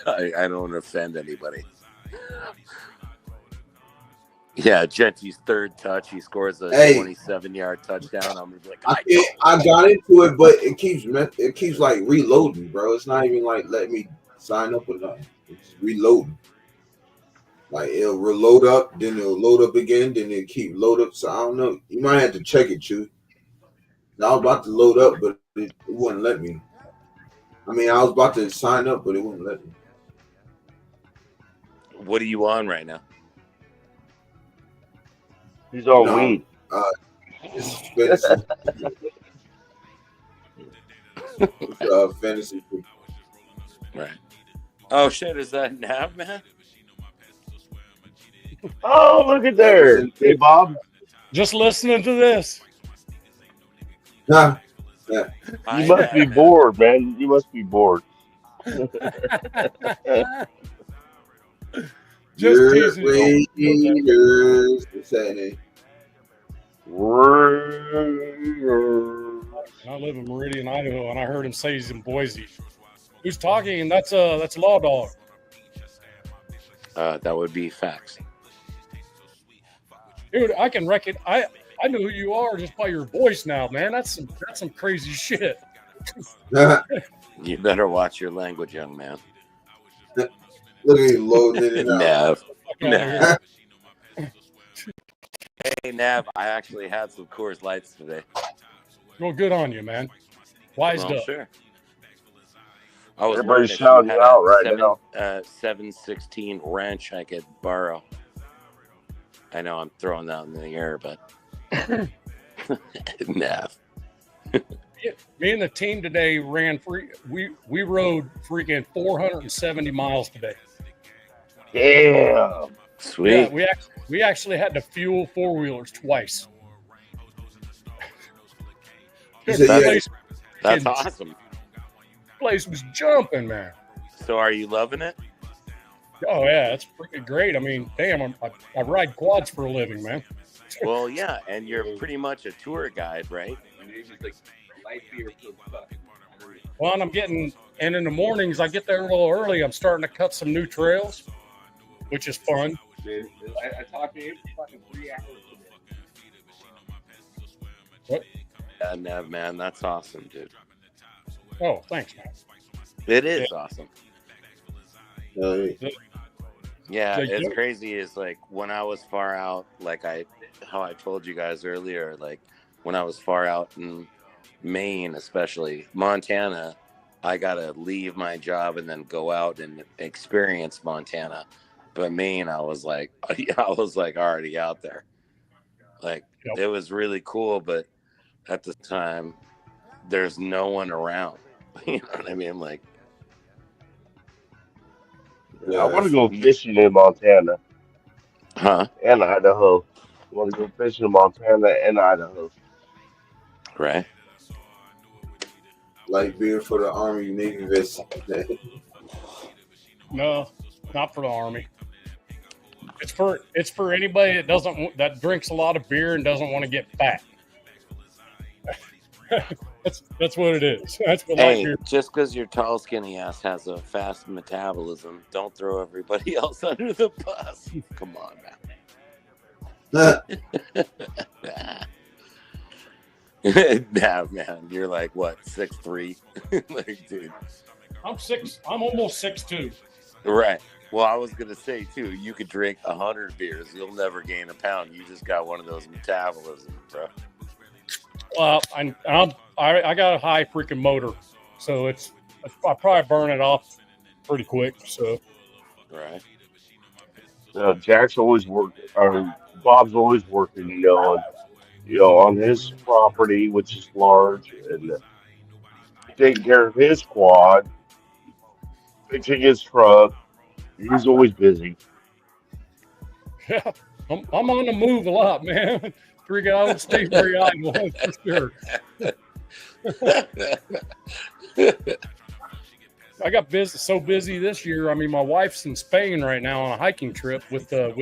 I don't want to offend anybody. Yeah, Gentry's third touch, he scores a 27-yard touchdown. I'm gonna be like, I got into it, but it keeps like reloading, bro. It's not even like let me sign up or nothing. It's reloading. Like it'll reload up, then it'll load up again, then it'll keep load up. So I don't know. You might have to check it, Chew. I was about to load up, but it wouldn't let me. I mean, I was about to sign up, but it wouldn't let me. What are you on right now? He's on weed. It's fantasy. Right. Oh shit! Is that Nav, man? Oh, look at there. Hey, Bob. Just listening to this. Nah. Yeah. You must be bored, man. You must be bored. Just teasing. I live in Meridian, Idaho, and I heard him say he's in Boise. Who's talking? That's Law Dog. That would be facts. Dude, I can reckon. I know who you are just by your voice now, man. That's some crazy shit. You better watch your language, young man. Look at him loading it Nav. Nav. Hey, Nav, I actually had some Coors Lights today. Well, good on you, man. Wised up. Sure. I was Everybody's shouting you out right now. 716 wrench I could borrow. I know I'm throwing that in the air, but Nav. Me and the team today ran free. We rode freaking 470 miles today. Damn. Sweet. Yeah, we actually had to fuel 4-wheelers twice. That's awesome. Place was jumping, man. So are you loving it? Oh yeah, it's freaking great. I mean, damn, I ride quads for a living, man. Well, yeah, and you're pretty much a tour guide, right? Well, and in the mornings I get there a little early. I'm starting to cut some new trails, which is fun. I talked to him for fucking 3 hours today. What? Yeah, Nav, man, that's awesome, dude. Oh, thanks, man. It is awesome. Yeah, Yeah, it's crazy. Is like when I was far out, like how I told you guys earlier, like when I was far out in Maine, especially Montana, I gotta leave my job and then go out and experience Montana. But Maine, I was like already out there. Like It was really cool, but at the time, there's no one around. You know what I mean? Like, I want to go fishing in Montana. Huh? And Idaho. I want to go fishing in Montana and Idaho. Right. Light beer for the Army Navy vest. No, not for the Army. It's for anybody that drinks a lot of beer and doesn't want to get fat. That's what it is. That's what Hey, just because your tall, skinny ass has a fast metabolism, don't throw everybody else under the bus. Come on, man. Nah, man, you're like what, 6'3"? Like, dude, I'm almost 6'2". Right. Well, I was gonna say too, you could drink 100 beers, you'll never gain a pound. You just got one of those metabolisms, bro. Well, I got a high freaking motor, so I probably burn it off pretty quick. So, right. Jack's always working, or Bob's always working, on his property, which is large, and taking care of his quad, fixing his truck. He's always busy. yeah, I'm on the move a lot, man. I don't stay very idle for sure. I got so busy this year. I mean, my wife's in Spain right now on a hiking trip with her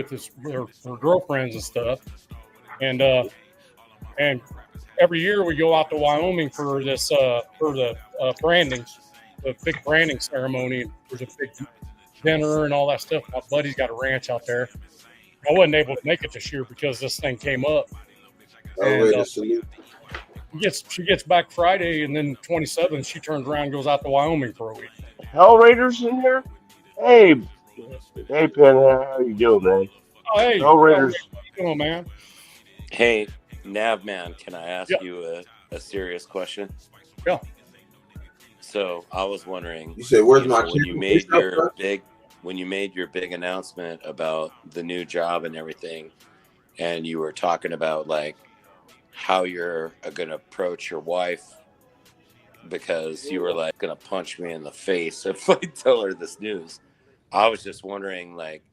girlfriends and stuff, and every year we go out to Wyoming for the branding, the big branding ceremony, and there's a big dinner and all that stuff. My buddy's got a ranch out there. I wasn't able to make it this year because this thing came up. And she gets back Friday, and then 27th she turns around and goes out to Wyoming for a week. Hell Raiders in here? Hey, Penn, how you doing, man? Oh, hey, Hell Raiders. How you doing, man? Hey, Navman, can I ask Yeah. you a serious question? Yeah. So I was wondering, You said, "Where's my when you made your big announcement about the new job and everything, and you were talking about like how you're gonna approach your wife because you were like gonna punch me in the face if I tell her this news. I was just wondering like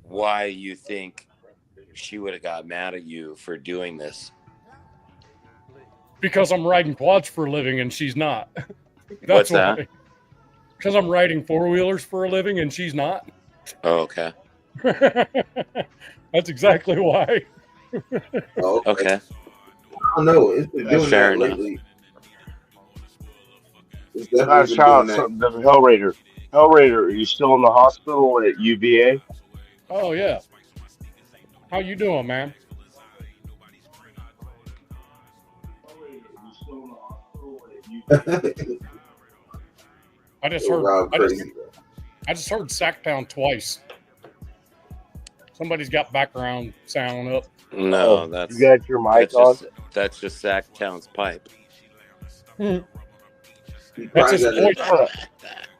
why you think she would have got mad at you for doing this. Because I'm riding quads for a living and she's not. What's that? Because I'm riding four-wheelers for a living and she's not. Oh, okay. That's exactly why. Oh, Okay. I don't know. It's been doing Fair that enough. lately. It's Shout definitely been out doing that. something to the Hell Raider. Hell Raider, are you still in the hospital at UVA? Oh, yeah. How you doing, man? I just heard. Rob crazy. I just heard Sactown twice. Somebody's got background sound up. No, that's You got your mic on? that's just Sactown's pipe. He That's probably his got voice.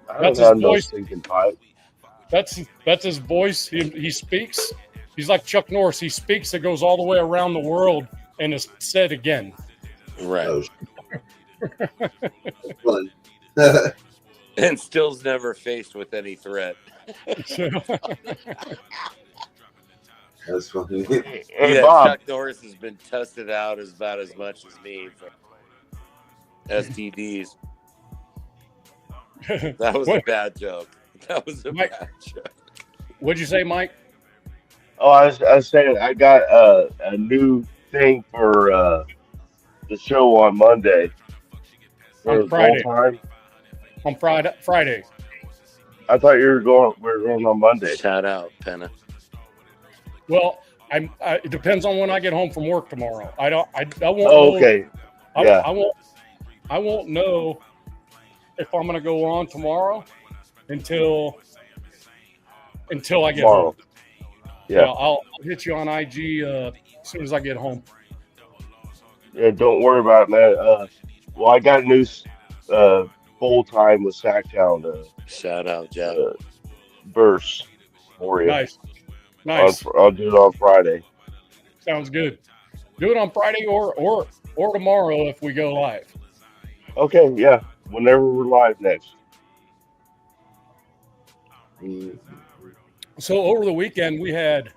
I That's don't have his no voice. stinking pipe. That's his voice. He speaks. He's like Chuck Norris. He speaks. It goes all the way around the world and is said again. Right. Oh, that's funny. And still's never faced with any threat. That's funny. Hey, Yeah, Bob. Chuck Norris has been tested out as about as much as me for STDs. That was a bad joke. That was a Mike- bad joke. What'd you say, Mike? Oh, I was saying I got a new thing for the show on Monday. For On Friday. full time. On Friday. I thought we were going on Monday. Shout out, Penna. Well, it depends on when I get home from work tomorrow. I won't. Oh, know- okay. I, Yeah. I won't know if I'm going to go on tomorrow until I get Tomorrow. home. Yeah. I'll hit you on IG as soon as I get home. Yeah, don't worry about it, man. Well, I got news full time with Sactown Shout out, Jeff. verse for you. Nice. I'll do it on Friday. Sounds good. Do it on Friday or tomorrow if we go live. Okay, yeah. Whenever we're live next. So over the weekend we had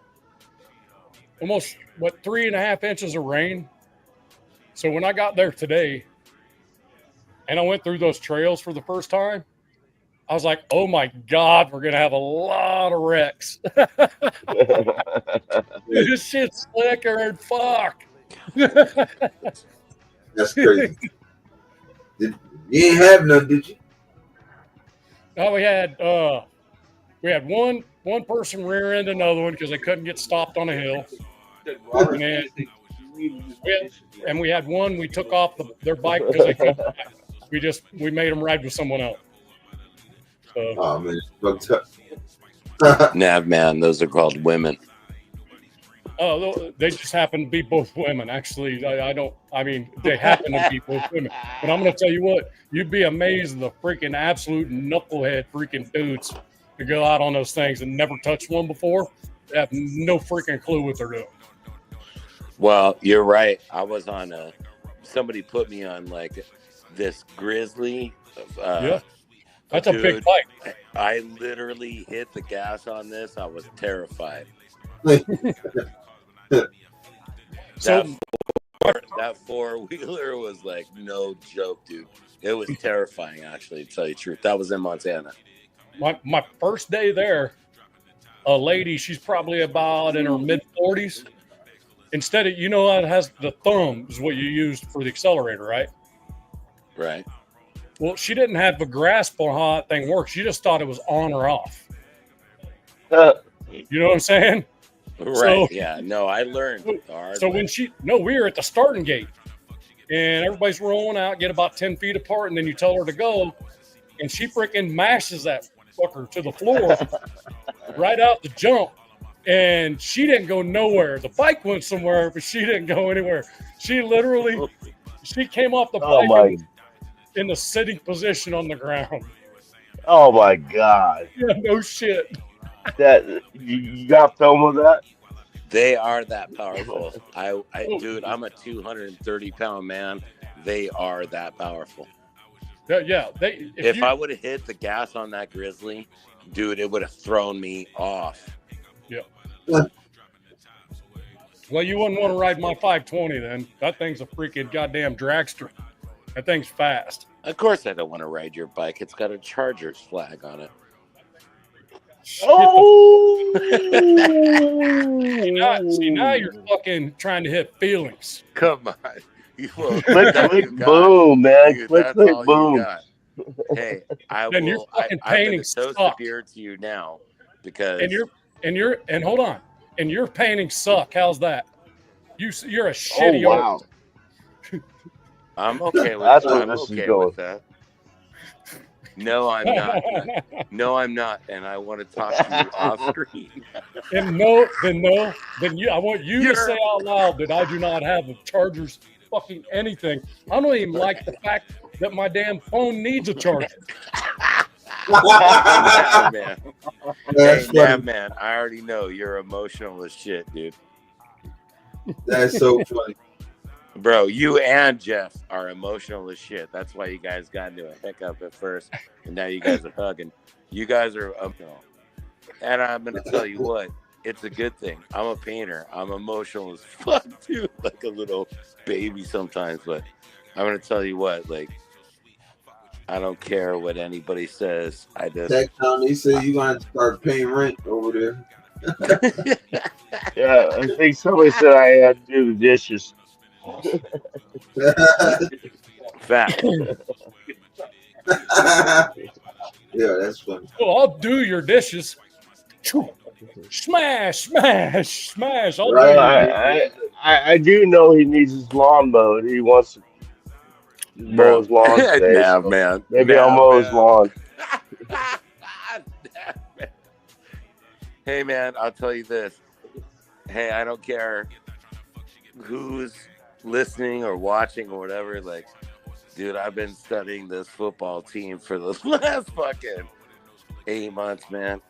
almost 3.5 inches of rain. So when I got there today and I went through those trails for the first time, I was like, oh my God, we're gonna have a lot of wrecks. This shit's slicker and fuck. That's crazy. You ain't have none, did you? Now we had one person rear-end another one because they couldn't get stopped on a hill. And we had one we took off their bike because they couldn't. We made them ride with someone else. So, Oh man, it's fucked up. Nav man, those are called women. they just happen to be both women. Actually, they happen to be both women. But I'm going to tell you what, you'd be amazed at the freaking absolute knucklehead freaking dudes to go out on those things and never touched one before. They have no freaking clue what they're doing. Well, you're right. I was on somebody put me on like this grizzly. Yeah. That's a big dude, bike. I literally hit the gas on this. I was terrified. So That four-wheeler was like no joke, dude. It was terrifying, actually, to tell you the truth. That was in Montana. my first day there, a lady, she's probably about in her mid-40s. Instead of, it has the thumb is what you used for the accelerator, right? Right. Well, she didn't have a grasp on how that thing works. She just thought it was on or off. You know what I'm saying? Right. So, yeah. No, I learned the hard So way. when we were at the starting gate and everybody's rolling out, get about 10 feet apart, and then you tell her to go, and she freaking mashes that fucker to the floor right out the jump. And she didn't go nowhere. The bike went somewhere, but she didn't go anywhere. She literally, she came off the Oh bike my! in the sitting position on the ground. Oh my God! Yeah, no shit. That you got film of that? They are that powerful. Dude, I'm a 230-pound man. They are that powerful. Yeah. If I would have hit the gas on that grizzly, dude, it would have thrown me off. Yeah. Well, you wouldn't want to ride my 520 then. That thing's a freaking goddamn dragster. That thing's fast. Of course, I don't want to ride your bike. It's got a Chargers flag on it. Oh! See, now you're fucking trying to hit feelings. Come on. Click, boom, man. Dude, click, boom. Hey, I Then you're will. fucking I'm going painting to toast suck. the beer to you now because. And hold on. And your paintings suck. How's that? You're a shitty wow. artist. I'm okay with That's that. where I'm this is okay going. with that. No, I'm not. No, I'm not. And I want to talk to you off screen. Then I want you to say out loud that I do not have a Chargers fucking anything. I don't even like the fact that my damn phone needs a charger. Man. That's Hey, funny. man, I already know you're emotional as shit, dude. That's so funny. Bro, you and Jeff are emotional as shit. That's why you guys got into a hiccup at first, and now you guys are hugging. You guys are emotional. And I'm going to tell you what, it's a good thing. I'm a painter. I'm emotional as fuck, too, like a little baby sometimes. But I'm going to tell you what, like, I don't care what anybody says. I just... Sactown, they say you're going to start paying rent over there. Yeah, I think somebody said I had to do the dishes. Fact. Yeah, that's funny. Well, I'll do your dishes. Smash. I'll Well, do your I do know he needs his lawn mowed. He wants to mow his lawn today. Nav, so man. maybe I'll mow his lawn. Hey, man, I'll tell you this. Hey, I don't care who's listening or watching or whatever. Like, dude, I've been studying this football team for the last fucking 8 months, man.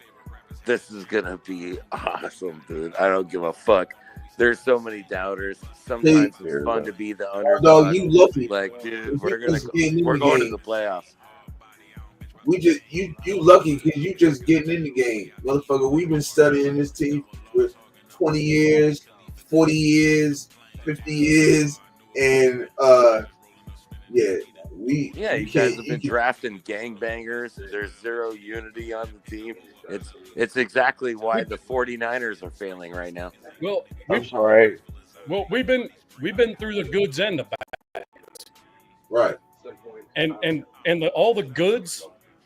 This is going to be awesome, dude. I don't give a fuck. There's so many doubters. Sometimes it's fun to be the underdog. No, you lucky. Like, dude, we're going to the playoffs. You lucky because you just getting in the game, motherfucker. We've been studying this team for 20 years, 40 years, 50 years, and you guys have been drafting gangbangers. There's zero unity on the team. It's exactly why the 49ers are failing right now. Well, I'm sorry. Well, we've been through the goods and the bad. Right. And all the goods.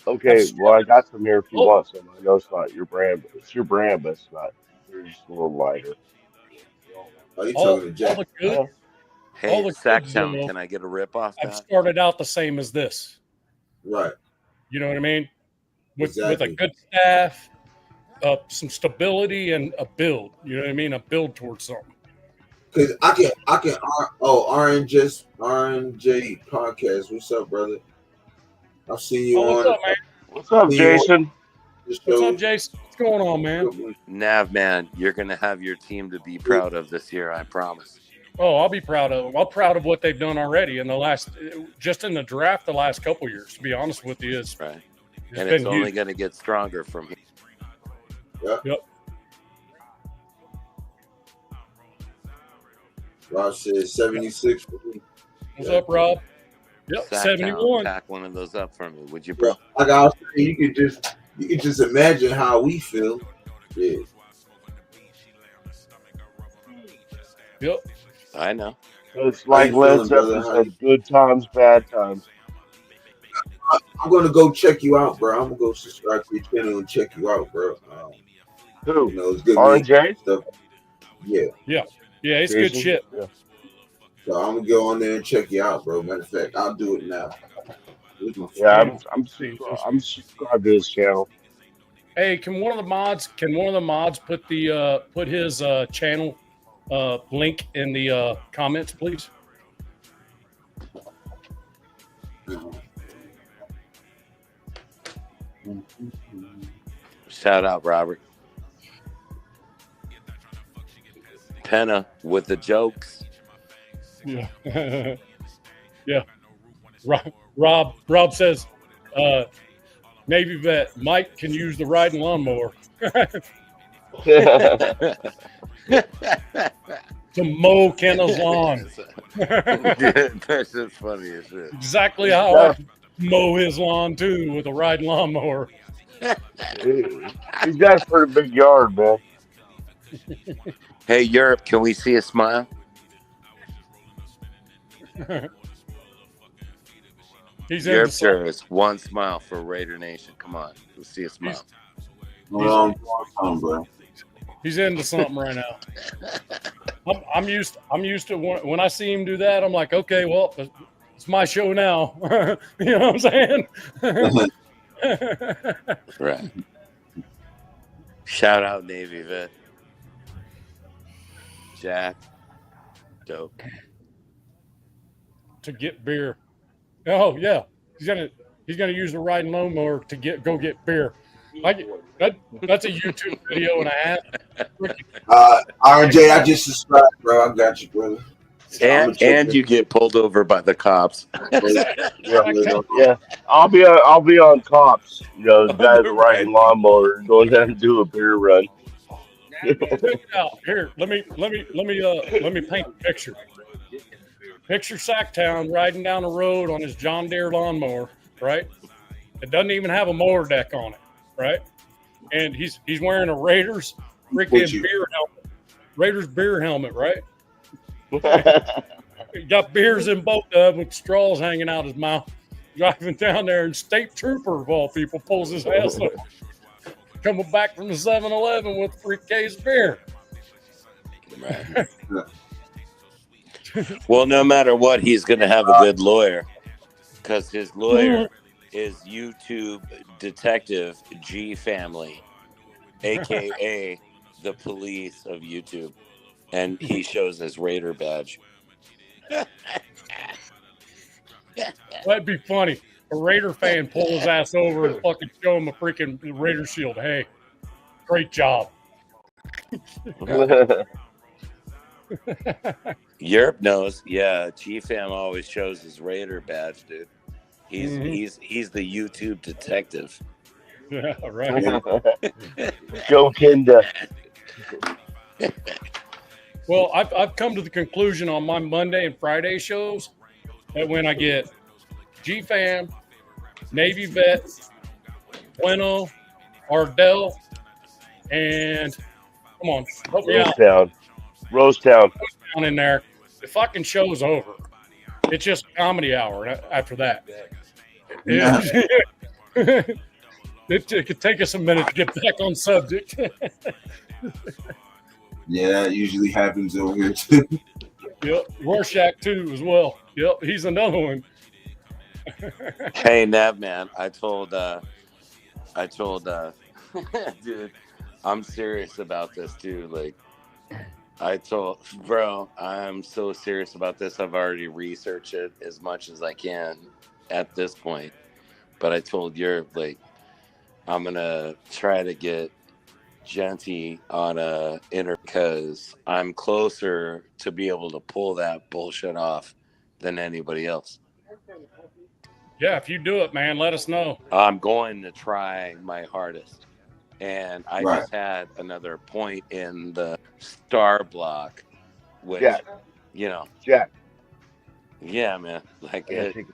Okay, well, I got some here if you want some. I know it's not your brand, but it's your brand, but it's not. They're just a little lighter. Are you talking to Jack? All the good, hey, Sactown, can I get a rip off that? I've started out the same as this. Right. You know what I mean? With a Exactly. good staff, some stability, and a build. You know what I mean? A build towards something. Because I can. RNJ podcast. What's up, brother? I've seen you What's on. up, man? What's up, Jason? What's up, Jason? What's going on, man? Nav, man, you're going to have your team to be proud of this year, I promise. Oh, I'll be proud of them. I'm proud of what they've done already in just in the draft the last couple years, to be honest with you. Right. And it's only going to get stronger from here. Yep. Rob said 76 for me. What's up, Rob? Yep, Sactown, 71. pack one of those up for me, would you, bro? Like I was saying, you could just imagine how we feel. Yeah. Yep. I know. It's like Led Zeppelin said, good times, bad times. I'm gonna go check you out, bro. I'm gonna go subscribe to your channel and check you out, bro. Who? It's good meeting R&J? and stuff. Yeah. Yeah, it's good Jason? shit. Yeah. So I'm gonna go on there and check you out, bro. Matter of fact, I'll do it now. Here's my Yeah, phone. I'm subscribed to his channel. Hey, can one of the mods put the put his channel link in the comments, please? Shout out, Robert. Penna with the jokes. Yeah. Yeah. Rob says, Navy vet, Mike can use the riding lawnmower to mow Kenna's lawn. That's just funny as shit. Exactly how I mow his lawn too with a riding lawnmower. He's got a pretty big yard, man. Hey, Yurp, can we see a smile? He's Yurp into service. One smile for Raider Nation. Come on. Let's see a smile. He's into something right now. I'm used to when I see him do that, I'm like, okay, well, it's my show now. You know what I'm saying? Right. Shout out Navy vet. Jack. Dope. To get beer. Oh yeah, he's gonna use the riding lawnmower to go get beer. That's a YouTube video and a half. RJ, I just subscribed, bro. I got you, brother. And you get pulled over by the cops. Yeah. I'll be on cops. The guys riding lawnmower going down to do a beer run. Check it out. Here, let me paint a picture. Picture Sactown riding down the road on his John Deere lawnmower, right? It doesn't even have a mower deck on it, right? And he's wearing a Raiders freaking beer helmet. Raiders beer helmet, right? He got beers in both of them with straws hanging out his mouth. Driving down there, and state trooper of all people pulls his ass up. Coming back from the 7-Eleven with a free case of beer. Right. Well, no matter what, he's going to have a good lawyer because his lawyer is YouTube detective G Family, a.k.a. the police of YouTube. And he shows his Raider badge. That'd be funny. A Raider fan pull his ass over and fucking show him a freaking Raider shield. Hey, great job. Yurp knows. Yeah, G-Fam always shows his Raider badge, dude. He's the YouTube detective. Yeah, right. Go Kinda. Well, I've come to the conclusion on my Monday and Friday shows that when I get G-Fam, Navy Vet, Bueno, Ardell, and come on, help me out. Rosetown. Down in there, the fucking show's over. It's just a comedy hour after that. Yeah. It could take us a minute to get back on subject. Yeah, that usually happens over here too. Yep, Rorschach too as well. Yep, he's another one. Hey, Nev, man, I told, dude, I'm serious about this too. Like, bro, I'm so serious about this. I've already researched it as much as I can at this point. But I told Europe, like, I'm gonna try to get Genty on a inner because I'm closer to be able to pull that bullshit off than anybody else. Yeah, if you do it, man, let us know. I'm going to try my hardest. And I just had another point in the star block, which, you know. Jack. Yeah, man. Like, it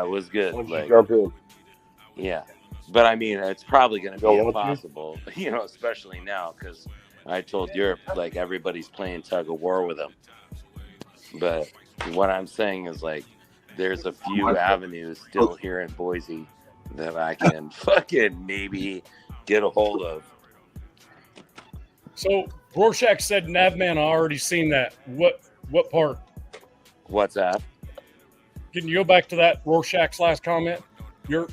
was good. Like, yeah. But I mean, it's probably going to be impossible, you know, especially now because I told Europe, like, everybody's playing tug of war with him. But what I'm saying is, like, there's a few avenues still here in Boise that I can fucking maybe get a hold of. So Rorschach said, Navman, I already seen that. What part? What's that? Can you go back to that Rorschach's last comment? Yeah.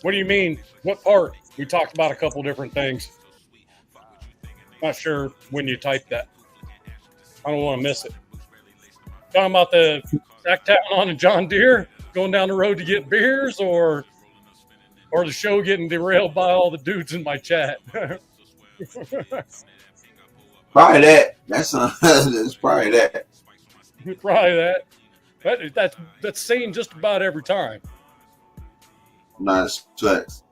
What do you mean? What part? We talked about a couple different things. Not sure when you typed that. I don't want to miss it. Talking about the Sactown on a John Deere going down the road to get beers, or the show getting derailed by all the dudes in my chat. Probably that. That's probably that. Probably that. That's seen just about every time. Nice flex.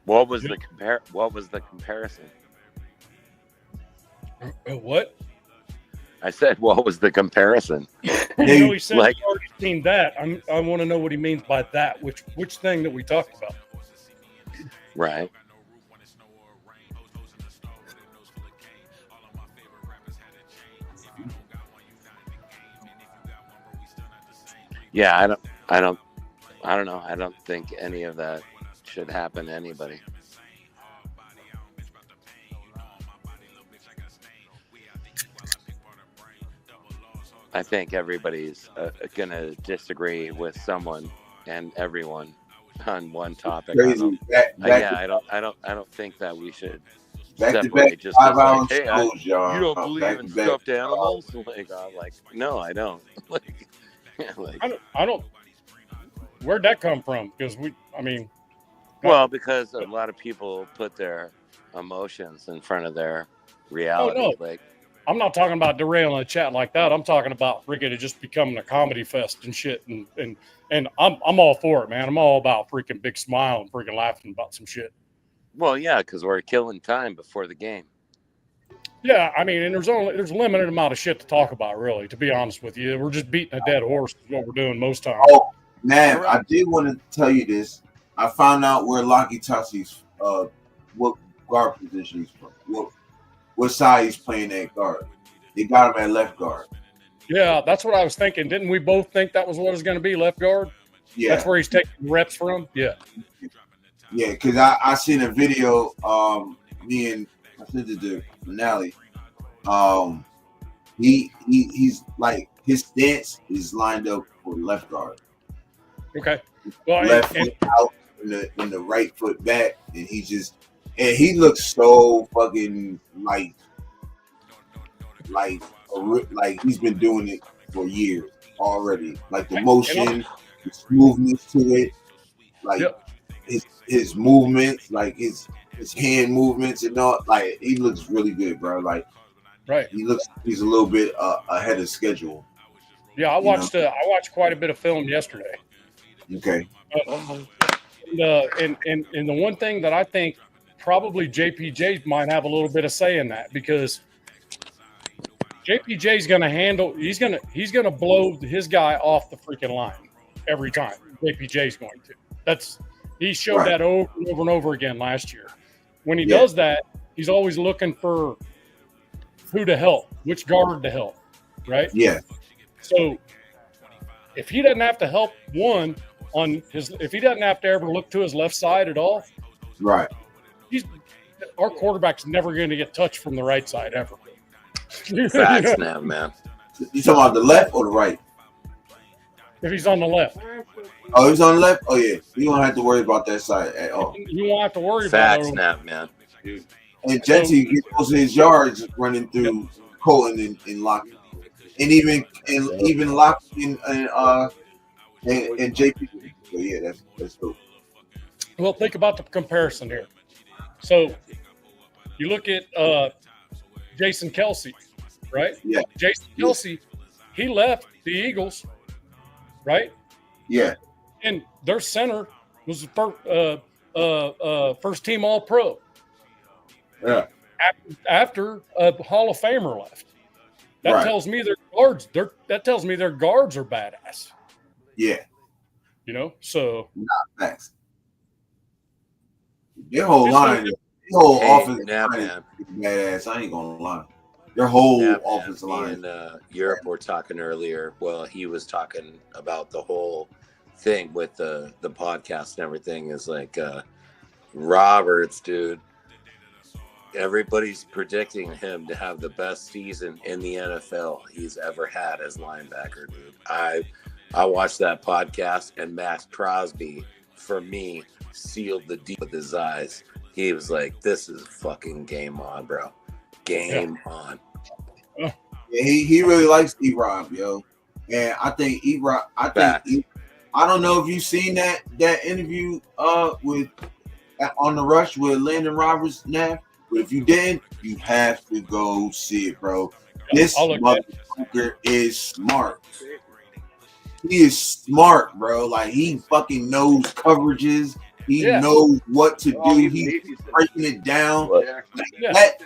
What was the comparison? What? I said, what was the comparison? He said he's already seen that. I want to know what he means by that. Which thing that we talked about? Right. Yeah, I don't know. I don't think any of that should happen to anybody. I think everybody's going to disagree with someone and everyone on one topic. I don't think that we should separate just like, hey, you don't believe in stuffed animals? Like, no, I don't. I don't. Where'd that come from? Because because a lot of people put their emotions in front of their reality. Oh, no. I'm not talking about derailing a chat like that. I'm talking about freaking it just becoming a comedy fest and shit. And I'm all for it, man. I'm all about freaking big smile and freaking laughing about some shit. Well, yeah, because we're killing time before the game. Yeah, and there's a limited amount of shit to talk about, really. To be honest with you, we're just beating a dead horse. Is what we're doing most times. Oh man, I did want to tell you this. I found out where Lucky Tussie's what guard position he's playing. What side he's playing at guard. They got him at left guard. Yeah, that's what I was thinking. Didn't we both think that was what it was going to be, left guard? Yeah. That's where he's taking reps from? Yeah. Yeah, because I seen a video, me and I sent it to Finale. He's like, his stance is lined up for left guard. Okay. Well, left foot out and the right foot back, and he looks so fucking like he's been doing it for years already. Like the motion, the smoothness to it, like his movements, like his hand movements and all. Like he looks really good, bro. Like right, he's a little bit ahead of schedule. Yeah, I watched quite a bit of film yesterday. Okay. And the one thing that I think probably JPJ might have a little bit of say in that, because JPJ's going to handle. He's going to blow his guy off the freaking line every time. JPJ's going to. He showed that over and over and over again last year. When he does that, he's always looking for who to help, which guard to help, right? Yeah. So if he doesn't have to help one on if he doesn't have to ever look to his left side at all, right? Our quarterback's never going to get touched from the right side ever. Facts now, man. You talking about the left or the right? If he's on the left. Oh, he's on the left? Oh, yeah. You don't have to worry about that side at all. You won't have to worry about it. Facts now, man. And Jetty gets most of his yards running through Colton and Lockett. And even Lockett and JP. So, yeah, that's dope. Well, think about the comparison here. So, you look at Jason Kelsey, right? Yeah. Jason Kelsey, he left the Eagles, right? Yeah. And their center was the first team All-Pro. Yeah. After a Hall of Famer left. That tells me their guards. That tells me their guards are badass. Yeah. You know, so. Not facts. Their whole line, their whole offense, man. Badass. I ain't gonna lie. Their whole Yeah, offensive me line. and Yurp were talking earlier. Well, he was talking about the whole thing with the podcast and everything. Is like Roberts, dude. Everybody's predicting him to have the best season in the NFL he's ever had as linebacker, dude. I watched that podcast, and Max Crosby, for me, sealed the deal with his eyes. He was like, "This is fucking game on, bro. Game on." Yeah, he really likes E-Rob, yo. And I think E-Rob, I don't know if you've seen that interview with on the Rush with Landon Roberts, Nav. But if you didn't, you have to go see it, bro. This motherfucker is smart. He is smart, bro. Like, he fucking knows coverages. He knows what to do. He's breaking it down. Like,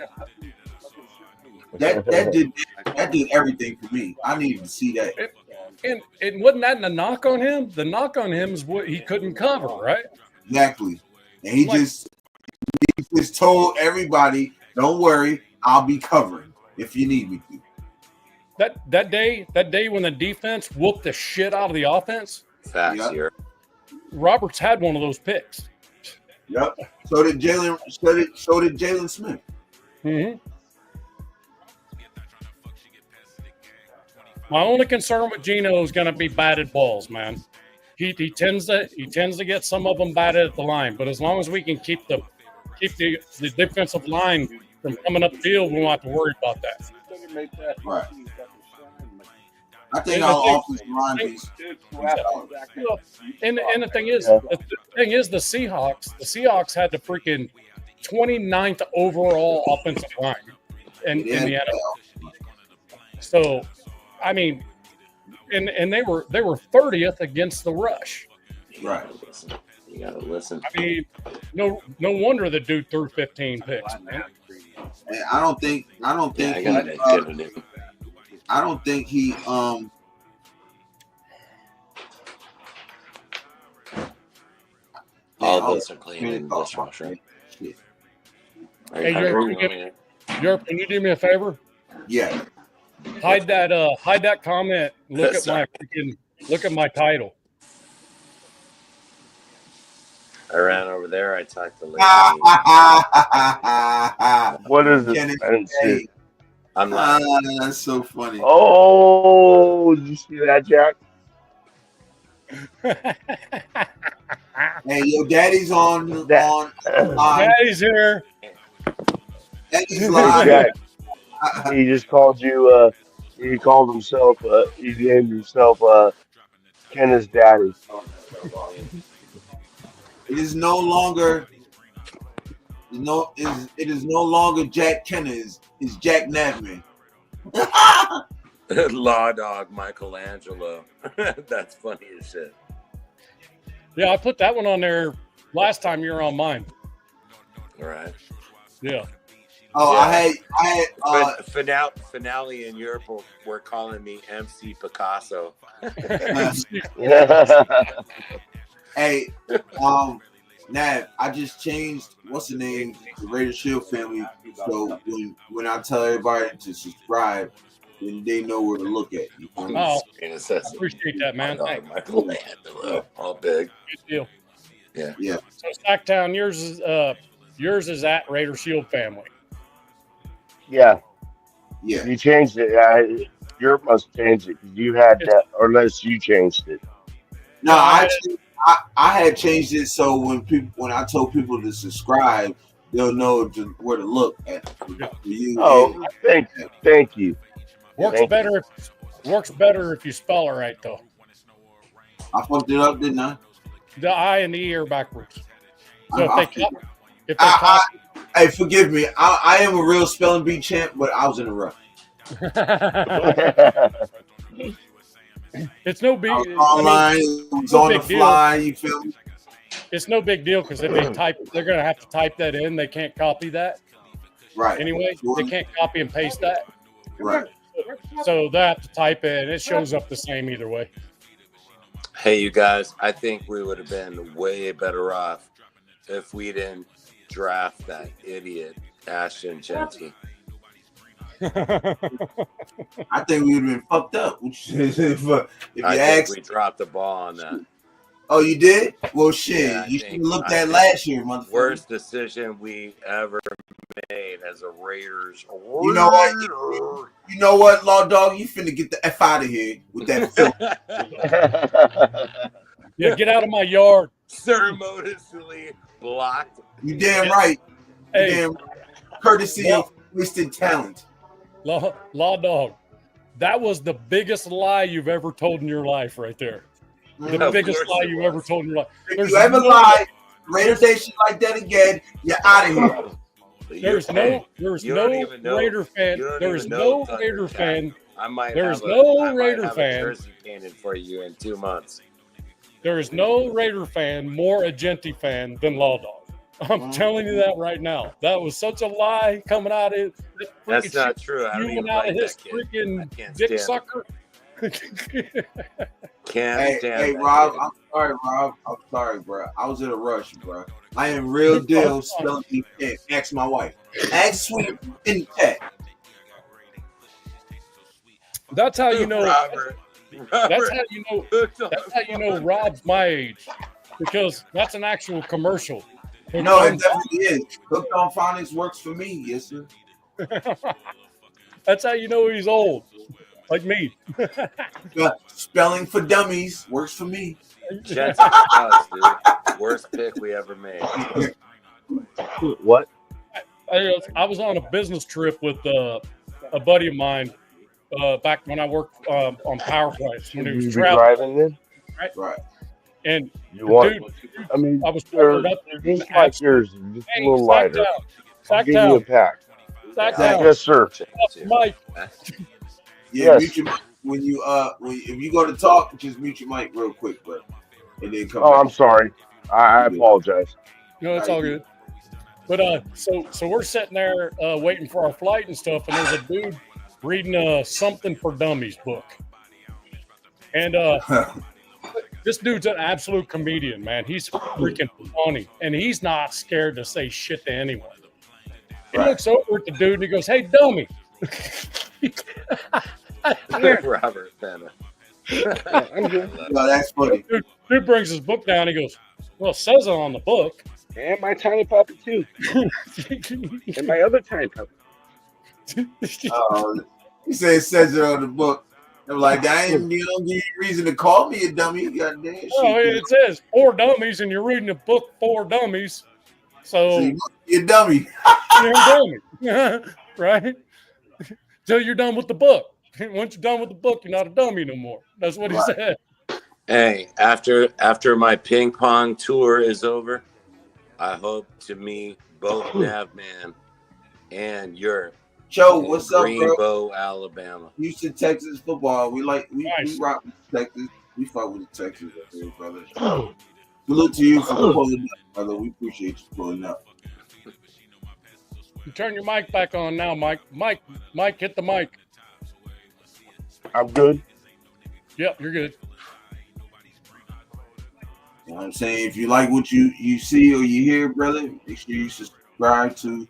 that did everything for me. I needed to see that. And wasn't that the knock on him? The knock on him is what he couldn't cover, right? Exactly. And he just told everybody, "Don't worry, I'll be covering if you need me to." That day when the defense whooped the shit out of the offense. Facts here. Roberts had one of those picks. Yep. So did Jalen. So did Jalen Smith. Mm-hmm. My only concern with Geno is going to be batted balls, man. He tends to get some of them batted at the line, but as long as we can keep the defensive line from coming up field, we won't have to worry about that. Right. I think our offensive line is. And the thing is, the Seahawks had the freaking 29th overall offensive line in the NFL. So, I mean, and they were 30th against the rush. Right. You gotta listen. I mean, no wonder the dude threw 15 picks, man. And I don't think he all those are claiming this rush, right? Hey, Yurp, can you do me a favor? Yeah. Hide that comment. Look at my title. I ran over there. I talked to lady. What is it? I'm not. That's so funny. Oh, did you see that, Jack? Hey, yo, Daddy's on live. Daddy's here. Daddy's live. Jack, he just called you. He called himself. He named himself Kenneth's daddy. It is no longer. It is no longer Jack Kenneth. It's Jack Navman. Law Dog Michelangelo. That's funny as shit. Yeah, I put that one on there last time you were on mine. All right. Yeah. Oh, yeah. I had Finale in Europe were calling me MC Picasso. Hey, Nav, I just changed what's the name, the Raider Shield family. So when I tell everybody to subscribe, then they know where to look at. Oh, I appreciate that, man. All big. Good deal. Yeah. Yeah. So Sactown, yours is at Raider Shield family. Yeah. Yeah. You changed it. Europe must change it because you had that, or unless you changed it. No, I had changed it so when I told people to subscribe, they'll know where to look at. For you. Oh, thank you. Works better if you spell it right, though. I fucked it up, didn't I? The I and the E are backwards. So hey, forgive me. I am a real spelling bee champ, but I was in a rush. It's no big. Online, it was on the fly. You feel me? It's no big deal because if they're gonna have to type that in. They can't copy that. Right. Anyway, they can't copy and paste that. Right. So they have to type it, and it shows up the same either way. Hey, you guys, I think we would have been way better off if we didn't draft that idiot Ashton Genty. I think we would have been fucked up. If you I think ask, we dropped the ball on that. oh, you did? Well, shit, Yeah, you should have looked at last year, motherfucker. Worst decision we ever made as a Raiders. You know what? You know what, Law Dog? You finna get the F out of here with that film. Yeah, get out of my yard. Ceremoniously blocked. You damn right. You Hey, damn right. Courtesy of wasted talent. Law Dog, that was the biggest lie you've ever told in your life, right there. The Of biggest course lie it you was. ever told in your life. If There's you ever no- lie, Raider Nation like that again, you're out of here. There's no You don't even know- Raider fan. you don't There is even know no Thunder Raider Cat. fan. I might There's have no I might Raider have fan. a jersey painted for you in 2 months. There is no Raider fan more a Genty fan than Law Dog. I'm telling you that right now. That was such a lie coming out of That's not true. I don't you even out like of his that kid. I freaking can't dick stand sucker. Can't Hey, stand hey, that Rob, kid. I'm sorry, Rob. I'm sorry, bro. I was in a rush, bro. I am real deal spelling these things. Ask my wife. Ask Sweet in the chat. That's how you know. Robert. That's how you know. That's how you know Rob's my age, because that's an actual commercial. No, it definitely is. Hooked on Phonics works for me. Yes, sir. That's how you know he's old, like me. Spelling for dummies works for me. Jets us, dude. Worst pick we ever made. What? I was on a business trip with a buddy of mine back when I worked on power plants when he was You be traveling. driving then? Right. And You want? dude, I mean, I was they're talking about just like yours, just a little lighter. I'll give you a pack. Sactown. Yes, sir. Mike. Yeah, Yes. mute your mic when you if you go to talk, just mute your mic real quick, bro, and then come. Oh, back. I'm sorry. I apologize. No, it's all good. But so we're sitting there waiting for our flight and stuff, and there's a dude reading a Something for Dummies book, and this dude's an absolute comedian, man. He's freaking funny, and he's not scared to say shit to anyone. He looks over at the dude and he goes, "Hey, dummy." Robert Fenner. No, that's funny. Dude brings his book down. He goes, "Well, it says it on the book." And my tiny puppy too. And my other tiny puppy. He says it on the book. I'm like, you don't give you reason to call me a dummy. Goddamn shit. Oh, it says "for dummies," and you're reading a book for dummies, so So you're a dummy. you're a dummy, right? Till you're done with the book. Once you're done with the book, you're not a dummy no more. That's what he said. Hey, after my ping pong tour is over, I hope to meet both Navman and Yurp Joe, in what's up, bro? Greenbow, Alabama. Houston, Texas football. We Nice. rock with Texas. We fuck with the Texas, brother. Salute to you for pulling up, brother. We appreciate you pulling up. You turn your mic back on now, Mike. Mike, hit the mic. I'm good. Yep, you're good. You know what I'm saying? If you like what you see or you hear, brother, make sure you subscribe to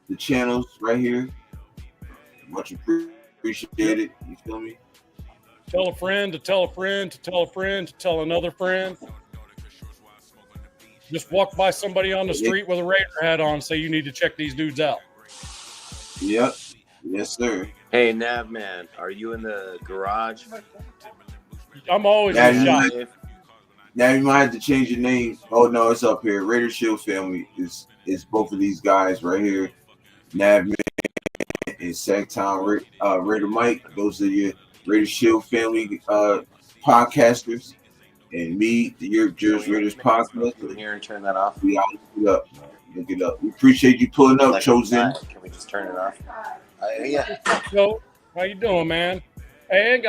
the channels right here. Much appreciated. You feel me? Tell a friend to tell a friend to tell a friend to tell another friend. Just walk by somebody on the street with a Raider hat on, say you need to check these dudes out. Yep. Yes, sir. Hey, Navman, are you in the garage? I'm always Yeah, in yeah. shot. Now you might have to change your name. Oh no, it's up here. Raider Shield family is both of these guys right here. Navman and Sactown Raider Mike. Those are your Raider Shield family podcasters. And me, the Yurp Jersey Raiders podcast. Come here and turn that off. We all look it up. Look it up. We appreciate you pulling up, Like, Chosen. Can we just turn it off? Yeah. Yo, how you doing, man? Hey, I ain't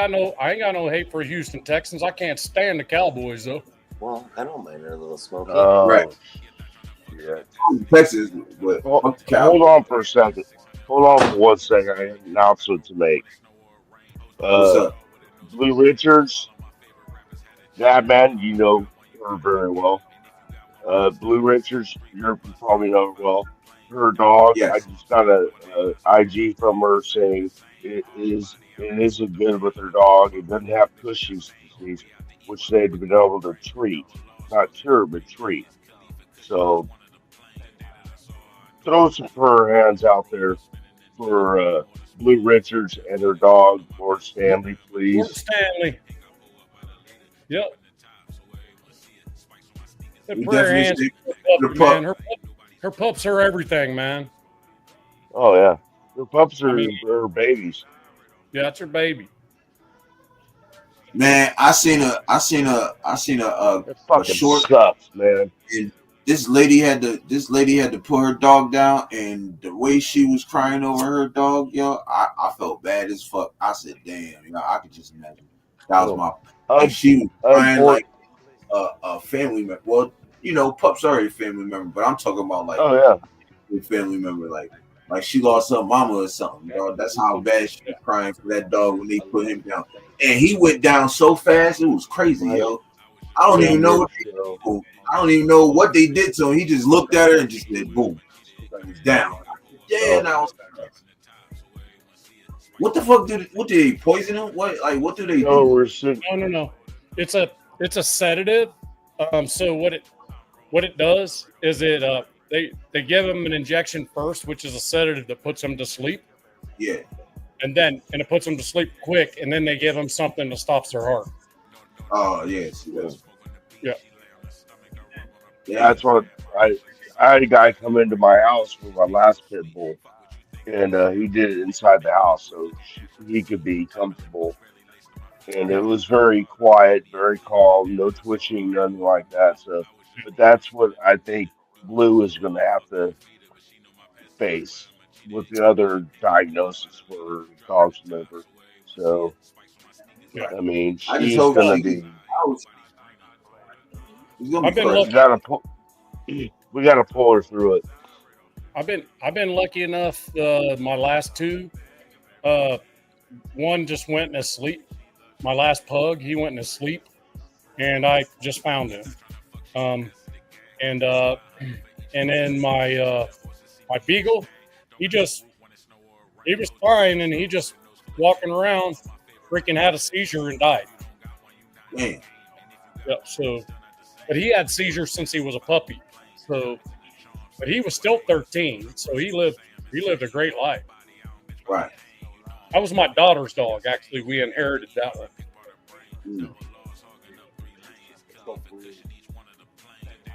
got no hate for Houston Texans. I can't stand the Cowboys though. Well, I don't mind a little smoke. Right. Yeah. Texas, but Well, fuck the Cowboys. hold on for a second. Hold on for 1 second. I have an announcement to make. What's up? Blue Richards, that man, you know her very well. Blue Richards, you probably know her well. her dog. I Yes. just got a IG from her saying it isn't good with her dog. It doesn't have Cushing's disease, which they've been able to treat, not cure, but treat. So throw some prayer hands out there for Blue Richards and her dog, Lord Stanley, Lord please. Stanley. Yep. The We prayer definitely hands stick for to puppy, the man. pup. Her pups are everything, man. Oh yeah, her pups I mean, are babies. yeah, that's her baby. Man, I seen It a fucking short, sucks, man. and this lady had to put her dog down, and the way she was crying over her dog, yo, I felt bad as fuck. I said, damn, I could just imagine. That was Oh, my like un, she was crying unfor- like a family member. Well, pups are a family member, but I'm talking about like Oh yeah, a family member, like she lost her mama or something. Dog. That's how bad she was crying for that dog when they put him down, and he went down so fast, it was crazy, my yo. I don't even know radio what show. I don't even know what they did to him. He just looked at her and just said, "Boom," like he's down. Yeah, Oh now what the fuck what did they poison him? What do they no, do? we're sitting. No. It's a sedative. So what it does is they give them an injection first, which is a sedative that puts them to sleep, Yeah. and it puts them to sleep quick, and then they give them something that stops their heart. Oh yes. Yeah. Yeah. Yeah. That's what I had a guy come into my house for my last pit bull, and he did it inside the house so he could be comfortable. And it was very quiet, very calm, no twitching, nothing like that. So, but that's what I think Blue is going to have to face with the other diagnosis for dog's liver. So, Yeah. I mean, I just she's hope going to she gets be. out. He's gonna I've be been fine. We lucky. got to pull. We got to pull her through it. I've been lucky enough. My last two, uh, one just went in his sleep. My last pug, he went in his sleep, and I just found him. Um, and and then my beagle, he was fine, and he just walking around, freaking had a seizure and died. Man. Yeah, so, but he had seizures since he was a puppy. So, but he was still 13, so he lived a great life. Right. That was my daughter's dog. Actually, we inherited that one. Mm.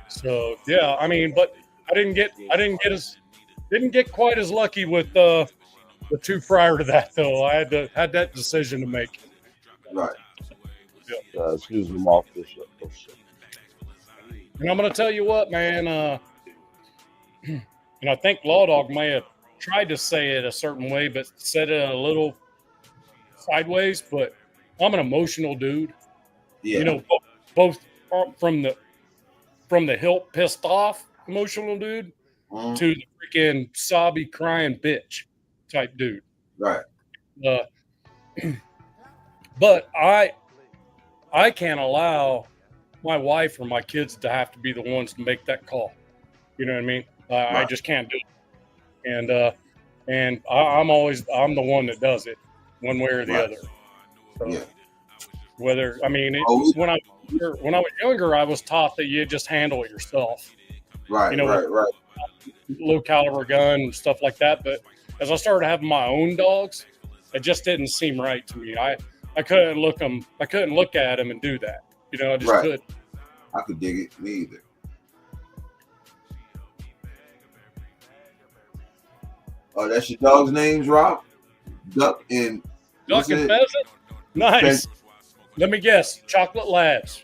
So yeah, I mean, but didn't get quite as lucky with the two prior to that though. I had that decision to make. Right. Excuse them off this. And I'm gonna tell you what, man. And I think Law Dog may have tried to say it a certain way, but said it a little sideways. But I'm an emotional dude. Yeah. Both from the hilt pissed off emotional dude Mhm. to the freaking sobby crying bitch type dude. Right. Uh, but I can't allow my wife or my kids to have to be the ones to make that call. You know what I mean? I Right. just can't do it. And I'm the one that does it, one way or the Right. other. So Yeah. whether I mean Oh, when I was younger, I was taught that you just handle it yourself. right. Right. Right. Low caliber gun and stuff like that. But as I started having my own dogs, it just didn't seem right to me. I couldn't look at them and do that. I just Right. could. I could dig it. Me either. Oh, that's your dog's names, Rob? Duck and Duck and pheasant? Nice. Let me guess. Chocolate Labs.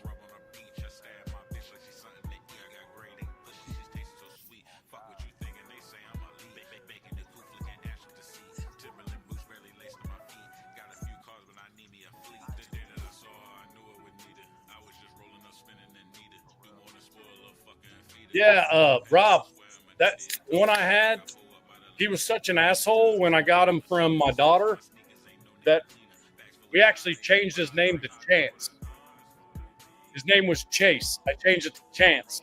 Yeah, Rob, that one I had, he was such an asshole when I got him from my daughter that we actually changed his name to Chance. His name was Chase. I changed it to Chance.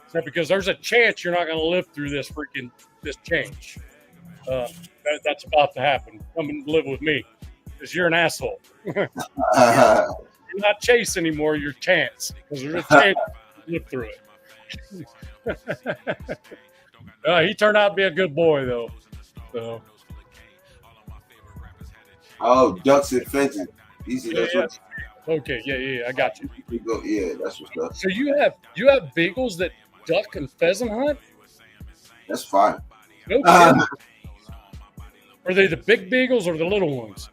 So because there's a chance you're not going to live through this this change. That's about to happen. Come and live with me because you're an asshole. You're not Chase anymore. You're Chance because there's a chance to live through it. He turned out to be a good boy though. So. Oh, ducks and pheasants. That's what. Okay, yeah, I got you. Yeah, that's what's up. So you have beagles that duck and pheasant hunt? That's fine. No kidding. Are they the big beagles or the little ones?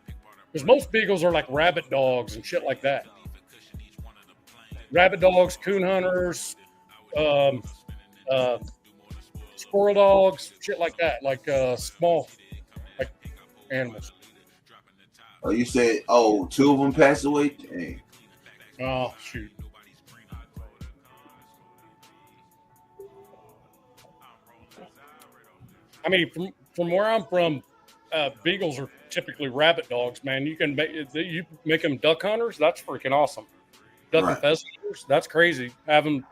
Because most beagles are like rabbit dogs and shit like that. Rabbit dogs, coon hunters, squirrel dogs, shit like that, like small like animals. Oh, you said, two of them passed away? Dang. Oh, shoot. I mean, from where I'm from, beagles are typically rabbit dogs, man. You make them duck hunters. That's freaking awesome. Duck and pheasant hunters. That's crazy. Have them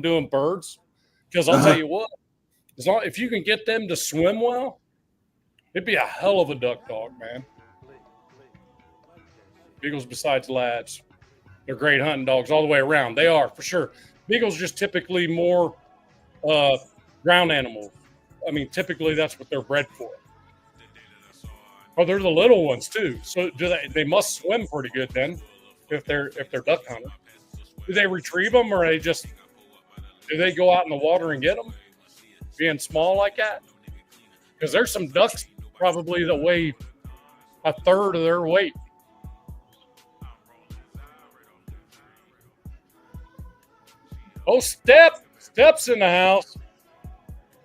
doing birds. Because I'll tell you what, if you can get them to swim well, it'd be a hell of a duck dog, man. Beagles, besides lads, they're great hunting dogs all the way around. They are, for sure. Beagles just typically more ground animals. I mean, typically that's what they're bred for. Oh, they're the little ones too. So they must swim pretty good then, if they're duck hunters. Do they retrieve them, or do they go out in the water and get them, being small like that? Because there's some ducks probably that weigh a third of their weight. Oh, Step's in the house.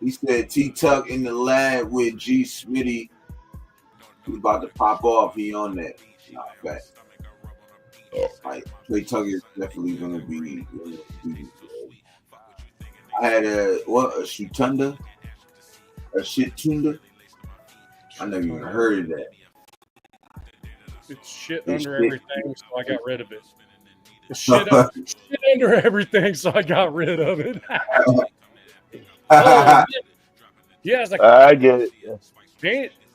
He said T-Tuck in the lab with G Smitty. He's about to pop off. He on that. Not fact. Like, Trey Tuck is definitely going to be. I had a Shitunda? A Shitunda? I never even heard of that. It's shit under everything, so I got rid of it. It's shit under everything, so I got rid of it. He has a. I get it.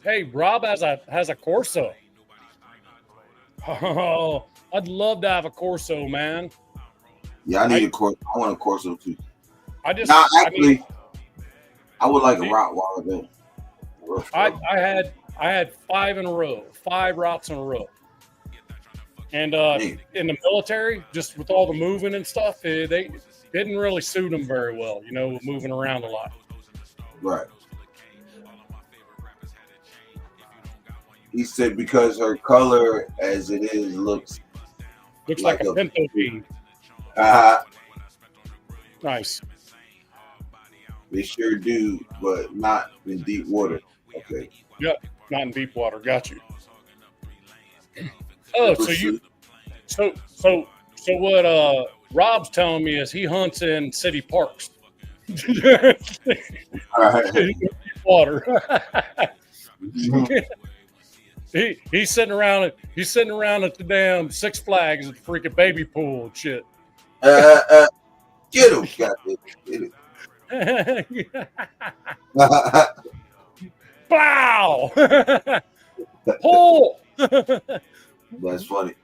Hey, Rob has a Corso. Oh, I'd love to have a Corso, man. Yeah, I want a Corso too. I would like a Rottweiler though. I had 5 in a row, 5 rots in a row. And in the military, just with all the moving and stuff, they didn't really suit them very well, moving around a lot. Right. He said because her color, as it is, looks like a pinto bean. Nice. They sure do, but not in deep water. Okay. Yep, not in deep water. Got you. Oh, so what Rob's telling me is he hunts in city parks. Water. He's sitting around at the damn Six Flags at the freaking baby pool and shit. Get him, get him. Bow. Pull. That's funny.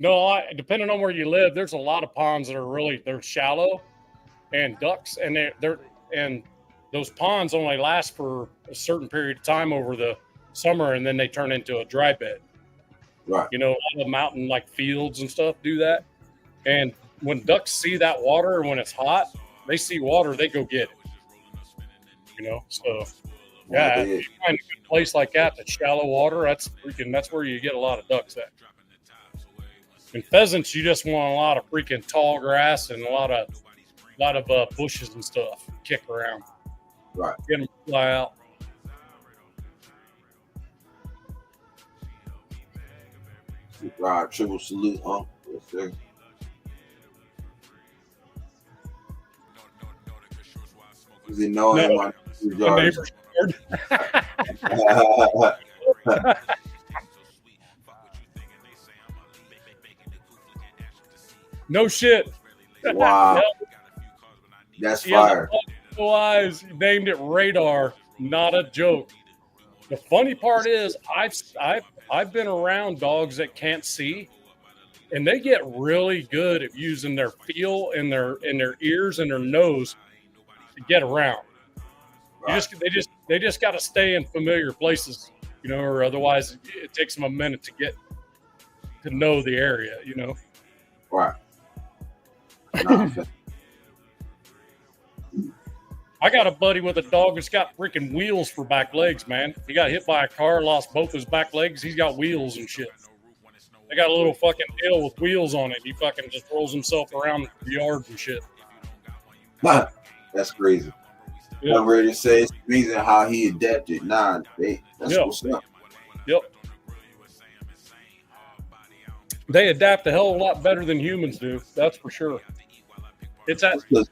No, depending on where you live, there's a lot of ponds that are they're shallow, and ducks, and and those ponds only last for a certain period of time over the summer, and then they turn into a dry bed. Right. A lot of mountain like fields and stuff do that, and when ducks see that water and when it's hot, they see water, they go get it. So yeah, if you find a good place like that's shallow water, that's where you get a lot of ducks at. And pheasants, you just want a lot of freaking tall grass and a lot of bushes and stuff kick around. Right. Get them to fly out. Right. Triple salute, huh? Yes, sir. Does he know him on my neighbor's No shit. Wow. Yep. That's He has fire. blue eyes. He named it Radar. Not a joke. The funny part is, I've been around dogs that can't see, and they get really good at using their feel and their ears and their nose to get around. Right. They just got to stay in familiar places, or otherwise it takes them a minute to get to know the area, Right. Nah, I got a buddy with a dog that's got freaking wheels for back legs, man. He got hit by a car, lost both his back legs. He's got wheels and shit. They got a little fucking hill with wheels on it. He fucking just rolls himself around the yard and shit. that's crazy. Yeah. I'm ready to say it's amazing how he adapted. Nah, that's what's up. Yep. They adapt a hell of a lot better than humans do. That's for sure. It's that because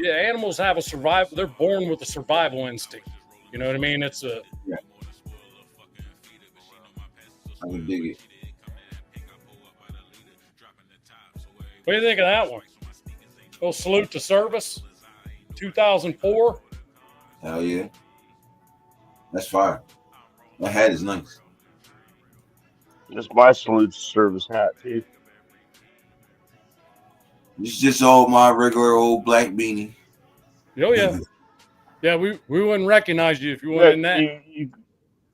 animals have a survival. They're born with a survival instinct. You know what I mean? It's a. Yeah. I would dig it. What do you think of that one? Well, salute to service. 2004. Hell yeah. That's fire. That hat is nice. That's my salute to service hat, too. It's just all my regular old black beanie. Oh yeah. Yeah, we wouldn't recognize you if you weren't in that.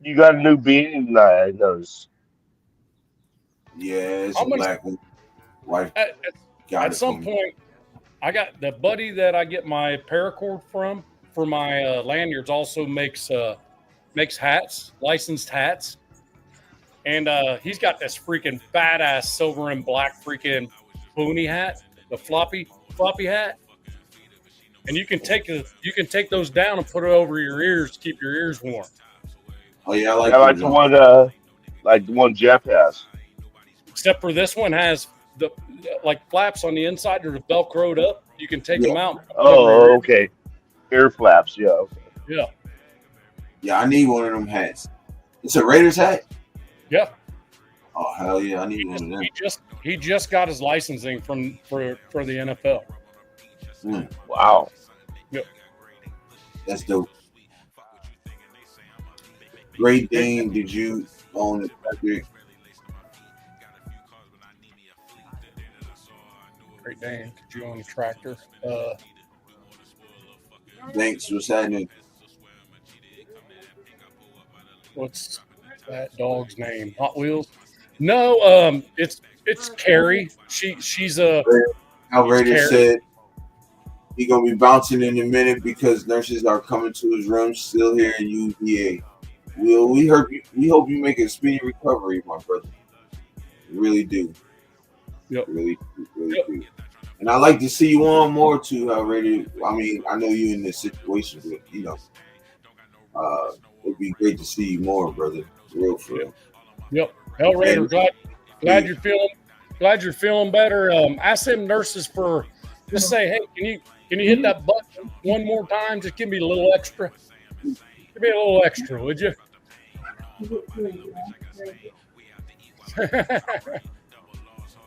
You got a new beanie tonight, I noticed. Yeah, it's a black one. Wife at some point, I got the buddy that I get my paracord from for my lanyards also makes hats, licensed hats. And he's got this freaking badass silver and black freaking pony hat, the floppy hat. And you can take those down and put it over your ears to keep your ears warm. Oh yeah, I like the one Jeff has. Except for this one has the like flaps on the inside that are velcroed up. You can take them out. Oh, okay. Air flaps, yeah. Okay. Yeah. Yeah, I need one of them hats. It's a Raiders hat? Yeah. Oh hell yeah, I need one of them. He just got his licensing for the NFL. Wow. Yep. That's dope. Great Dane, did you own it? Great Dane, did you own a tractor? Thanks, what's happening? What's that dog's name? Hot Wheels? No, it's Carrie. She's a. Outrager said he's gonna be bouncing in a minute because nurses are coming to his room still here in UVA. We hope you make a speedy recovery, my brother. We really do. Yep. Really do. And I like to see you on more too, Outrager. I mean, I know you in this situation, but it'd be great to see you more, brother. For real. Yep. Hellraider, glad you're feeling better. Ask them nurses for just say, hey, can you hit that button one more time? Just give me a little extra. Give me a little extra, would you?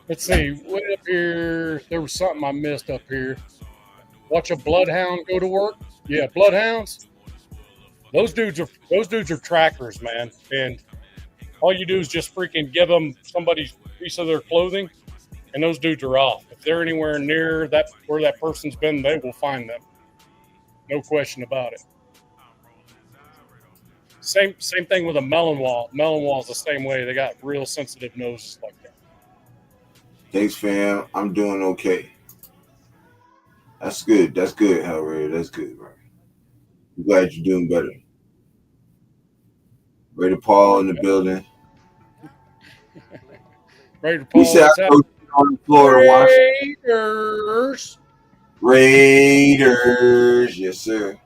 Let's see. What up here? There was something I missed up here. Watch a bloodhound go to work. Yeah, bloodhounds. Those dudes are trackers, man. And all you do is just freaking give them somebody's piece of their clothing, and those dudes are off. If they're anywhere near that where that person's been, they will find them. No question about it. Same thing with a melon wall. Melon wall is the same way. They got real sensitive noses like that. Thanks, fam. I'm doing okay. That's good. That's good, Hellraider. That's good, bro. I'm glad you're doing better. Raider Paul in the building. Raider Paul. He said I go on the floor to watch. Raiders. Yes, sir.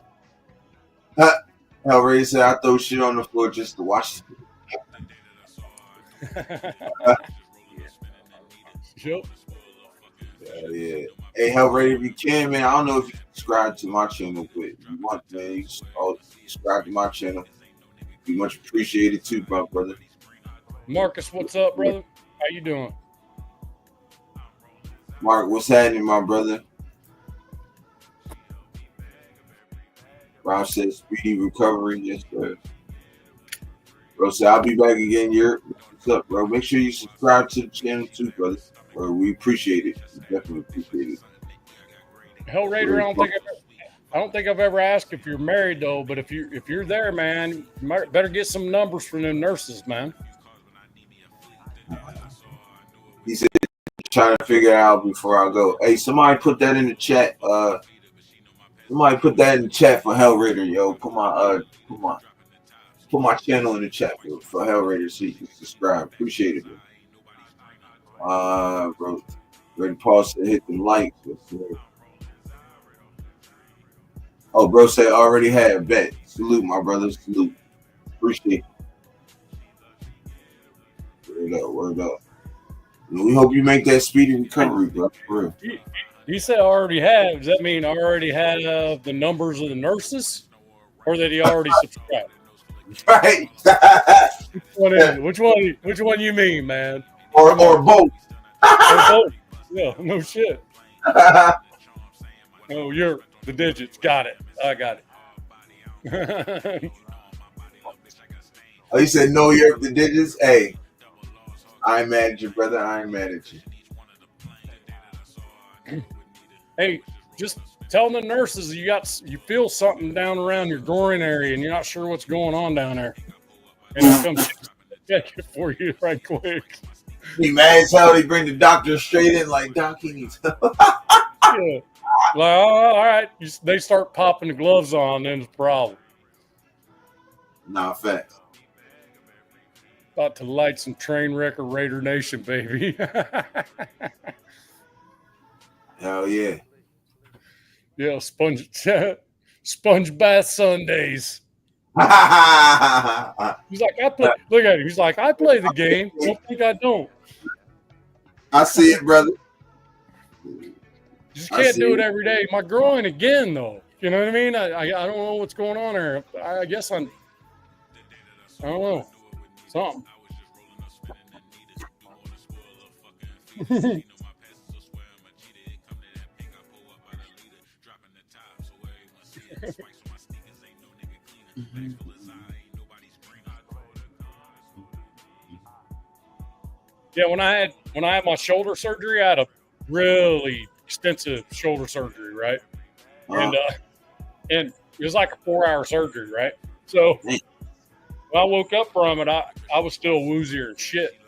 Hellraider said I throw shit on the floor just to watch it. Yep. Yeah. Hey, Hellraider, if you can, man, I don't know if you subscribe to my channel, but if you want, man, you subscribe to my channel. Be much appreciated too, my brother. Marcus, what's up, brother? How you doing? Mark, what's happening, my brother? Rob says speedy recovery. Yes, sir. Bro said I'll be back again. Yurp. What's up, bro? Make sure you subscribe to the channel too, brother. Bro, we appreciate it. We definitely appreciate it. Hell Raider, I don't think I've ever asked if you're married though, but if you're there, man, you better get some numbers from them nurses, man. He said trying to figure it out before I go. Hey, somebody put that in the chat. Somebody put that in the chat for Hell Raider, yo. Put my channel in the chat for Hell Raider so you can subscribe. Appreciate it, bro. Ready pause to hit the likes. Oh, bro said already had bet. Salute, my brother. Salute. Appreciate it. Word up. We hope you make that speedy recovery, bro. For real. You said already have. Does that mean already had the numbers of the nurses, or that he already subscribed? Right. Which one you mean, man? Or both. Or both. Yeah, no shit. Oh, you're the digits. Got it. I got it. Oh, you said no, you're the digits. Hey, I ain't mad at you, brother. I ain't mad at you. Hey, just tell the nurses you feel something down around your groin area and you're not sure what's going on down there. And I'll come check it for you right quick. He mad as hell. They bring the doctor straight in like, Doc, he needs help. Yeah. Like, all right. They start popping the gloves on, then it's a problem. Nah, facts. About to light some train wreck of Raider Nation, baby. Hell yeah. Yeah, sponge bath Sundays. He's like, look at him. He's like, I play the game. Don't think I don't. I see it, brother. You just can't do it every day. My groin again, though. You know what I mean? I don't know what's going on there. I guess I don't know. Something. Yeah, when I had my shoulder surgery, I had a really extensive shoulder surgery, right? And it was like a 4-hour surgery, right? So when I woke up from it, I was still woozier and shit.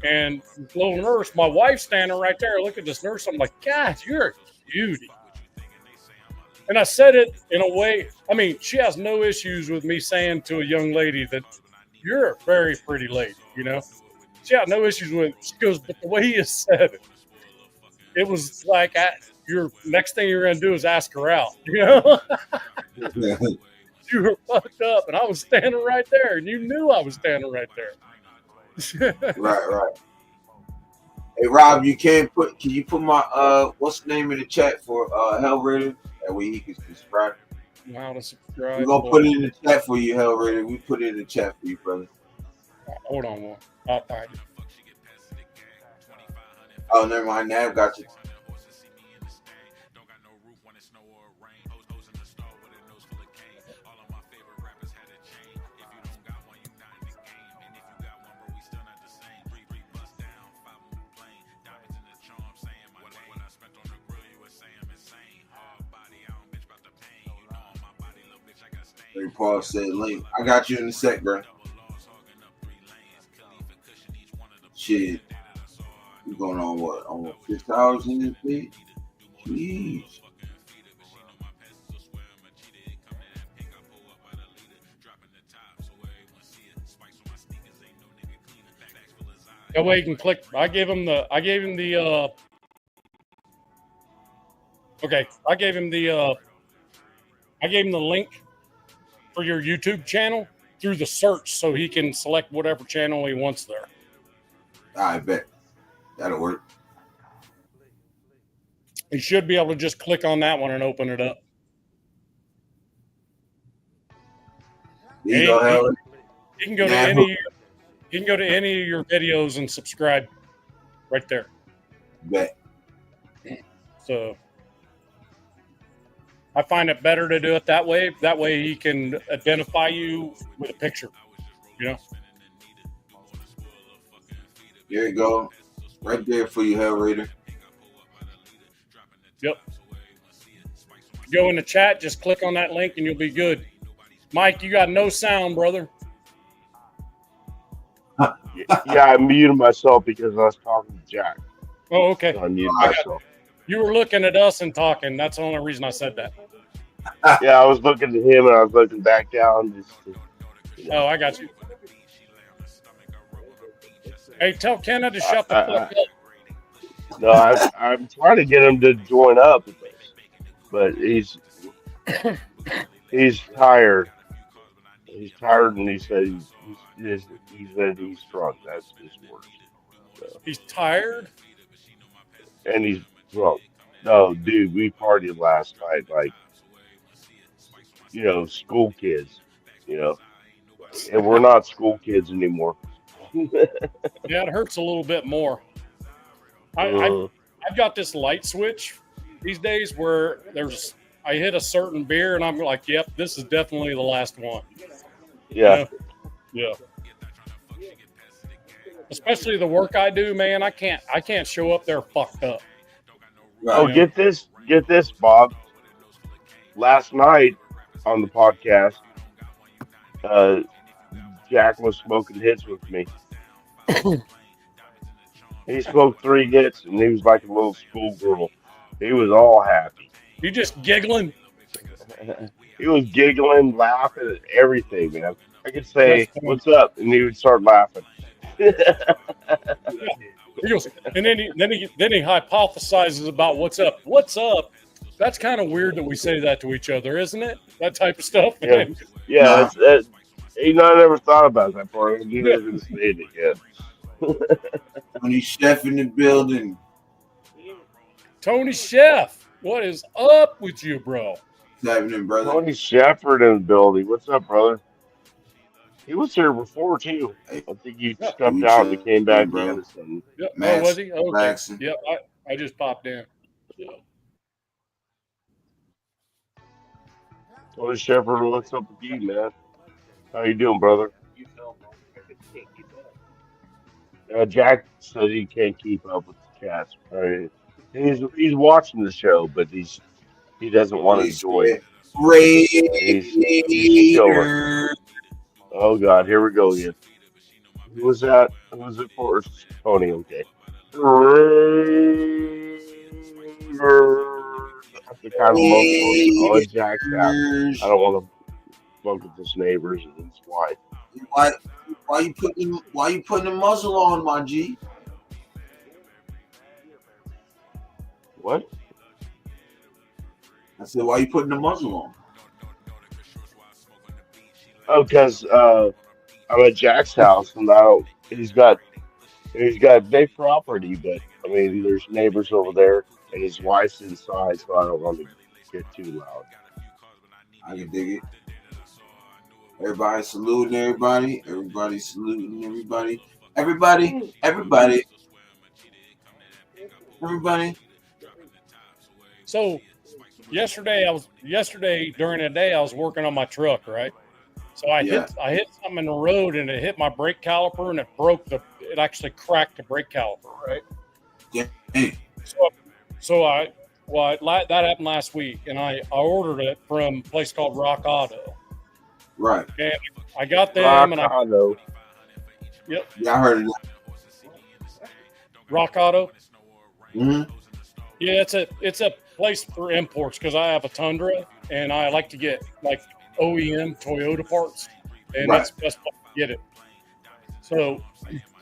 And this little nurse, my wife's standing right there. I look at this nurse. I'm like, God, you're a cutie. And I said it in a way, I mean, she has no issues with me saying to a young lady that you're a very pretty lady, you know? She had no issues with it. She goes, but the way you said it, it was like, your next thing you're going to do is ask her out, you know? You were fucked up, and I was standing right there, and you knew I was standing right there. Right. Hey Rob, can you put my what's the name in the chat for Hell Raider? That way he can subscribe. How to subscribe? We're gonna put it in the chat for you, Hell Raider. We put it in the chat for you, brother. Hold on one. I'll find it. Oh, never mind. Nav got you. Paul said, "Link, I got you in the sec, bro." Shit, we going on what? Almost 6 hours in this bitch. Jeez. That way you can click. I gave him the link for your YouTube channel through the search, so he can select whatever channel he wants there. I bet that'll work. He should be able to just click on that one and open it up. He can go to any. He can go to any of your videos and subscribe right there. Bet. So I find it better to do it that way. That way he can identify you with a picture, you know? There you go. Right there for you, Hell Raider. Yep. Go in the chat, just click on that link and you'll be good. Mike, you got no sound, brother. Yeah, I muted myself because I was talking to Jack. Oh, okay. So I muted myself. You were looking at us and talking. That's the only reason I said that. Yeah, I was looking at him and I was looking back down. Just to, Oh, I got you. Hey, tell Kenna to shut the fuck up. No, I'm trying to get him to join up with us, but he's tired. He's tired, and he said he's drunk. That's his words. So. He's tired, and he's drunk. No, dude, we partied last night like school kids, and we're not school kids anymore. Yeah, it hurts a little bit more. I've got this light switch these days where I hit a certain beer and I'm like, yep, this is definitely the last one. Yeah. Yeah. Especially the work I do, man. I can't show up there fucked up. Oh, get this, Bob. Last night on the podcast, Jack was smoking hits with me. He smoked 3 hits, and he was like a little schoolgirl. He was all happy. You just giggling? He was giggling, laughing at everything, man. I could say, "What's up?" and he would start laughing. He goes, and then he hypothesizes about what's up. What's up? That's kind of weird that we say that to each other, isn't it? That type of stuff. Yeah, yeah. Nah. I never thought about that part. I'm never gonna say it again. Tony Chef in the building. Tony Chef, what is up with you, bro? What's happening, brother? Tony Shepard in the building. What's up, brother? He was here before too. I think you stepped out and came back in. Yep. Oh, was he? Okay. Maxon. Yep. I just popped in. Yeah. Tony Shepard, what's up with you, man? How you doing, brother? Jack said he can't keep up with the cats. Right? He's watching the show, but he doesn't want to join. He's chilling. Oh God, here we go again. Who was that? Who was it for? Tony, okay. After kind of local, oh, Jack's out. I don't want to fuck with his neighbors and his wife. Why you putting the muzzle on, my G? What? I said, why you putting the muzzle on? Oh, because I'm at Jack's house and he's got big property, but I mean there's neighbors over there and his wife's inside, so I don't want to get too loud. I can dig it. Everybody saluting everybody. Everybody saluting everybody. Everybody. So yesterday during the day I was working on my truck, right? So I hit something in the road and it hit my brake caliper and it actually cracked the brake caliper, right? Yeah. So that happened last week and I ordered it from a place called Rock Auto. Right. And I got them Rock Auto. Yep. Yeah, I heard of that. Rock Auto. Mm-hmm. Yeah, it's a place for imports because I have a Tundra and I like to get like OEM Toyota parts, and that's the best place to get it. So,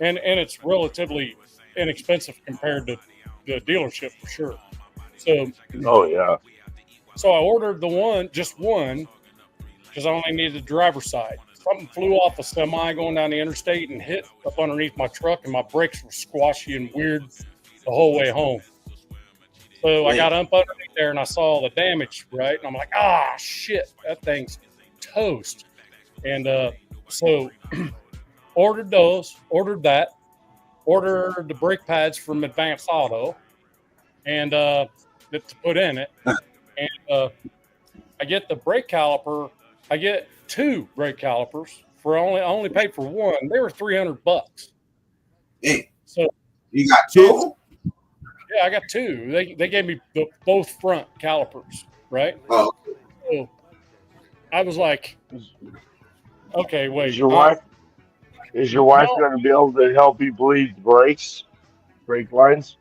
and it's relatively inexpensive compared to the dealership for sure. So, oh yeah. So I ordered just one, because I only needed the driver's side. Something flew off a semi going down the interstate and hit up underneath my truck, and my brakes were squashy and weird the whole way home. So I got up underneath there and I saw the damage, right? And I'm like, shit, that thing's toast. And so ordered the brake pads from Advanced Auto. And to put in it, and I get the brake caliper. I get 2 brake calipers for I only paid for one. They were $300. Hey, so you got 2? Yeah, I got 2. They gave me both front calipers, right? Oh, so I was like, okay, wait. Is your wife going to be able to help you bleed brake lines?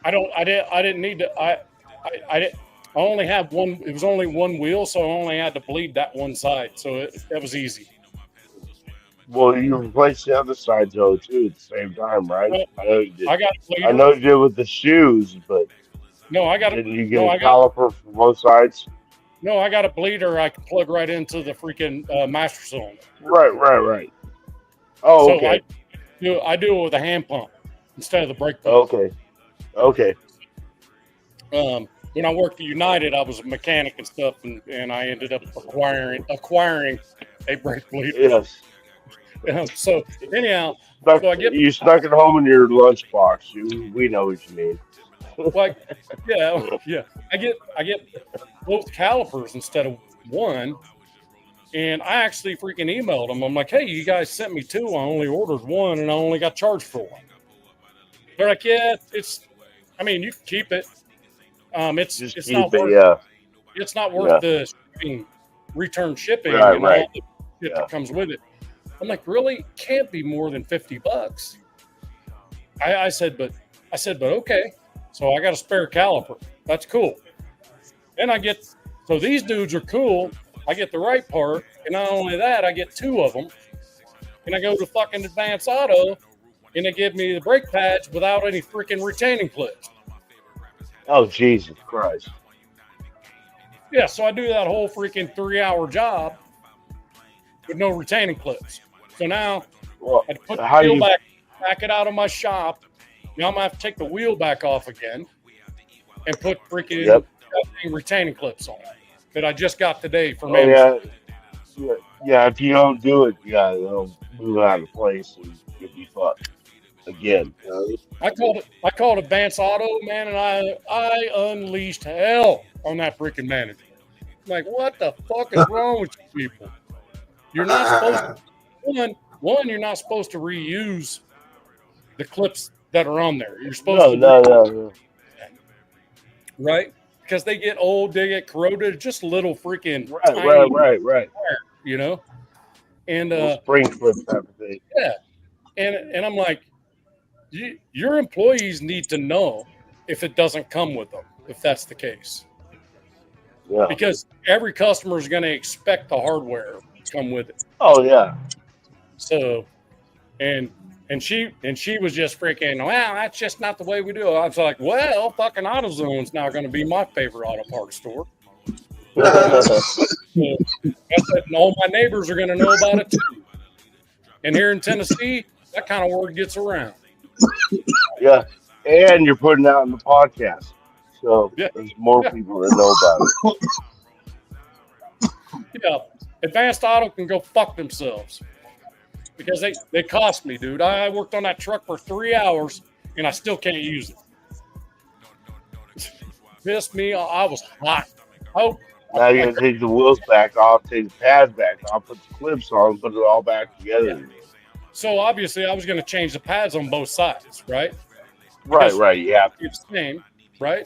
I didn't need to. I didn't. I only have one. It was only one wheel, so I only had to bleed that one side. So that was easy. Well, you replaced the other side though too at the same time, right? Well, I know you did. I got a bleeder. I know you did with the shoes, but No, I got. didn't you get a caliper for both sides? No, I got a bleeder. I can plug right into the freaking master cylinder. Right. Oh, so okay. I do it with a hand pump instead of the brake pump. Okay. When I worked at United, I was a mechanic and stuff, and I ended up acquiring a brake bleeder. Yes. So anyhow, you snuck it home in your lunchbox. We know what you mean. Like, yeah. I get both calipers instead of one, and I actually freaking emailed them. I'm like, hey, you guys sent me 2. I only ordered 1, and I only got charged for 1. They're like, yeah, I mean, you can keep it. It's not worth the return shipping and all the shit that comes with it. I'm like, really? Can't be more than $50. I said, but okay. So I got a spare caliper. That's cool. Then so these dudes are cool. I get the right part, and not only that, I get 2 of them. And I go to fucking Advance Auto, and they give me the brake pads without any freaking retaining clips. Oh, Jesus Christ. Yeah, so I do that whole freaking 3-hour job with no retaining clips. So now I put the wheel back it out of my shop. Now I'm going to have to take the wheel back off again and put freaking retaining clips on that I just got today from Amazon. Yeah, if you don't do it, they'll move out of place and you'll be fucked again. I called Advance Auto, man, and I unleashed hell on that freaking manager. I'm like, what the fuck is wrong with you people? You're not supposed to, one, you're not supposed to reuse the clips that are on there. You're supposed No. Right? Because they get old, they get corroded, just little freaking right. You know? And spring clip type of thing. Yeah. And I'm like, your employees need to know if it doesn't come with them, if that's the case. Yeah. Because every customer is going to expect the hardware to come with it. Oh yeah. So, and she was just freaking, well, that's just not the way we do it. I was like, well, fucking AutoZone's now going to be my favorite auto parts store. So, I said, and all my neighbors are going to know about it too. And here in Tennessee, that kind of word gets around. Yeah, and you're putting out in the podcast, so there's more people that know about it. Yeah, Advanced Auto can go fuck themselves because they cost me, dude. I worked on that truck for 3 hours and I still can't use it. Pissed me off. I was hot. Now you're gonna take the wheels back off, take the pads back off, put the clips on, put it all back together. Yeah. So obviously, I was going to change the pads on both sides, right? Right. Yeah. It's the same, right?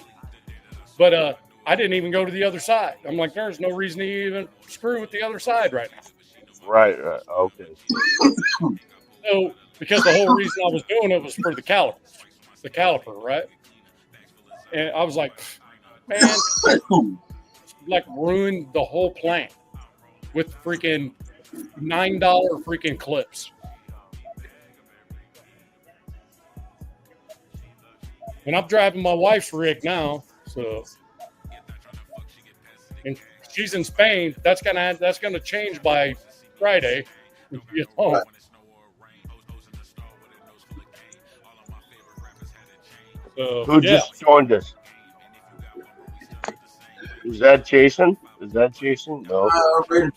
But I didn't even go to the other side. I'm like, there's no reason to even screw with the other side right now. Right. Okay. So because the whole reason I was doing it was for the caliper, right? And I was like, man, like ruined the whole plant with freaking $9 freaking clips. And I'm driving my wife's rig now, so and she's in Spain. That's gonna change by Friday when she gets home. So, who just joined us? Is that Jason? No.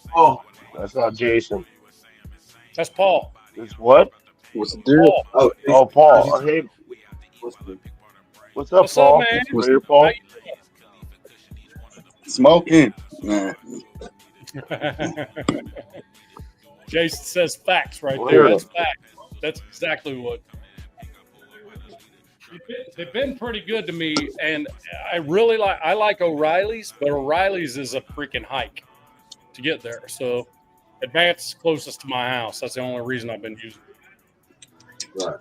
Paul. That's not Jason. That's Paul. It's what? What's the deal? Oh, Paul. Hey. What's up, Paul? Man? What's up, Paul? Smoking. Nah. Jason says facts right Well, there. here. That's facts. That's exactly what. They've been pretty good to me, and I like O'Reilly's, but O'Reilly's is a freaking hike to get there. So Advance is closest to my house. That's the only reason I've been using it. Right.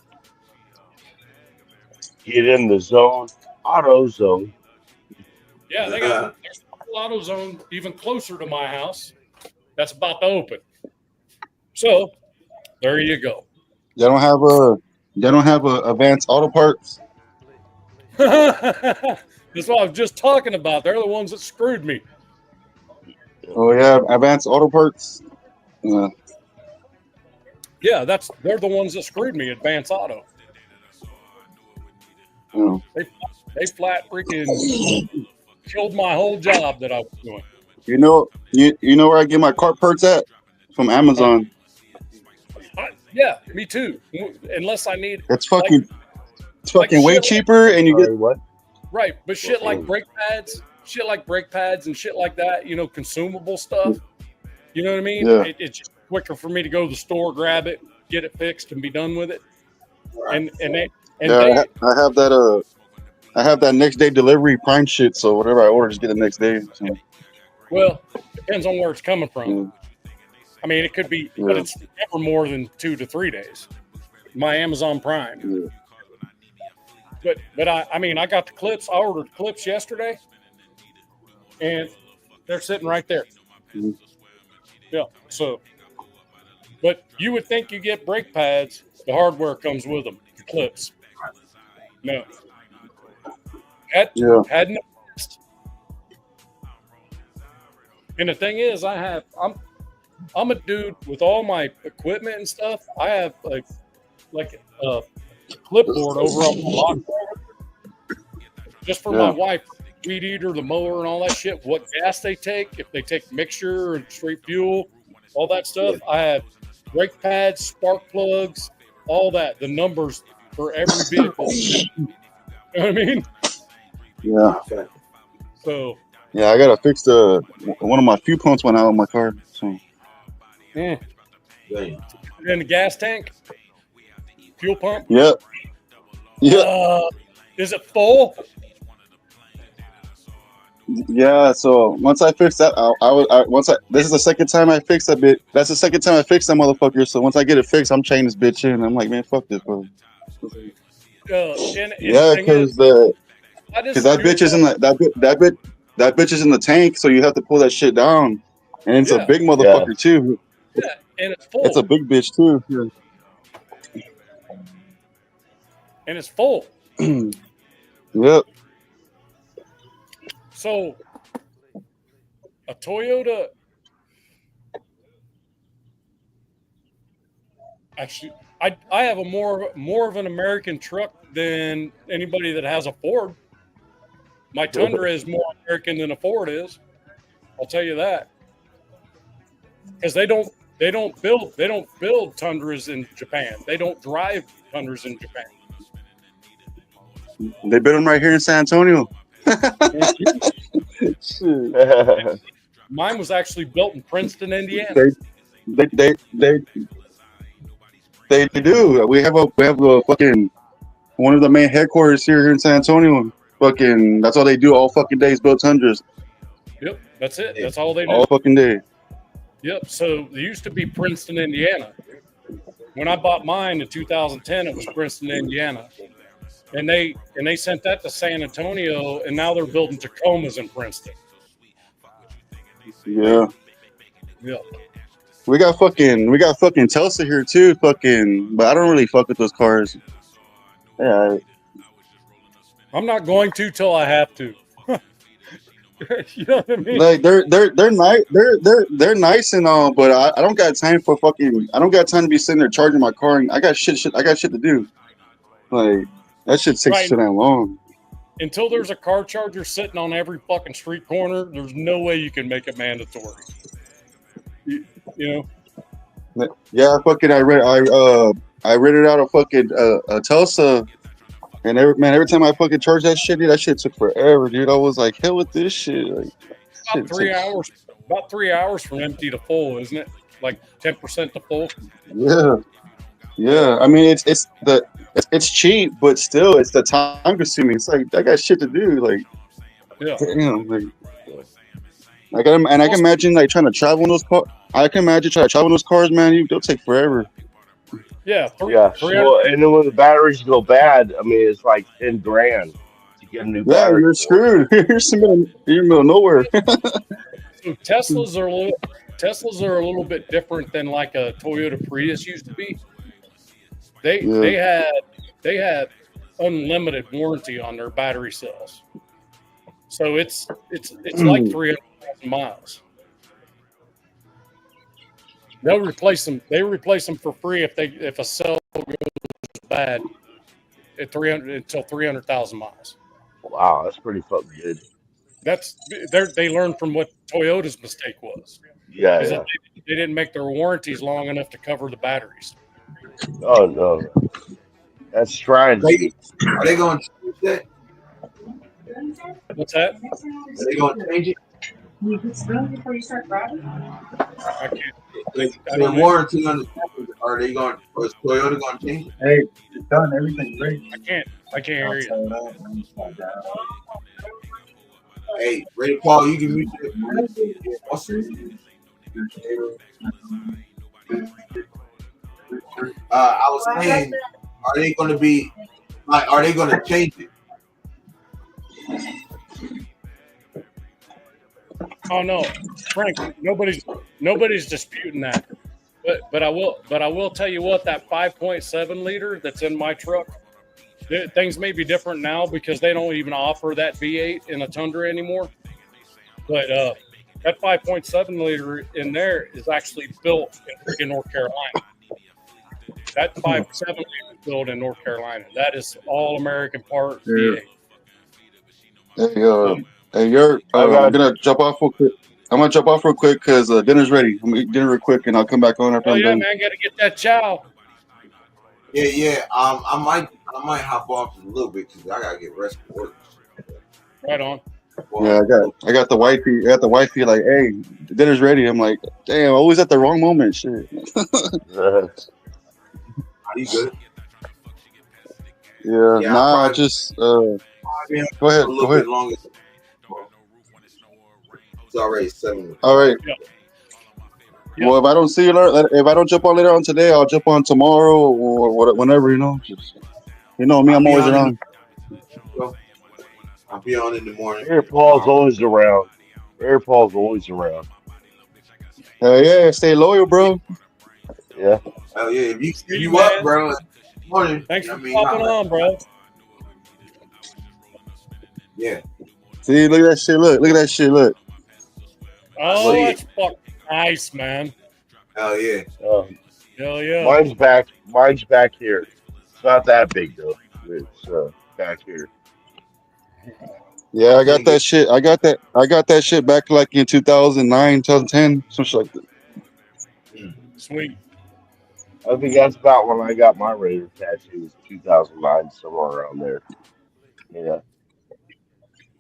Get in the zone, auto zone. Yeah, there's a auto zone even closer to my house. That's about to open. So there you go. Y'all don't have a Advanced Auto Parts. That's what I was just talking about. They're the ones that screwed me. Oh yeah, Advanced Auto Parts. Yeah. Yeah, they're the ones that screwed me. Advance Auto. Yeah. They flat freaking killed my whole job that I was doing. You know where I get my car parts at? From Amazon. Yeah, me too. Unless I need It's fucking way shit cheaper, and you get what? right, but shit like brake pads and shit like that, consumable stuff. You know what I mean? Yeah. It's just quicker for me to go to the store, grab it, get it fixed, and be done with it. And I have that next day delivery Prime shit. So whatever I order, just get the next day. So. Well, depends on where it's coming from. Yeah. I mean, it could be, but it's never more than 2 to 3 days. My Amazon Prime. Yeah. But I got the clips. I ordered clips yesterday, and they're sitting right there. Mm-hmm. Yeah. So, but you would think you get brake pads. The hardware comes with them. The clips. No. Hadn't noticed. And the thing is, I'm a dude with all my equipment and stuff. I have like a clipboard over on my locker just for my wife, weed eater, the mower, and all that shit. What gas they take, if they take mixture and straight fuel, all that stuff. I have brake pads, spark plugs, all that. The numbers for every vehicle. You know what I mean? Yeah. So. Yeah, I gotta fix one of my fuel pumps went out on my car. So. In the gas tank, fuel pump. Yep. Yeah. Is it full? Yeah. So once I fix that, this is the second time I fixed that bit. That's the second time I fixed that motherfucker. So once I get it fixed, I'm chaining this bitch in. I'm like, man, fuck this, bro. Yeah, because that bitch is in that bitch is in the tank, so you have to pull that shit down, and it's a big motherfucker too. Yeah, and it's full. It's a big bitch too. Yeah. And it's full. Yep. So a Toyota. Actually, I have a more of an American truck than anybody that has a Ford. My Tundra is more American than a Ford is. I'll tell you that. Because they don't build Tundras in Japan. They don't drive Tundras in Japan. They build them right here in San Antonio. Mine was actually built in Princeton, Indiana. They do. We have a fucking one of the main headquarters here in San Antonio. Fucking, that's all they do all fucking days, build Tundras. Yep, that's it. That's all they do. All fucking day. Yep. So there used to be Princeton, Indiana. When I bought mine in 2010, it was Princeton, Indiana, and they sent that to San Antonio, and now they're building Tacomas in Princeton. Yeah. Yep. We got fucking Tulsa here too, but I don't really fuck with those cars. Yeah. I'm not going to till I have to. You know what I mean? Like they're nice, they're nice and all, but I don't got time for I don't got time to be sitting there charging my car. And I got shit to do. Like that shit takes so damn long. Until there's a car charger sitting on every fucking street corner, there's no way you can make it mandatory. You know? Yeah, fucking I rented out a fucking a Tulsa. And every time I fucking charged that shit, dude, that shit took forever, dude. I was like, hell with this shit. Like, about 3 hours. About 3 hours from empty to full, isn't it? Like 10% to full. Yeah, yeah. I mean, it's cheap, but still, it's the time consuming. It's like I got shit to do. Like, Yeah. damn. Like, I can imagine like trying to travel in those cars. I can imagine trying to travel in those cars, man. They'll take forever. Yeah. Yeah. Well, and then when the batteries go bad, I mean, it's like 10 grand to get a new Yeah, battery you're for. screwed. You're in the middle of nowhere. So Teslas are a little bit different than like a Toyota Prius used to be. They had unlimited warranty on their battery cells. So it's like 300,000 miles. They'll replace them. They replace them for free if a cell goes bad at 300,000 miles. Wow, that's pretty fucking good. They learned from what Toyota's mistake was. Yeah, Is yeah. that they didn't make their warranties long enough to cover the batteries. Oh no, that's strategy. Are they going to change that? What's that? Are they going to change it? Can you put spoon before you start grabbing? I can't. The warranty on the are they going? Is Toyota going to change it? Hey, it's done. Everything's ready. I can't hear you. Hey, Ray Paul, you can mute it. Awesome. I was saying, are they going to be like? Are they going to change it? Oh no, Frank. Nobody's disputing that. But I will tell you what, that 5.7 liter that's in my truck, things may be different now because they don't even offer that V8 in a Tundra anymore. But that 5.7 liter in there is actually built in North Carolina. That 5.7 liter is built in North Carolina. That is all American part V8. Hey, Yurp, I'm gonna jump off real quick. I'm gonna jump off real quick because dinner's ready. I'm gonna eat dinner real quick, and I'll come back on after I'm done. Man, gotta get that chow. Yeah. I might hop off in a little bit because I gotta get rest for work. Right on. Yeah, I got the wifey. I got the wifey like, hey, dinner's ready. I'm like, damn, always at the wrong moment. Shit. Are you good? Yeah, nah, just go ahead. A little bit longer. It's already 7. All right. Yeah. Well, if I don't see you, if I don't jump on later on today, I'll jump on tomorrow or whenever. Just, me, I'm always around. I'll be on in the morning. Air Paul's always around. Air Paul's always around. Hell yeah, stay loyal, bro. Yeah. Hell yeah, if you up, bro. Morning. Thanks for popping on, bro. Yeah. See, look at that shit. Look at that shit. Look. Oh, that's fucking nice, man. Hell yeah. Hell yeah. Mine's back here. It's not that big though. It's back here. Yeah, I got that shit. I got that shit back like in 2009, 2010, some shit like that. Sweet. I think that's about when I got my Raider tattoo. It was 2009, somewhere around there. Yeah.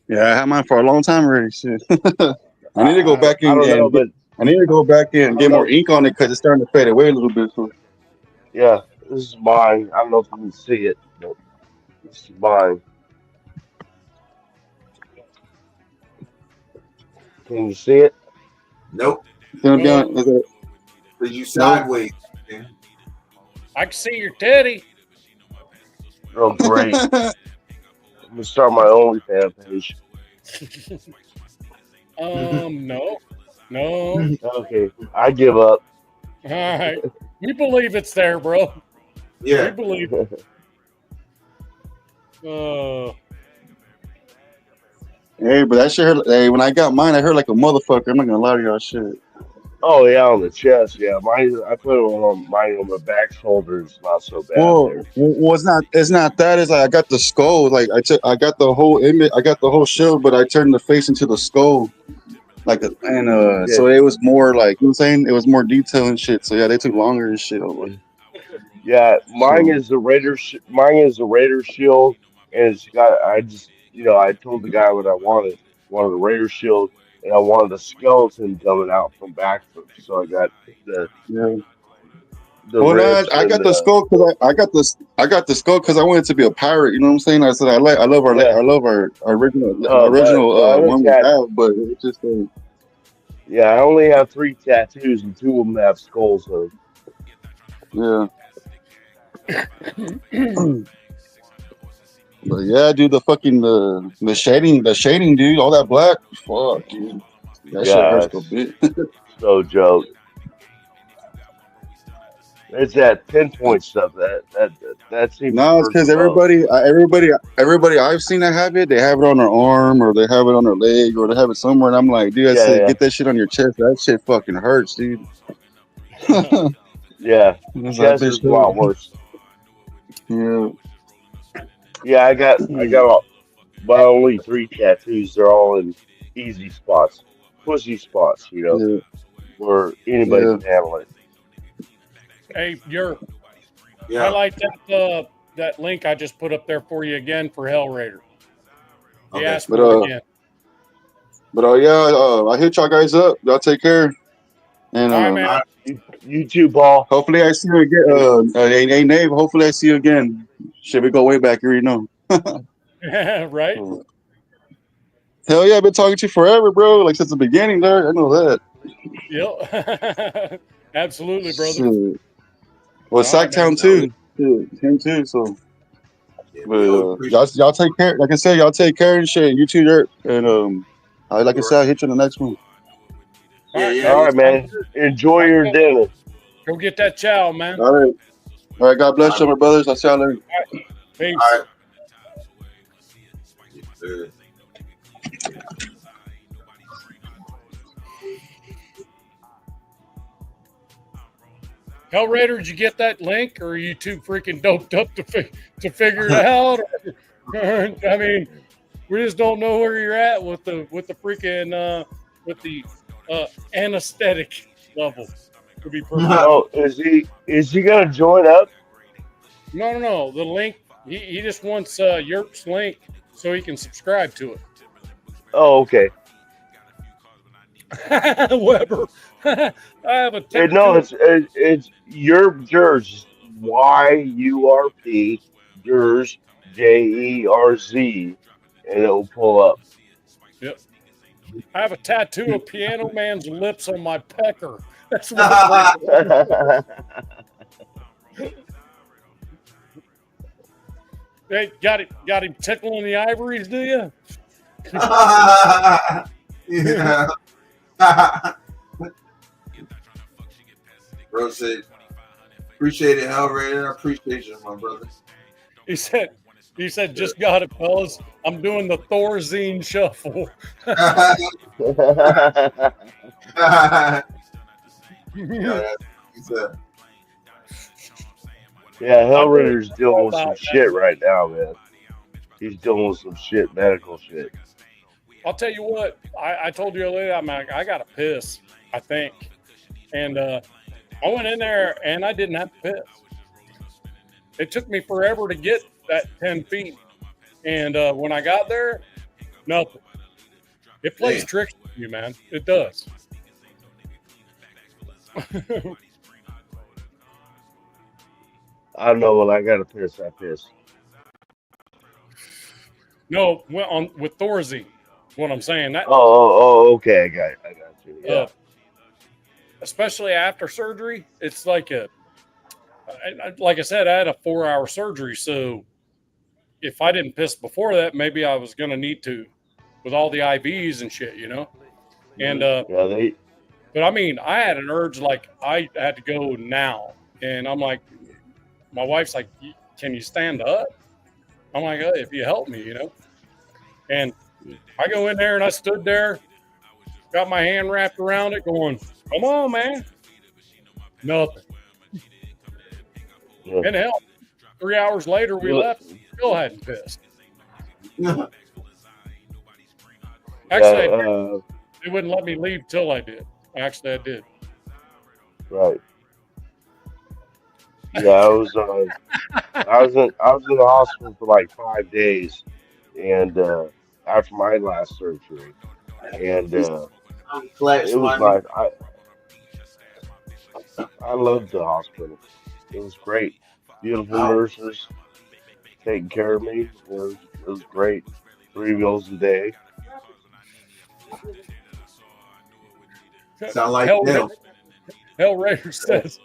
Yeah, I had mine for a long time already. Shit. I need to go back in. I need to go back in and get more ink on it because it's starting to fade away a little bit. So. Yeah, this is mine. I don't know if you can see it, but this is mine. Can you see it? Nope. It's gonna be on. Is it? Cause you sideways. Man. I can see your teddy. Oh, great. I'm going to start my OnlyFans page. No. Okay, I give up. All right. We believe it's there, bro. Yeah. We believe it. Hey, but that shit hurt. Hey, when I got mine, I hurt like a motherfucker. I'm not gonna lie to y'all, shit. Oh yeah, on the chest. Yeah, mine. I put it on mine on the back shoulders. Not so bad. Well, it's not. It's not that. It's like I got the skull. Like I got the whole image. I got the whole shield, but I turned the face into the skull. Like so it was more like, you know what I'm saying? It was more detail and shit. So yeah, they took longer and shit. Yeah, mine is the Raider. Mine is the Raider shield, and it's got. I just, I told the guy what I wanted. Wanted a Raider shield, and I wanted a skeleton coming out from backwards. So I got the Yeah. the Well, no, ribs I and got the skull because I got the skull because I wanted to be a pirate. You know what I'm saying? I said I yeah. love our original My other one we tat have, but it's just yeah, I only have 3 tattoos and 2 of them have skulls. So yeah. But yeah, dude, the fucking the shading, dude, all that black, fuck, dude, that shit yeah, hurts a it's bit. so joke. It's that pinpoint stuff that seems to No, it's hurt the because most. everybody I've seen that have it, they have it on their arm or they have it on their leg or they have it somewhere, and I'm like, dude, I Yeah, said, yeah, get that shit on your chest. That shit fucking hurts, dude. yeah. It's like, Chest is bitch, a lot worse. yeah, Yeah, I got my only 3 tattoos. They're all in easy spots, pussy spots. yeah, Where anybody yeah, can handle it. Hey, Yurp, Yeah. highlight that link I just put up there for you again for Hell Raider. He Okay. asked for it again. yeah, I hit y'all guys up. Y'all take care, and All right, man. All right. You too, Paul. hopefully I see you again. Hey, Nave, hopefully I see you again. Shit, we go way back here, you know. Right? Hell yeah, I've been talking to you forever, bro. Like since the beginning, there. I know that. Yep. Absolutely, brother. Shit. Well, All right, man. Sactown too. Shit, him too. So, Yeah, but we always appreciate y'all take care. Like I said, y'all take care and shit. You too, Dirt. And like I it. said, I'll hit you in the next one. All Yeah, right, yeah. All man. right, man. Enjoy All your right, dinner. go get that chow, man. All right. God bless All you, my brothers. I'll see y'all later. Peace. right. Yes, sir. Hell Raider, did you get that link, or are you too freaking doped up to figure it out? I mean, we just don't know where you're at with the freaking with the anesthetic level. To be perfect. Oh, is he gonna join up? No. The link. He just wants Yurp's link so he can subscribe to it. Oh, okay. Weber. I have a No, tattoo. it's Yurp Jers, YURP Jers, JERZ, and it will pull up. Yep. I have a tattoo of Piano Man's lips on my pecker. That's what it's like. Hey, got him tickling the ivories, do you? Yeah. Bro said, appreciate it, Hell Raider. I appreciate you, my brother. He said, just got it, fellas. I'm doing the Thorazine shuffle. Yeah, I'm doing Hellraider's dealing with some about shit that. right now, man. He's dealing with some shit, medical shit. I'll tell you what. I told you earlier. I'm like, I got to piss. I think, and I went in there and I didn't have to piss. It took me forever to get that 10 feet, and when I got there, nothing. It plays tricks on you, man. It does. I don't know when I gotta piss, I piss. No, with Thorazine. What I'm saying that. Okay, I got you. Yeah. Especially after surgery, it's like like I said, I had a 4-hour surgery, so if I didn't piss before that, maybe I was gonna need to, with all the IVs and shit, you know. And but I mean, I had an urge like I had to go now, and I'm like, my wife's like, "Can you stand up?" I'm like, "If you help me, you know." And I go in there and I stood there, got my hand wrapped around it, going, "Come on, man." Nothing. Yeah. And hell, 3 hours later we left, still hadn't pissed. Actually, they wouldn't let me leave till I did. Actually, I did. Right. Yeah, I was in the hospital for like 5 days, and after my last surgery, and flash It was money. nice. I loved the hospital. It was great. Beautiful I nurses taking care of me. It was great. 3 meals a day. sound like Hell, them. Hellraiser Yeah, says,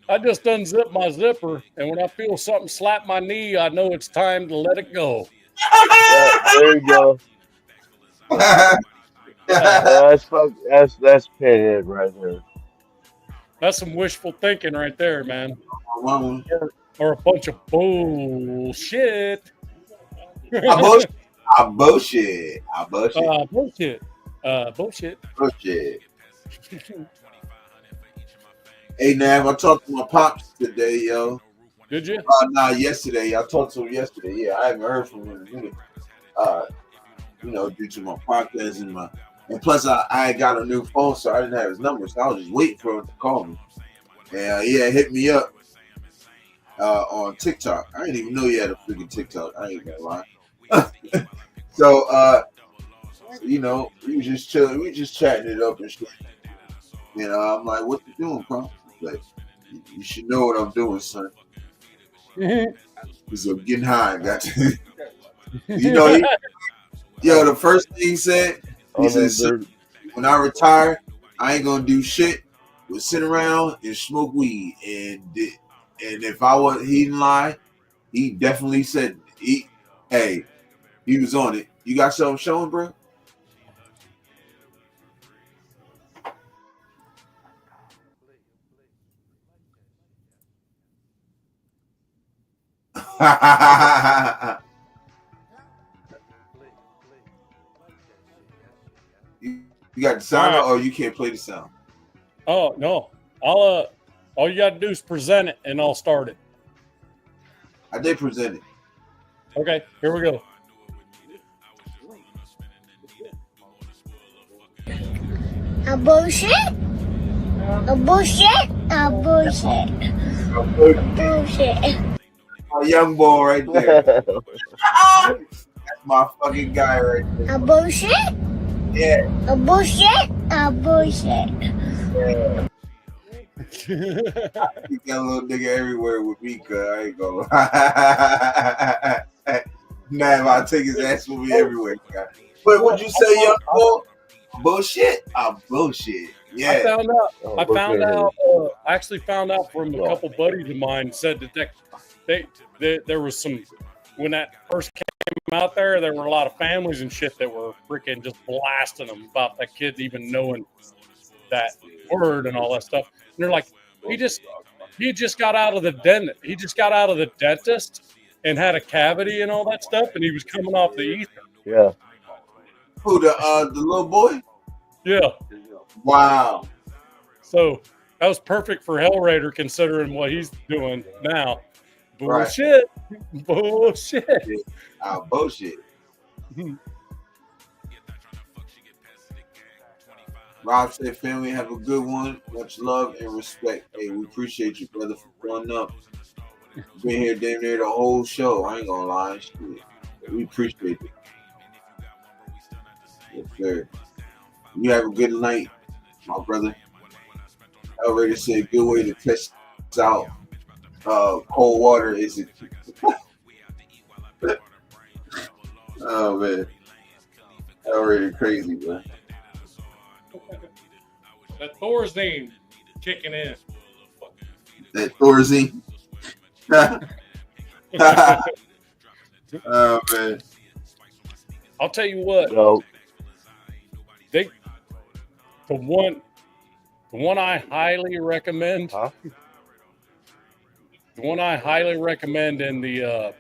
I just unzip my zipper, and when I feel something slap my knee, I know it's time to let it go. yeah, there you go. Yeah, That's pinhead right there. that's some wishful thinking right there, man. Mama. Or a bunch of bullshit. I bullshit. I bullshit. I bullshit. Bullshit. Bullshit. Bullshit. Hey, Nav, I talked to my pops today, yo. Did you? Nah, yesterday. I talked to him yesterday. Yeah, I haven't heard from him in a minute. Due to my podcast and plus I got a new phone, so I didn't have his number, so I was just waiting for him to call me. And hit me up on TikTok. I didn't even know you had a freaking TikTok. I ain't gonna lie. So we was just chilling, we just chatting it up and shit. I'm like, what you doing, bro? Like, you should know what I'm doing, son. Because I'm getting high. Got to, the first thing he said, he said, son, when I retire, I ain't gonna do shit but sit around and smoke weed. And if he didn't lie, he definitely said he was on it. You got something showing, bro? You got the sound, Right. or you can't play the sound? Oh no. All you gotta do is present it and I'll start it. I did present it. Okay, here we go. A bullshit? A bullshit? A bullshit. Bullshit. My young boy right there. That's my fucking guy right there. A bullshit? Yeah. A bullshit? A bullshit. Yeah. You got a little nigga everywhere with me, cuz I ain't gonna lie. Nah, I take his ass with me everywhere, guy. But would you say, young boy? Bullshit? Bullshit. Yeah. I actually found out from a couple buddies of mine said that there was some, when that first came out there were a lot of families and shit that were freaking just blasting them about that kid even knowing that word and all that stuff. And they're like, he just got out of the dentist. He just got out of the dentist and had a cavity and all that stuff, and he was coming off the ether. Yeah. Who, the little boy? Yeah. Wow. So that was perfect for Hellraiser considering what he's doing now. Bullshit. Right. Bullshit. Bullshit. Rob said, family, have a good one. Much love and respect. Hey, we appreciate you, brother, for pulling up. Been here damn near the whole show. I ain't gonna lie. Shit. We appreciate it. Yes, sir. You have a good night, my brother. I already said, good way to test out cold water is it. Oh, man. Already crazy, man. That Thorazine kicking in. That Thorazine. Oh, man. I'll tell you what. No. The one I highly recommend. Huh? The one I highly recommend in the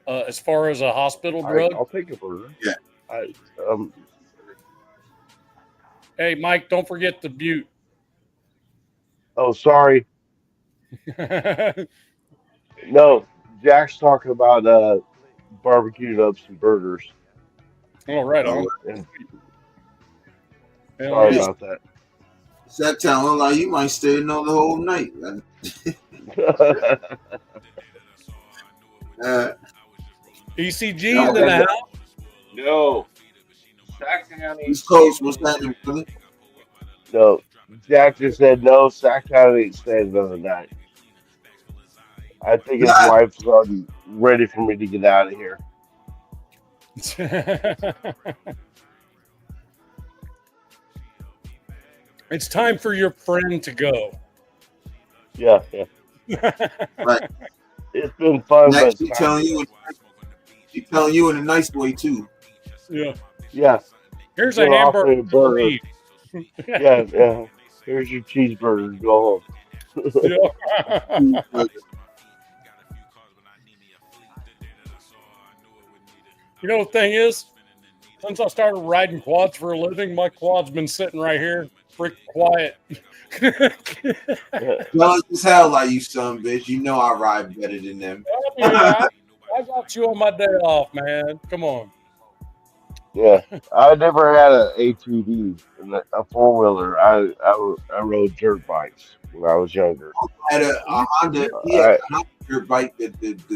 as far as a hospital drug. I'll take a burger. Yeah. Hey, Mike, don't forget the Butte. Oh, sorry. No, Jack's talking about barbecued up some burgers. Oh, right on. Sorry about that. Sactown, like you might stay another whole night. ECG's in the house. No. Sactown East Coast, what's happening, brother? No, Jack just said no. Sactown ain't staying another night. I think his wife's already ready for me to get out of here. It's time for your friend to go. Yeah, yeah. Right. It's been fun, but Next, she's telling you in a nice way too. Yeah. Yeah. Here's She's a gonna offer hamburger. me a burger. Yeah, yeah. Here's your cheeseburger. Go home. Yeah. You know the thing is, since I started riding quads for a living, my quad's been sitting right here, freaking quiet. Jealous as hell, like you son bitch. You know I ride better than them. Yeah, I got you on my day off, man. Come on. Yeah, I never had an ATV, a four wheeler. I rode dirt bikes when I was younger. I had a Honda. He had I a Honda bike, the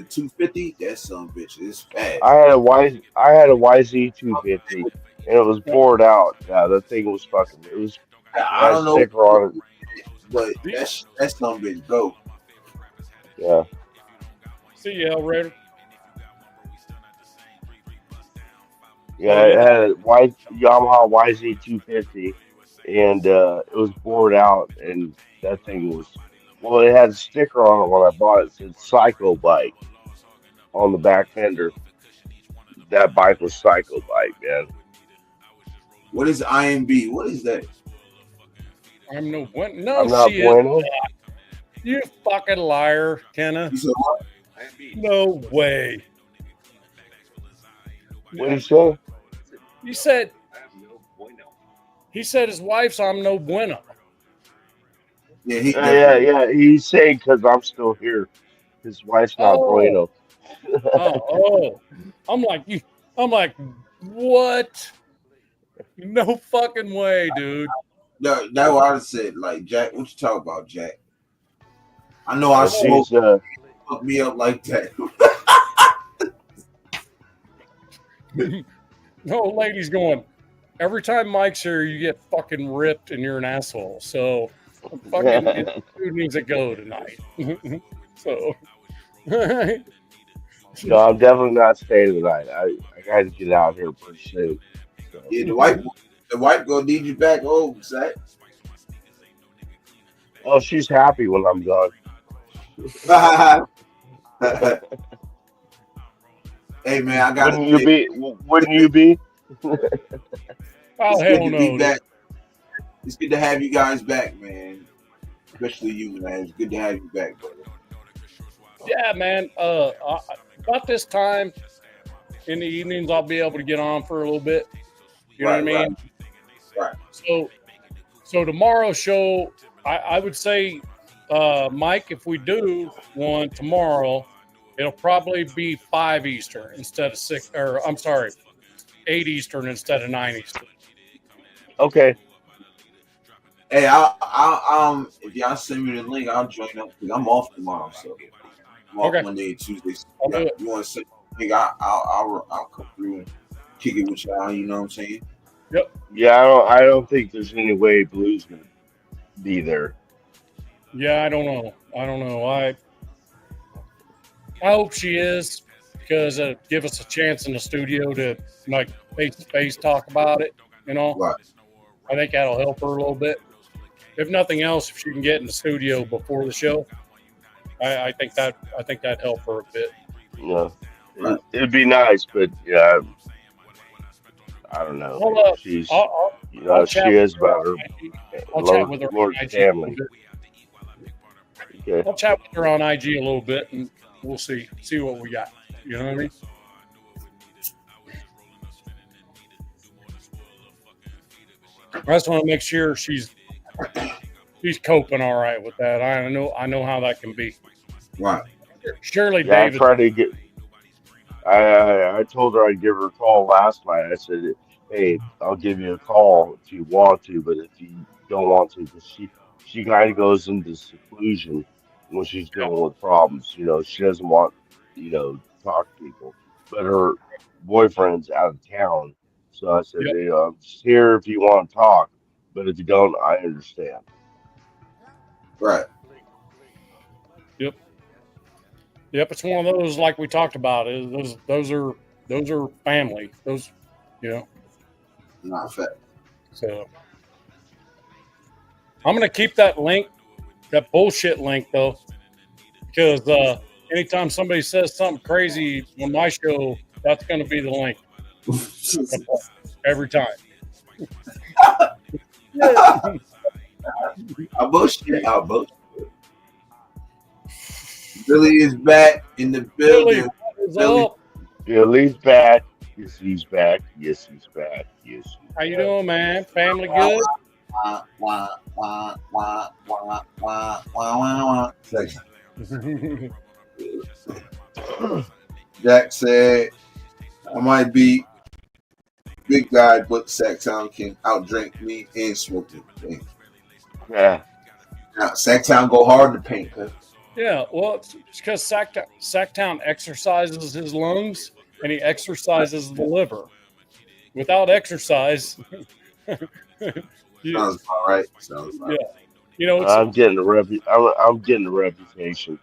250. That son bitch is fast. I had a YZ 250, and it was bored out. Yeah, that thing was fucking. It was I had a don't know, sticker on it. but that son bitch go. Yeah, See you, L Raider. yeah, it had a Yamaha YZ 250, and it was bored out, and that thing was. Well, it had a sticker on it when I bought it. It said "Psycho Bike" on the back fender. That bike was Psycho Bike, man. What is IMB? What is that? I'm no bueno. No I'm not shit. bueno. You fucking liar, Kenna. You said what? No way. What did you say? He said. He said his wife's I'm no bueno. Yeah, he Yeah. He's saying because I'm still here. His wife's not Oh, bueno. oh. I'm like, what? No fucking way, dude. No, that's what I said. Like Jack, what you talk about, Jack? I know I smoke. She's Fuck me up like that. No, lady's going. Every time Mike's here, you get fucking ripped and you're an asshole. So, fucking dude needs to go tonight. So, no, I'm definitely not staying tonight. I got to get out here pretty soon. So. Yeah, the wife gonna need you back home, Zach. Oh, she's happy when I'm gone. Hey man, I gotta Wouldn't you be? Wouldn't you be? oh, it's hell good to no. be back. It's good to have you guys back, man. Especially you, man. It's good to have you back, brother. Yeah, man. About this time in the evenings, I'll be able to get on for a little bit. You know what I mean? Right. So tomorrow's show, I would say, Mike, if we do one tomorrow, it'll probably be 5 Eastern instead of 6, or I'm sorry, 8 Eastern instead of 9 Eastern. Okay. Hey, if y'all send me the link, I'll join up because I'm off tomorrow. So I'm off Monday and Tuesday. So if you want to send me the link, I'll come through and kick it with y'all. You know what I'm saying? Yep. Yeah, I don't think there's any way Blue's gonna be there. Yeah, I don't know. I hope she is because it give us a chance in the studio to like face to face talk about it. You know, Right. I think that'll help her a little bit. If nothing else, if she can get in the studio before the show, I think that'd help her a bit. Yeah, it'd be nice, but yeah, I don't know. Well, She's, I'll she is about her I'll chat with her on Lord's IG family. Okay. I'll chat with her on IG a little bit, and we'll see what we got. You know what I mean? I just want to make sure she's coping all right with that. I know how that can be. Right. Surely, Yeah, David. I tried to get. I told her I'd give her a call last night. I said, "Hey, I'll give you a call if you want to, but if you don't want to, because she kind of goes into seclusion when she's dealing with problems. You know, she doesn't want to talk to people. But her boyfriend's out of town, So I said, Yep. I'm just here if you want to talk, but if you don't, I understand. Right. Yep. Yep. It's one of those like we talked about. Those are family. Those, you know. Not fact. So I'm gonna keep that link, that bullshit link though, because anytime somebody says something crazy on my show, that's gonna be the link every time. I bullshit. I bullshit. Billy is back in the Billy, building. what is Billy. up? Billy's back. Yes, he's back. Yes, he's back. Yes, he's How you back. doing, man? Family Wah, good? wah, wah, wah, wah, wah, wah, wah, wah. Jack said, I might be big guy, but Sactown can outdrink me and smoke it. Yeah. Now, Sactown go hard in the paint, cuz. Yeah, well, it's because Sactown exercises his lungs and he exercises the liver. Without exercise, you, Sounds about right. Sounds about yeah, right. you know, it's. I'm getting a reputation.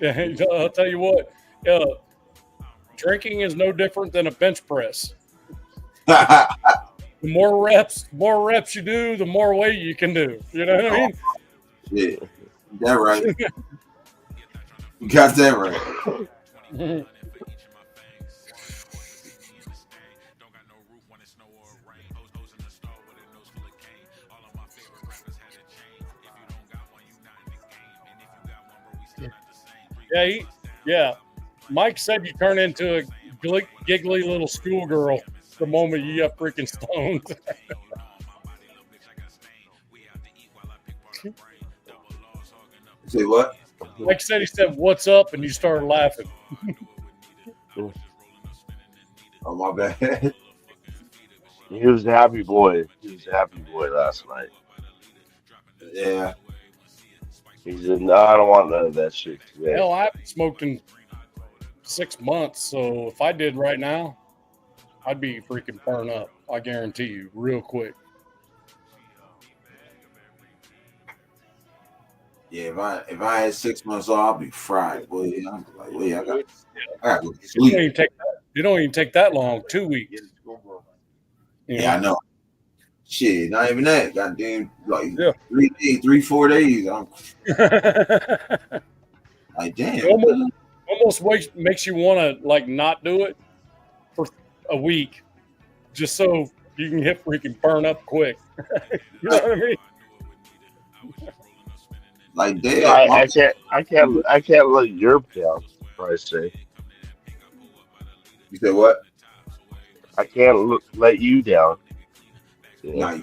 Yeah, I'll tell you what, uh, drinking is no different than a bench press. The more reps you do, the more weight you can do. You know what I mean? Yeah, that right. You got that right. Yeah, yeah. Mike said you turn into a giggly little schoolgirl the moment you get freaking stoned. Say what? Mike said he said, "What's up?" and you started laughing. Oh, my bad. He was a happy boy. He was a happy boy last night. Yeah. He said, "No, I don't want none of that shit today." Hell, I haven't smoked in 6 months, so if I did right now, I'd be freaking burned up. I guarantee you, real quick. Yeah, if I had 6 months off, I'll be fried, boy. I'm like, wait, I got to go to It sleep. don't even take that long. 2 weeks. Yeah, I know. Shit, not even that. Goddamn, like Yeah. 4 days. I'm like, damn. It almost makes you want to like not do it for a week, just so you can get freaking burn up quick. You know what I mean? Like, damn. I can't let Yurp down. For Christ's sake, You said what? I can't let you down. Yeah. Nice.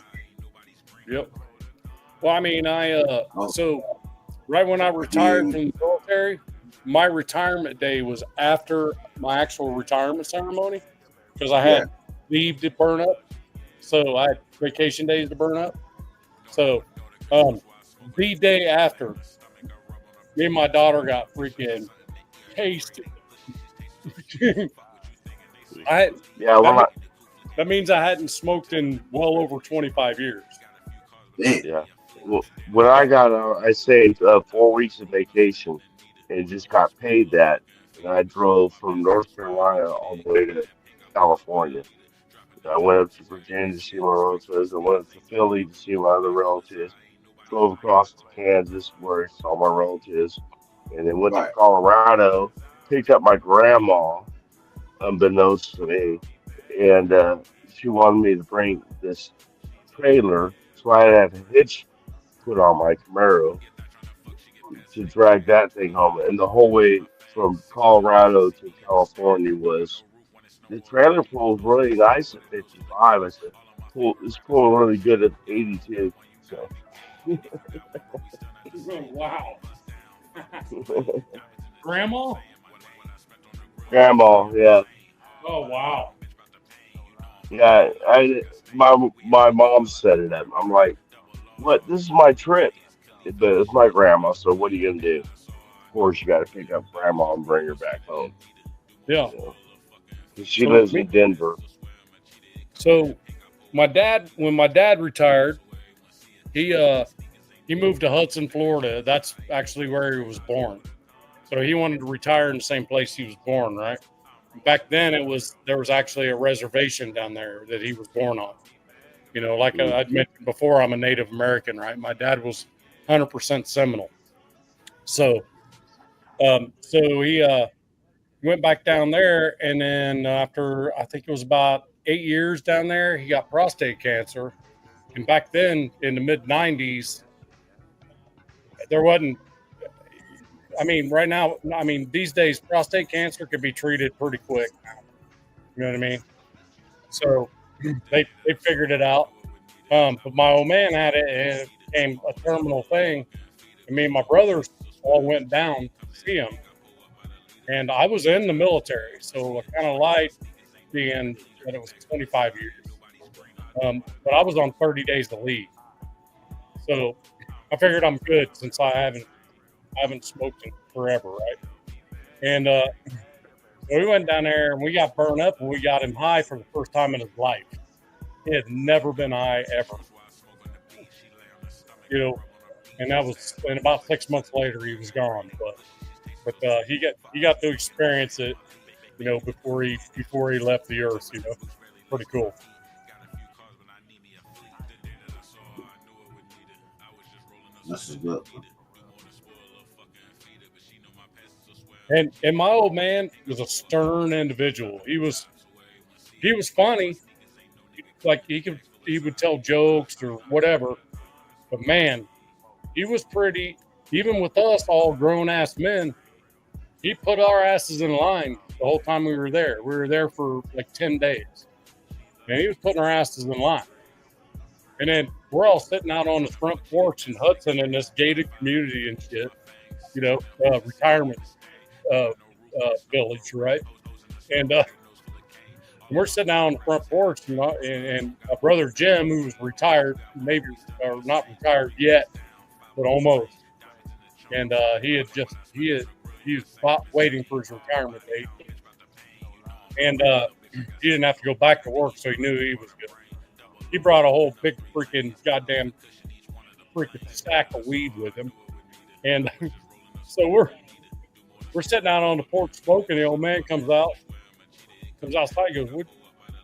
Yep. Well, I mean, Oh. so right when I retired from the military, my retirement day was after my actual retirement ceremony because I had leave to burn up, so I had vacation days to burn up. So, the day after, me and my daughter got freaking tasted. That means I hadn't smoked in well over 25 years. Damn. Yeah. Well, when I got out, I saved 4 weeks of vacation and just got paid that. And I drove from North Carolina all the way to California. I went up to Virginia to see my relatives. I went up to Philly to see my other relatives. Drove across to Kansas where I saw my relatives. And then went to Right. Colorado, picked up my grandma, unbeknownst to me. And she wanted me to bring this trailer. So I had to have a hitch put on my Camaro to drag that thing home. And the whole way from Colorado to California was the trailer pulls really nice at 55. I said, it's pulling really good at 82. So, Wow. Grandma? Grandma, yeah, Oh, wow. yeah. My mom set it up. I'm like, what? This is my trip, but it's my grandma. So what are you gonna do? Of course, you got to pick up grandma and bring her back home. Yeah. You know, 'cause she So lives in Denver. So when my dad retired, he moved to Hudson, Florida. That's actually where he was born. So he wanted to retire in the same place he was born, right? Back then there was actually a reservation down there that he was born on. You know, like I'd mentioned before, I'm a Native American, right? My dad was 100% Seminole. So he went back down there, and then after I think it was about 8 years down there, he got prostate cancer. And back then, in the mid '90s, there wasn't. I mean, right now, these days, prostate cancer could be treated pretty quick now. You know what I mean? So they figured it out. But my old man had it, and it became a terminal thing. And me and my brothers all went down to see him. And I was in the military, so I kind of lied being that it was 25 years. But I was on 30 days to leave. So I figured I'm good since I haven't smoked in forever, right? And so we went down there and we got burned up and we got him high for the first time in his life. He had never been high ever. You know, and about 6 months later he was gone. But he got to experience it, you know, before he left the earth, you know. Pretty cool. This is good. And my old man was a stern individual. He was funny, like he would tell jokes or whatever. But man, he was pretty. Even with us all grown ass men, he put our asses in line the whole time we were there. We were there for like 10 days, and he was putting our asses in line. And then we're all sitting out on the front porch in Hudson in this gated community and shit, you know, retirement village, right? And we're sitting out on the front porch, you know, and my brother Jim, who was retired, maybe or not retired yet, but almost. And he was waiting for his retirement date, and he didn't have to go back to work, so he knew he was good. He brought a whole big freaking stack of weed with him, and so we're sitting out on the porch smoking. The old man comes outside, and goes,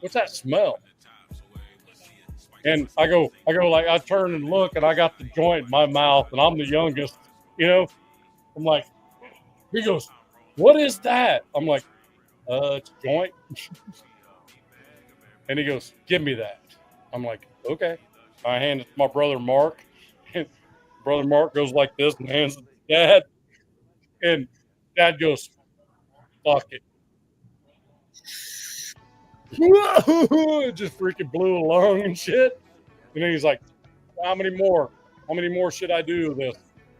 "What's that smell?" And I go like, I turn and look, and I got the joint in my mouth, and I'm the youngest, you know. I'm like, he goes, "What is that?" I'm like, "It's a joint." And he goes, "Give me that." I'm like, "Okay." I hand it to my brother Mark, and brother Mark goes like this and hands it to Dad, and Dad goes, "Fuck it." It just freaking blew a lung and shit. And then he's like, How many more should I do of this?"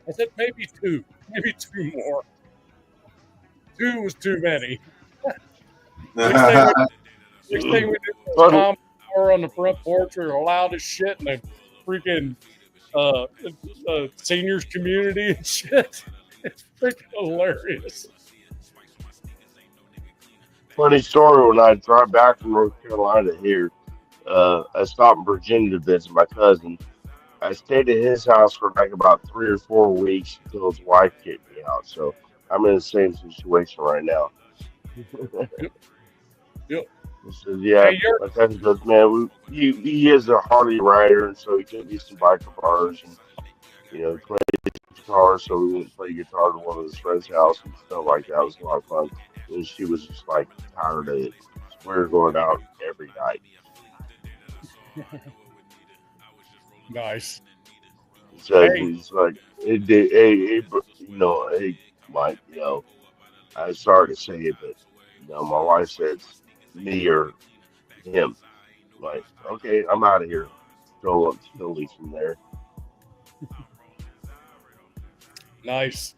I said, maybe two more. Two was too many. Next thing we did was calm hour on the front porch. We were loud as shit in the freaking seniors community and shit. It's freaking hilarious. Funny story, when I drive back from North Carolina here, I stopped in Virginia to visit my cousin. I stayed at his house for like about 3 or 4 weeks until his wife kicked me out. So I'm in the same situation right now. Yep. So, yeah, Hey, my cousin goes, man, he is a Harley rider, and so he took me some bike bars, and you know, played guitar. So we went and play guitar to one of his friends' house and stuff like that. It was a lot of fun. And she was just like tired of it. So we were going out every night. Nice. So Hey. it's like, hey, Mike, you know, I'm sorry to say it, but you know, my wife says me or him. Like, okay, I'm out of here. Go leave from there. Nice.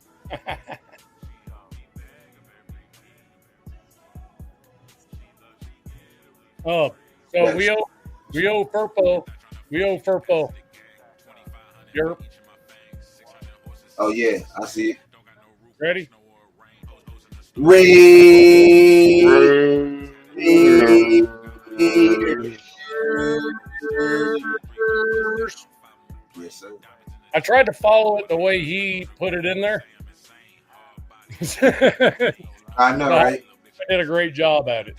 Oh, so we owe Furpo. Yurp. Oh yeah, I see it. Ready? Ray. tried to follow it the way he put it in there. I know, right? I did a great job at it.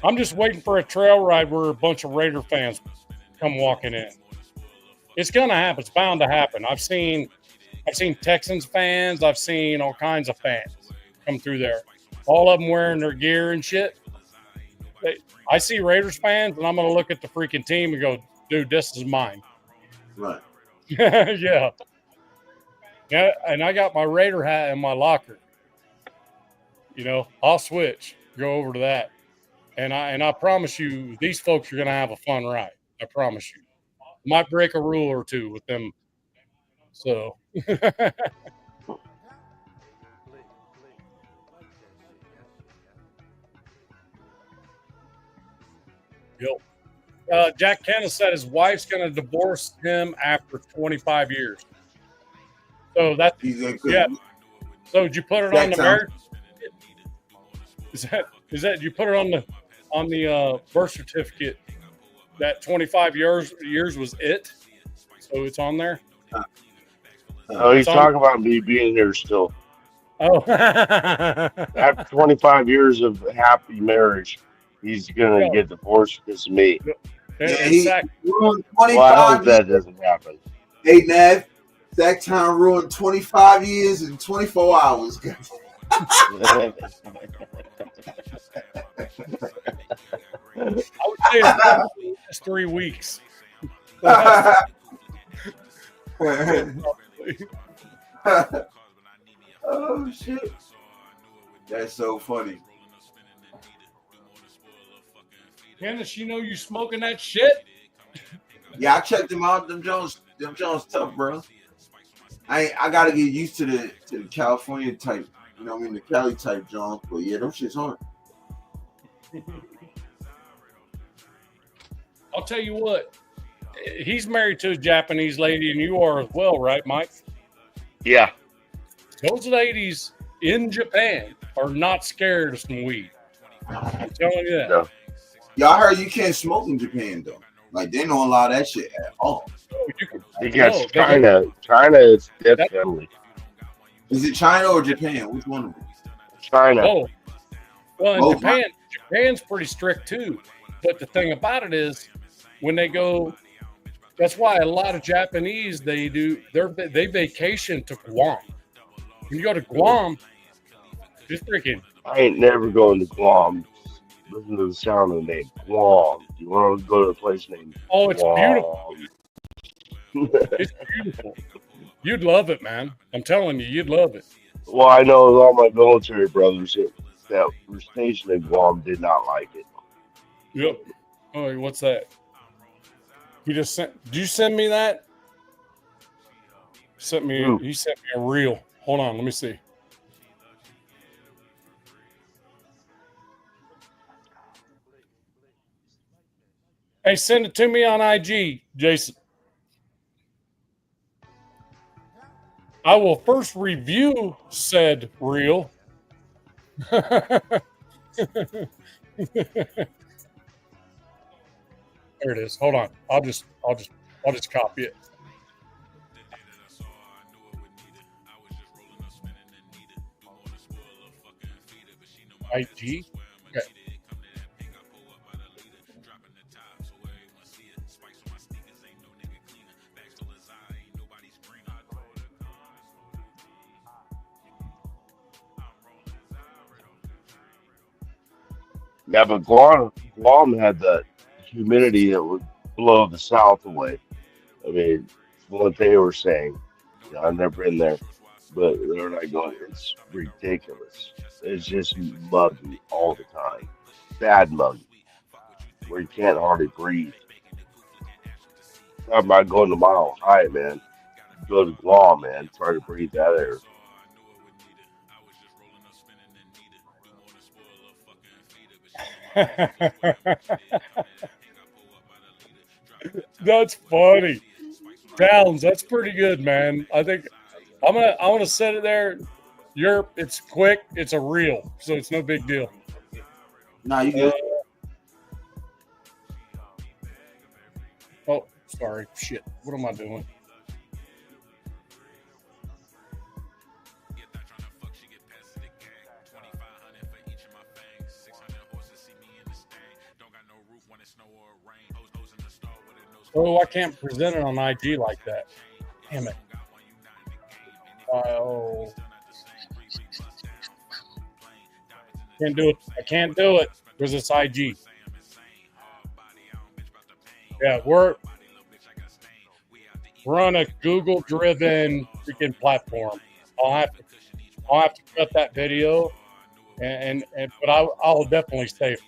I'm just waiting for a trail ride where a bunch of Raider fans come walking in. It's gonna happen. It's bound to happen. I've seen Texans fans. I've seen all kinds of fans come through there. All of them wearing their gear and shit. I see Raiders fans, and I'm gonna look at the freaking team and go, "Dude, this is mine." Right. Yeah. Yeah, and I got my Raider hat in my locker. You know, I'll switch, go over to that. And I promise you, these folks are going to have a fun ride. I promise you. Might break a rule or two with them. So. Jack Kenna said his wife's going to divorce him after 25 years. So that's, yeah. So did you put it on the marriage? Is that you put it on the birth certificate that 25 years was it? So it's on there? Oh, he's talking about me being here still. Oh. After 25 years of happy marriage, he's going to get divorced because of me. Yeah, ruined 25 well, I hope that doesn't happen. Hey, Nav, Sactown ruined 25 years and 24 hours. I would say it's 3 weeks. Oh, shit. That's so funny. Candace, you know you smoking that shit? Yeah, I checked them out. Them Jones tough, bro. I gotta get used to the California type, you know what I mean, the Cali type Jones. But yeah, them shit's on. I'll tell you what. He's married to a Japanese lady, and you are as well, right, Mike? Yeah. Those ladies in Japan are not scared of some weed. I'm telling you that. No. Yeah, I heard you can't smoke in Japan though. Like they don't allow that shit at all. Because China is definitely. Is it China or Japan? Which one of them? China. Oh, well, in Japan's pretty strict too. But the thing about it is, when they go, that's why a lot of Japanese they vacation to Guam. When you go to Guam, it's freaking. I ain't never going to Guam. Listen to the sound of the name Guam. You want to go to a place named Oh, it's Guam. beautiful. It's beautiful. You'd love it, man. I'm telling you, you'd love it. Well, I know all my military brothers that were stationed in Guam did not like it. Yep. Oh, what's that? He just sent. Did you send me that? He sent me a reel. Hold on, let me see. Hey, send it to me on IG, Jason. I will first review said reel. There it is. Hold on. I'll just copy it. IG. Okay. Yeah, but Guam had that humidity that would blow the South away. I mean, what they were saying. I've never been there, but they're like going, it's ridiculous. It's just muggy all the time. Bad muggy, where you can't hardly breathe. Talking about going to Mile High, man. Go to Guam, man. Try to breathe that air. That's funny. Downs, that's pretty good, man. I think I want to set it there. Yurp, it's quick, it's a reel, so it's no big deal. Nah, you good. Sorry. Shit. What am I doing? Oh, I can't present it on IG like that. Damn it. Oh. Can't do it. I can't do it because it's IG. Yeah, we're on a Google-driven freaking platform. I'll have to cut that video, but I'll definitely save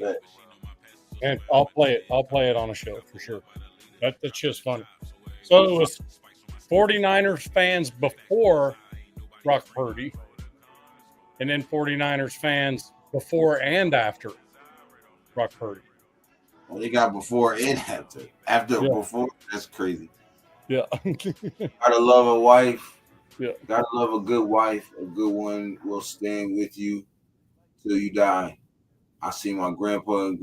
it. And I'll play it. I'll play it on a show for sure. That's just fun. So it was 49ers fans before Brock Purdy, and then 49ers fans before and after Brock Purdy. Well, they got before and after. Before, that's crazy. Yeah. Gotta love a wife. Yeah. Gotta love a good wife. A good one will stand with you till you die. I see my grandma and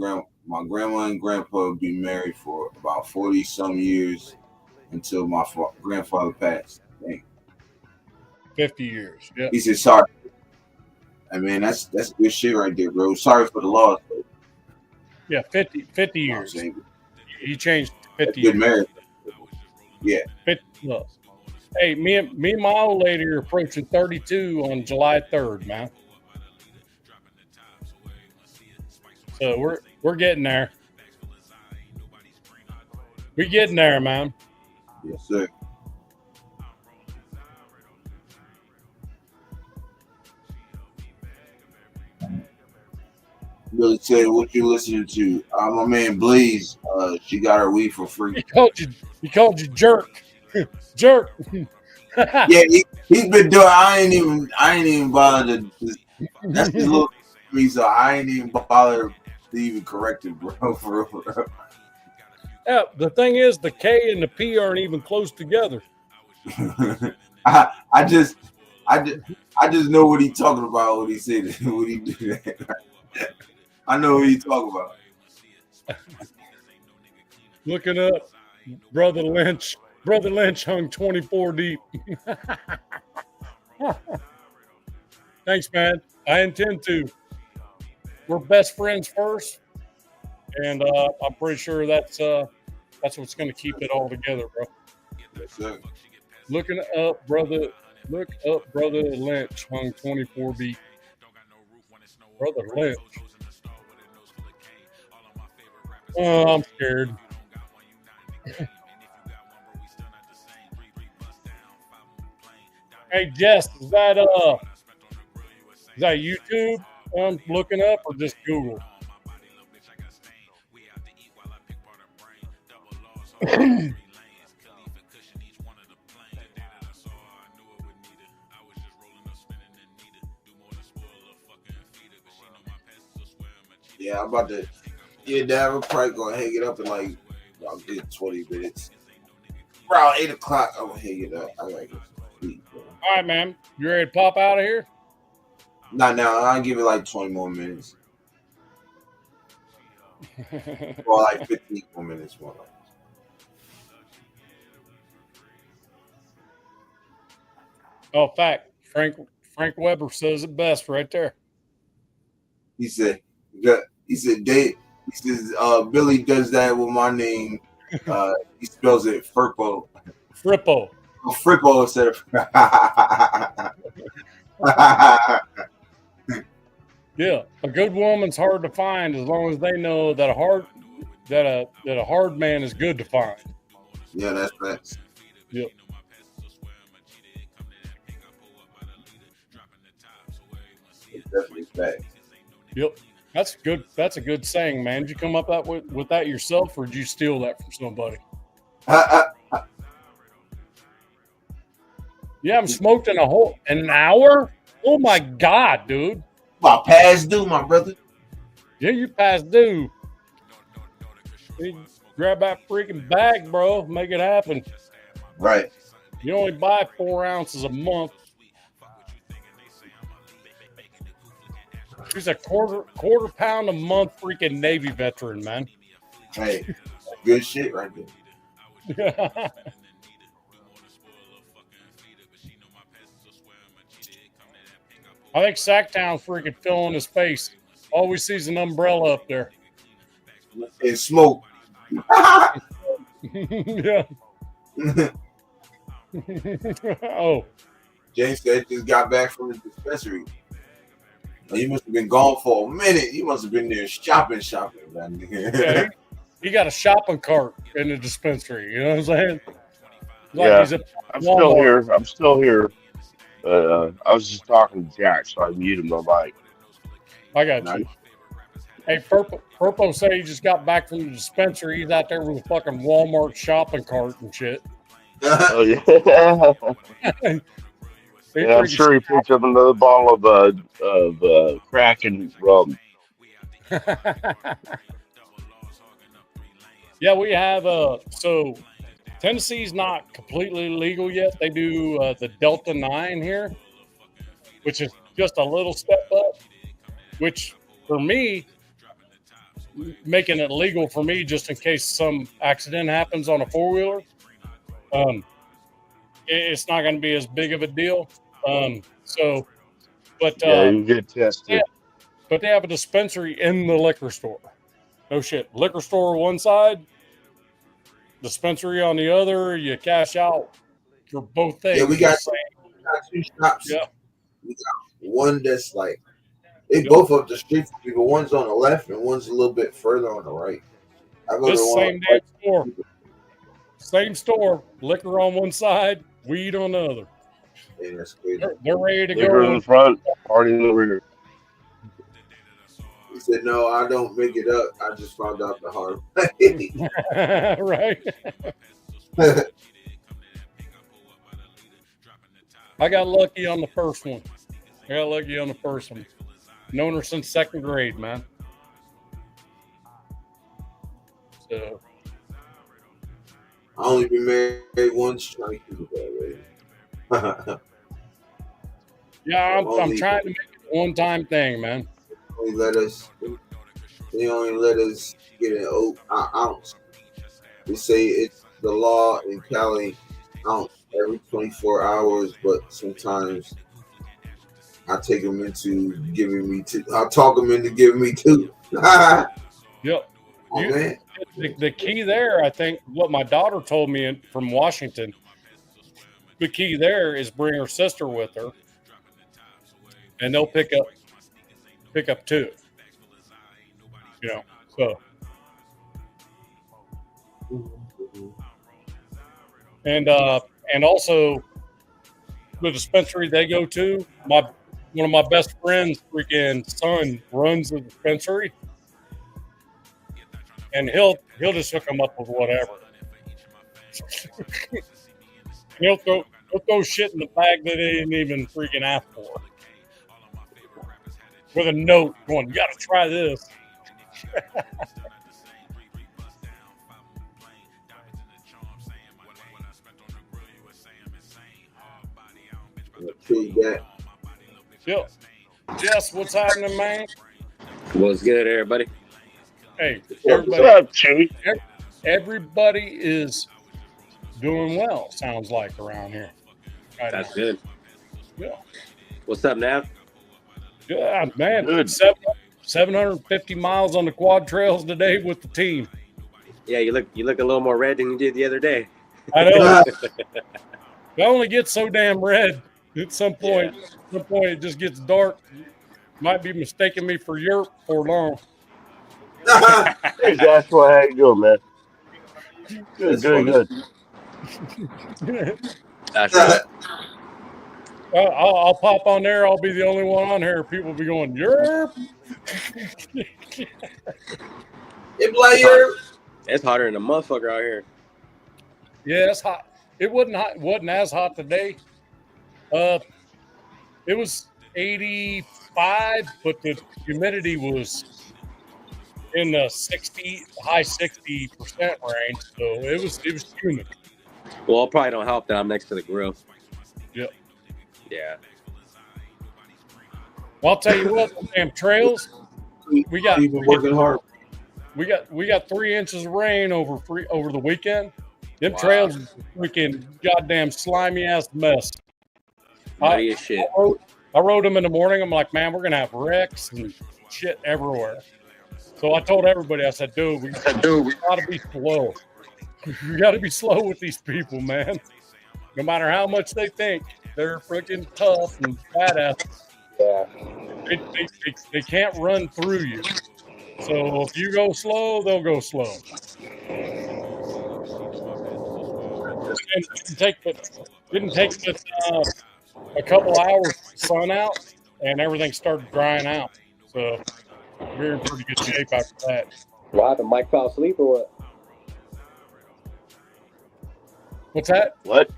grandpa be married for about 40 some years until my grandfather passed. Dang. 50 years. Yeah. He said, sorry. I mean, that's good shit right there, bro. Sorry for the loss. Bro. Yeah, 50 years. He changed 50 good years. marriage. Yeah. 50 plus. Hey, me and my old lady are approaching 32 on July 3rd, man. So we're getting there. We're getting there, man. Yes, sir. Really tell you what you listening to. My man Blaze, she got her weed for free. He called you jerk. Jerk. Yeah, he's been doing. I ain't even bothered to. That's his little me, so I ain't even bothered to even correct it, bro. For real. Yeah, the thing is, the K and the P aren't even close together. I just know what he talking about when he said it, when he do that. I know what he talking about. Looking up, Brother Lynch. Brother Lynch hung 24 deep. Thanks, man. I intend to. We're best friends first, and I'm pretty sure that's what's going to keep it all together, bro. Yes, sir. Look up, brother Lynch hung 24 deep. Brother Lynch. Oh, I'm scared. Hey, Jess, is that YouTube I'm looking up or just Google? Yeah, I'm about to. Yeah, Dad, we're probably gonna hang it up in like about 20 minutes. Around 8 o'clock, I'm gonna hang it up. I gotta get some sleep, bro. All right, man. You ready to pop out of here? Not now. I'll give it like 20 more minutes. Or like 15 more minutes more. Like. Oh, fact. Frank Weber says it best right there. He said, Dave. He says, Billy does that with my name. He spells it Frippo. Frippo. Oh, Frippo instead of. Yeah, a good woman's hard to find as long as they know that a hard man is good to find. Yeah, that's facts. Yep. It's definitely facts. Yep. That's good. That's a good saying, man. Did you come up with that yourself, or did you steal that from somebody? Yeah, I'm smoked in an hour. Oh my God, dude! My past due, my brother. Yeah, you past due. You grab that freaking bag, bro. Make it happen. Right. You only buy 4 ounces a month. He's a quarter pound a month freaking Navy veteran, man. Hey, Good shit right there. I think Sactown freaking fell on his face. Always sees an umbrella up there. And smoke. Yeah. Oh. James said just got back from the dispensary. You must have been gone for a minute. You must have been there shopping, man. Yeah, he got a shopping cart in the dispensary. You know what I'm saying? Yeah, He's at I'm Walmart. still here. I'm still here. I was just talking to Jack, so I muted my mic. I got Nice. you. Hey, Purpo said he just got back from the dispensary. He's out there with a fucking Walmart shopping cart and shit. Oh yeah. Yeah, I'm sure he picked up another bottle of crack and rum. Yeah, we have so Tennessee's not completely legal yet. They do the Delta 9 here, which is just a little step up, which for me, making it legal for me just in case some accident happens on a four-wheeler, it's not going to be as big of a deal. Yeah, you get tested. Yeah, but they have a dispensary in the liquor store. No shit. Liquor store one side, dispensary on the other. You cash out for both things. Yeah, we got 2 shops. Yeah. We got one that's like they both up the street from me, but one's on the left and one's a little bit further on the right. I go This to same damn store. Same store. Liquor on one side, weed on the other. Yeah, that's crazy. They're ready to Liquor go. in the front, party in the rear. He said, "No, I don't make it up. I just found out the hard way." Right. I got lucky on the first one. Known her since 2nd grade, man. So I only been married once, trying to keep it that way. yeah, I'm trying to make it a one-time thing, man. They only let us get an ounce. They say it's the law in Cali, ounce every 24 hours, but sometimes I take them into giving me 2. I talk them into giving me 2. Yep. Oh, man. The key there, I think, what my daughter told me from Washington, the key there is bring her sister with her, and they'll pick up 2. You know, so. And also the dispensary they go to, one of my best friends' freaking son runs the dispensary, and he'll just hook them up with whatever. he'll throw shit in the bag that they didn't even freaking ask for, with a note going, "You got to try this." Yep. Jess, what's happening, man? What's good, everybody? Hey, What's up, Chewy? everybody is doing well, sounds like, around here. Right That's now. good. Yeah. What's up, Nav? Yeah, man. Good. 750 miles on the quad trails today with the team. Yeah, you look a little more red than you did the other day. I know. I only get so damn red at some point. Yeah. At some point, it just gets dark. Might be mistaking me for Yurp for long. Hey, Joshua, how you doing, man? Good, good. That's right. I'll pop on there. I'll be the only one on here. People will be going, Yurp. It's hotter than a motherfucker out here. Yeah, it's hot. It wasn't as hot today. It was 85, but the humidity was in the high 60% range. So it was humid. Well, it probably don't help that I'm next to the grill. Yep. Yeah. Well, I'll tell you what, damn trails. We got People working hard. we got 3 inches of rain over the weekend. Them Wow. trails is a freaking goddamn slimy ass mess. Muddy as shit. I rode them in the morning. I'm like, man, we're gonna have wrecks and shit everywhere. So I told everybody, I said, dude, we gotta be slow. We gotta be slow with these people, man. No matter how much they think they're freaking tough and badass, Yeah. they can't run through you. So if you go slow, they'll go slow. And didn't take a couple hours sun out, and everything started drying out. So we're in pretty good shape after that. What happened? Mike fell asleep or what? What's that? What?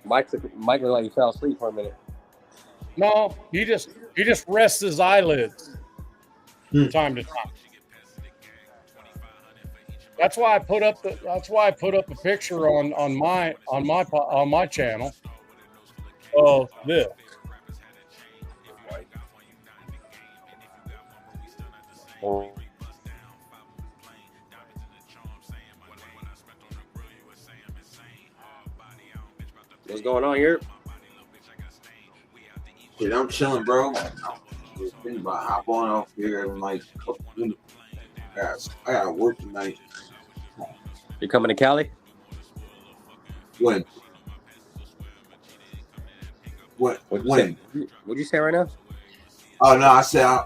Mike looked like he fell asleep for a minute. No, he just rests his eyelids from time to time. That's why I put up a picture on my channel of this. What's going on here? Shit, I'm chilling, bro. I'm just thinking about hop on off here in like a couple minutes. I got work tonight. You coming to Cali? When? When? What'd you say right now? Oh no, I said I'm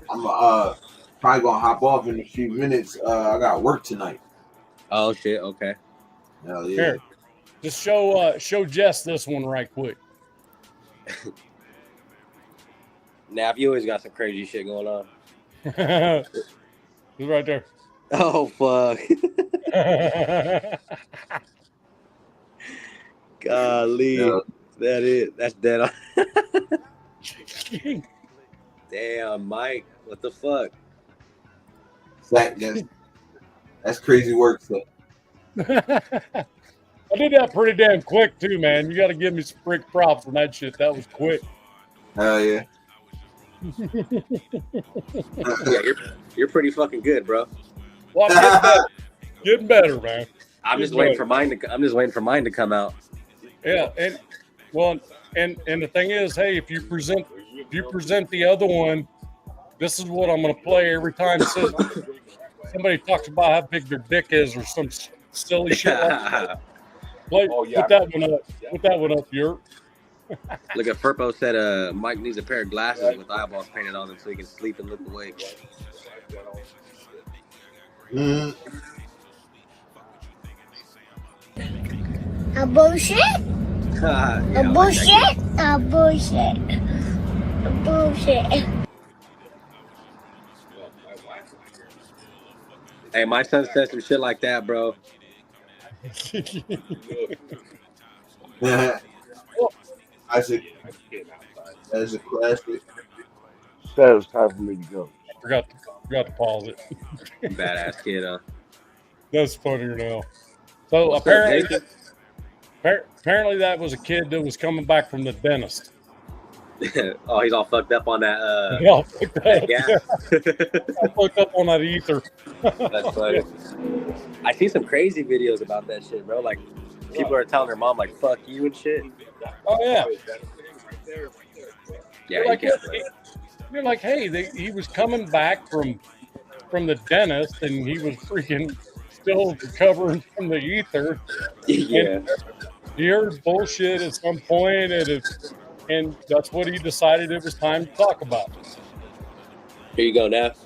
probably gonna hop off in a few minutes. I got work tonight. Oh shit. Okay. Hell yeah. Here, just show Jess this one right quick. Nav, you always got some crazy shit going on. It's right there. Oh fuck. Golly. Yeah. That's dead on. Damn, Mike. What the fuck? That's crazy work. So. I did that pretty damn quick too, man. You got to give me some freak props on that shit. That was quick. Hell yeah. Yeah, you're pretty fucking good, bro. Well, I'm getting better, man. I'm just waiting for mine to come out. Yeah, and the thing is, hey, if you present the other one, this is what I'm gonna play every time somebody talks about how big their dick is or some silly shit like that. Put that one up. Put that one up, Yurp. Look at Furpo said Mike needs a pair of glasses with eyeballs painted on them so he can sleep and look awake. A bullshit? Yeah, A bullshit? A bullshit. A bullshit. Hey, my son said some shit like that, bro. Isaac, as a classic. Said it was time for me to go. Forgot to pause it. Badass kid, huh? That's funnier now. So apparently that was a kid that was coming back from the dentist. Oh, he's all fucked up on that. Yeah, fucked up. Yeah. I fucked up on that ether. That's funny. I see some crazy videos about that shit, bro. Like, people are telling their mom, like, fuck you and shit. Oh, yeah. Yeah, You're like, hey, he was coming back from the dentist, and he was freaking still recovering from the ether. Yeah. And he heard bullshit at some point, and that's what he decided it was time to talk about. Here you go, Neff.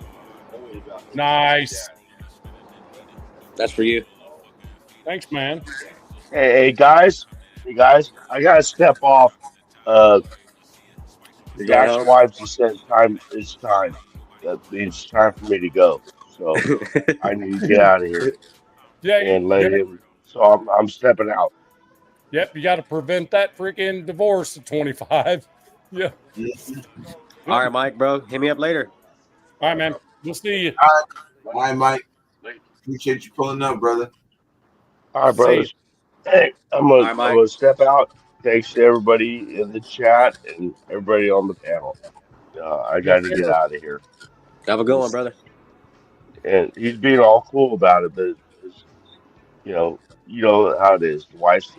Nice. That's for you. Thanks, man. Hey guys, I gotta step off. Jack's wife just said it's time. That means it's time for me to go. So I need to get out of here and let him. So I'm stepping out. Yep, you got to prevent that freaking divorce at 25. Yeah. All right, Mike, bro. Hit me up later. All right, man. We'll see you. All right, Mike. Appreciate you pulling up, brother. All right, brothers. Hey, I'm gonna step out. Thanks to everybody in the chat and everybody on the panel. I got to get out of here. Have a good one, brother. and he's being all cool about it, but it's, you know how it is. The wife's,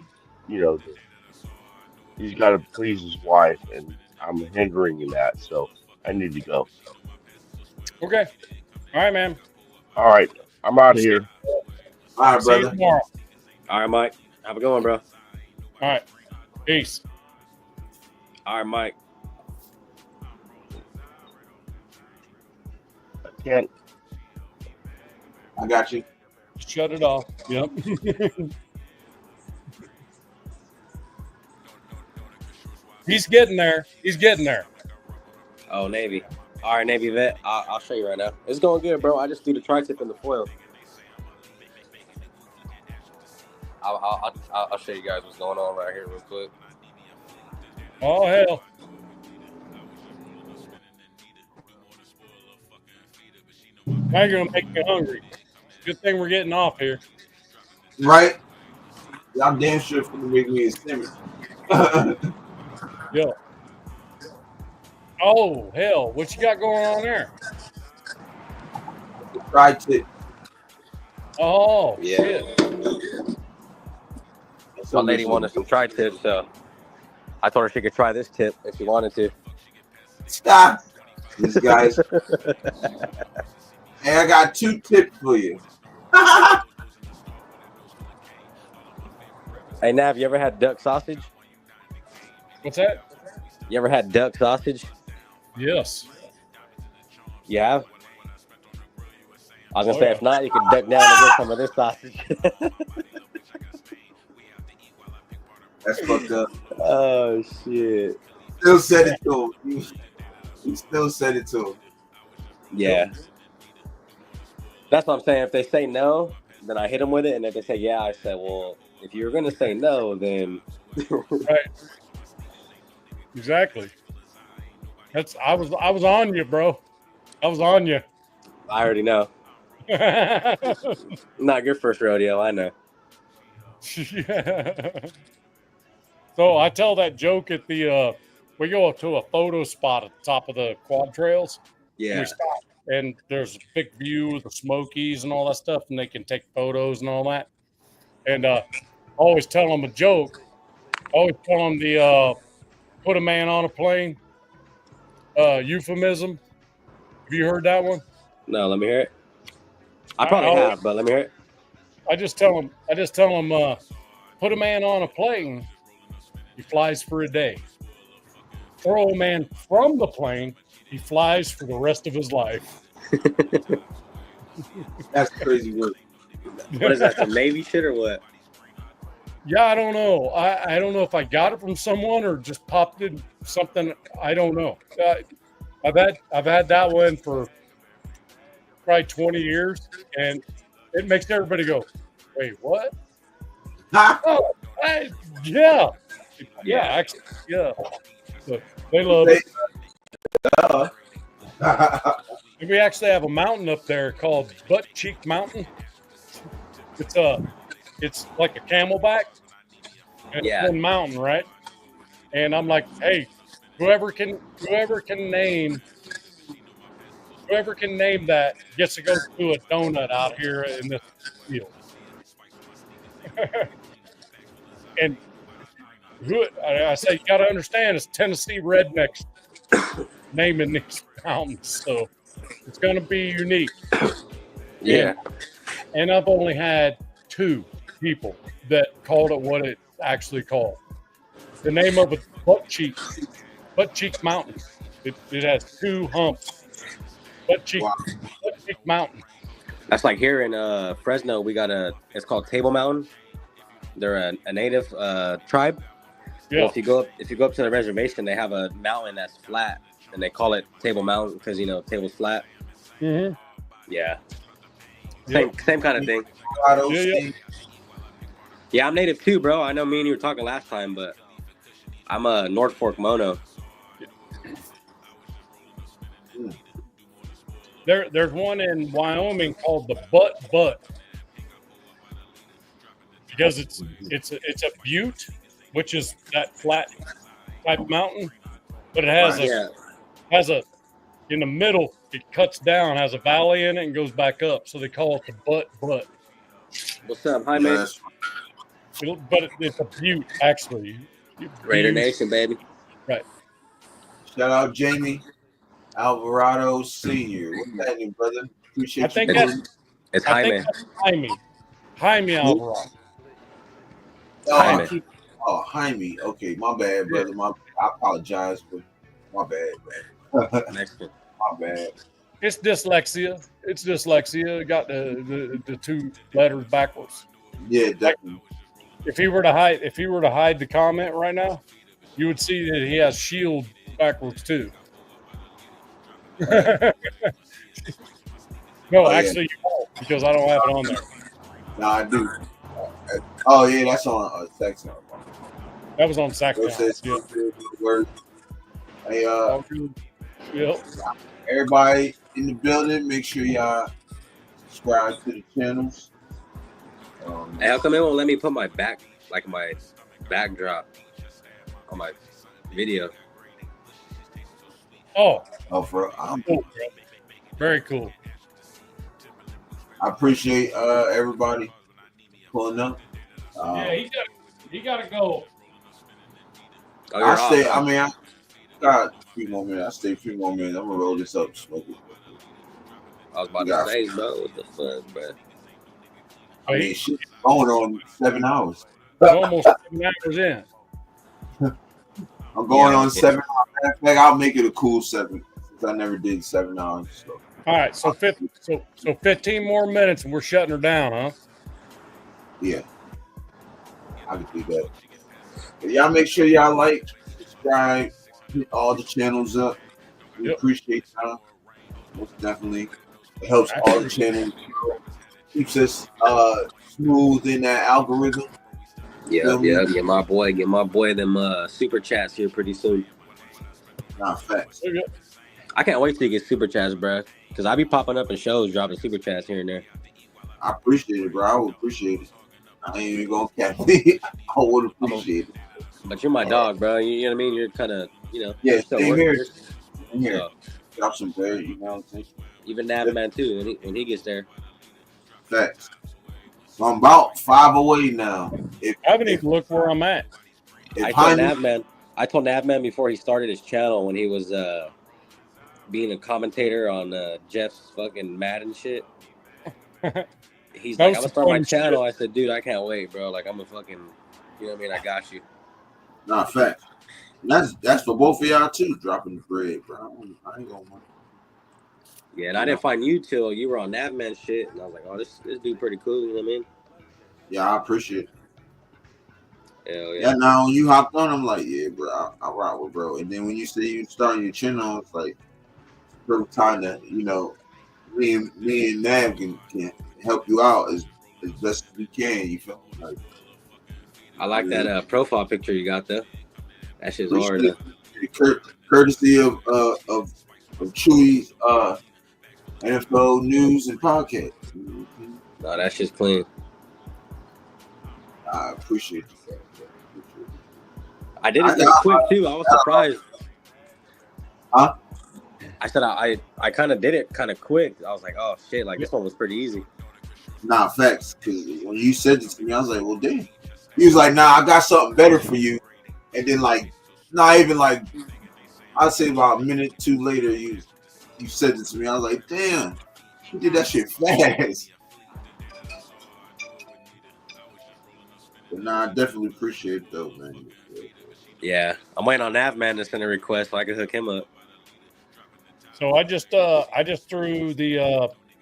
he's got to please his wife, and I'm hindering in that, so I need to go. Okay. All right, man. All right, I'm out We'll of see, here. All right, see you brother. tomorrow. All right, Mike. Have a good one, bro. All right. Peace. All right, Mike. I can't. I got you. Shut it off. Yep. He's getting there. He's getting there. Oh, Navy. All right, Navy vet. I'll show you right now. It's going good, bro. I just threw the tri-tip in the foil. I'll show you guys what's going on right here real quick. Oh, hell. Now you're going to make me hungry. Good thing we're getting off here. Right? Y'all damn sure finna make me a sandwich. Yeah. Oh, hell. What you got going on there? Tri-tip. Oh, Yeah. shit. My lady wanted some tri-tips, so I told her she could try this tip if she wanted to. Stop. These guys. Hey, I got 2 tips for you. Hey, Nav, you ever had duck sausage? What's that? You ever had duck sausage? Yes. You have? I was going to Oh, say, yeah. if not, you could duck down and get some of this sausage. That's fucked up. Oh, shit. Still said it to him. You still said it to him. Yeah. That's what I'm saying. If they say no, then I hit them with it. And if they say yeah, I said, well, if you're going to say no, then... Right. Exactly. I was on you, bro. I was on you. I already know. Not your first rodeo, I know. Yeah. So I tell that joke at the we go up to a photo spot at the top of the quad trails. And Yeah. we stop, and there's a big view of the Smokies and all that stuff, and they can take photos and all that. And I always tell them a joke. I always tell them the put a man on a plane euphemism. Have you heard that one? No, let me hear it. I probably have, but let me hear it. I just tell them, put a man on a plane, he flies for a day. Throw a man from the plane, he flies for the rest of his life. That's crazy work. What is that, some Navy shit or what? Yeah, I don't know. I don't know if I got it from someone or just popped in something. I don't know. I've had that one for probably 20 years, and it makes everybody go, "Wait, what?" Oh, yeah, actually, yeah. So they love it. And we actually have a mountain up there called Butt Cheek Mountain. It's like a camelback. And Yeah. it's one mountain, right? And I'm like, hey, whoever can name that gets to go do a donut out here in this field. And I say, you got to understand, it's Tennessee rednecks naming these mountains, so it's going to be unique. Yeah. And I've only had 2 people that called it what it actually called. The name of it, Butt Cheek Mountain. It has 2 humps. Butt Cheek Mountain. That's like here in Fresno, we got it's called Table Mountain. They're a native tribe. Yeah. Well, if you go up to the reservation, they have a mountain that's flat, and they call it Table Mountain because table's flat. Mm-hmm. Yeah. Yep. Same kind of thing. Yeah, I'm native too, bro. I know me and you were talking last time, but I'm a North Fork Mono. There's one in Wyoming called the Butt because it's a butte, which is that flat type mountain, but it has a in the middle it cuts down, has a valley in it, and goes back up. So they call it the butt. What's up? Hi, man. But it's a butte, actually. Raider Nation, baby. Right. Shout out Jamie Alvarado Sr. What's happening, brother? Appreciate I think you. that's It's I think Jaime. that's Jaime Alvarado. Jaime. Oh, Jaime. Okay, my bad, brother. I apologize, but my bad, man. Next one. My bad. It's dyslexia. Got the two letters backwards. Yeah, definitely. If he were to hide the comment right now, you would see that he has shield backwards too. No, actually, you won't, because I don't have it on there. No, I do. Oh yeah, that's on Sactown. That was on Sactown. Hey, yep. Everybody in the building, make sure y'all subscribe to the channels. Hey, how come it won't let me put my backdrop on my video? Oh, cool. Very cool. I appreciate everybody pulling up. Yeah, he got to go. Oh, I got a few more minutes. I stay a few more minutes. I'm gonna roll this up, smoke it. I was about to say, bro, what the fuck, bro? I mean, shit's going on 7 hours. Almost 7 hours in. I'm going on 7 hours. In fact, I'll make it a cool 7 since I never did 7 hours. So. All right, so 15 more minutes and we're shutting her down, huh? Yeah, I can do that. But y'all make sure y'all like, subscribe, hit all the channels up. We appreciate y'all. Most definitely. It helps all the channels. Keeps us smooth in that algorithm. Yeah. Get my boy them super chats here pretty soon. Nah, facts. I can't wait till you get super chats, bro. Because I be popping up in shows dropping super chats here and there. I appreciate it, bro. I would appreciate it. I ain't even gonna catch it. I would appreciate it. But you're my dog, bro. You know what I mean? You're kind of, Yeah, same here. So, drop some bread, you know what I'm saying? Even Navman too, when he gets there. Facts. So I'm about 5 away now. I haven't even looked where I'm at. I told Navman before he started his channel when he was being a commentator on Jeff's fucking Madden shit. He's like, I'm gonna start my channel. I said, dude, I can't wait, bro. Like, I'm a fucking, you know what I mean? I got you. Nah, facts. That's for both of y'all too, dropping the bread, bro. I ain't gonna mind. Yeah, and I didn't find you till you were on Navman shit, and I was like, oh, this dude pretty cool, you know what I mean? Yeah, I appreciate it. Hell yeah. Yeah, now when you hopped on, I'm like, yeah, bro, I rock with bro. And then when you say you starting your channel, it's like perfect time that, you know, me and Nav can help you out as best as we can. You feel me? Like, I like that profile picture you got there. That shit's hard. Courtesy of Chewy's NFL news and podcast. No, that shit's clean. I appreciate you. I did it quick too. I was surprised. Huh? I said I kind of did it kind of quick. I was like, oh shit, like this one was pretty easy. Nah, facts. Because when you said this to me, I was like, well, damn. He was like, nah, I got something better for you. And then like, not even like, I'd say about a minute or two later, you said this to me. I was like, damn, you did that shit fast. But nah, I definitely appreciate it though, man. Yeah, I'm waiting on Navman to send a request so I can hook him up. So I just threw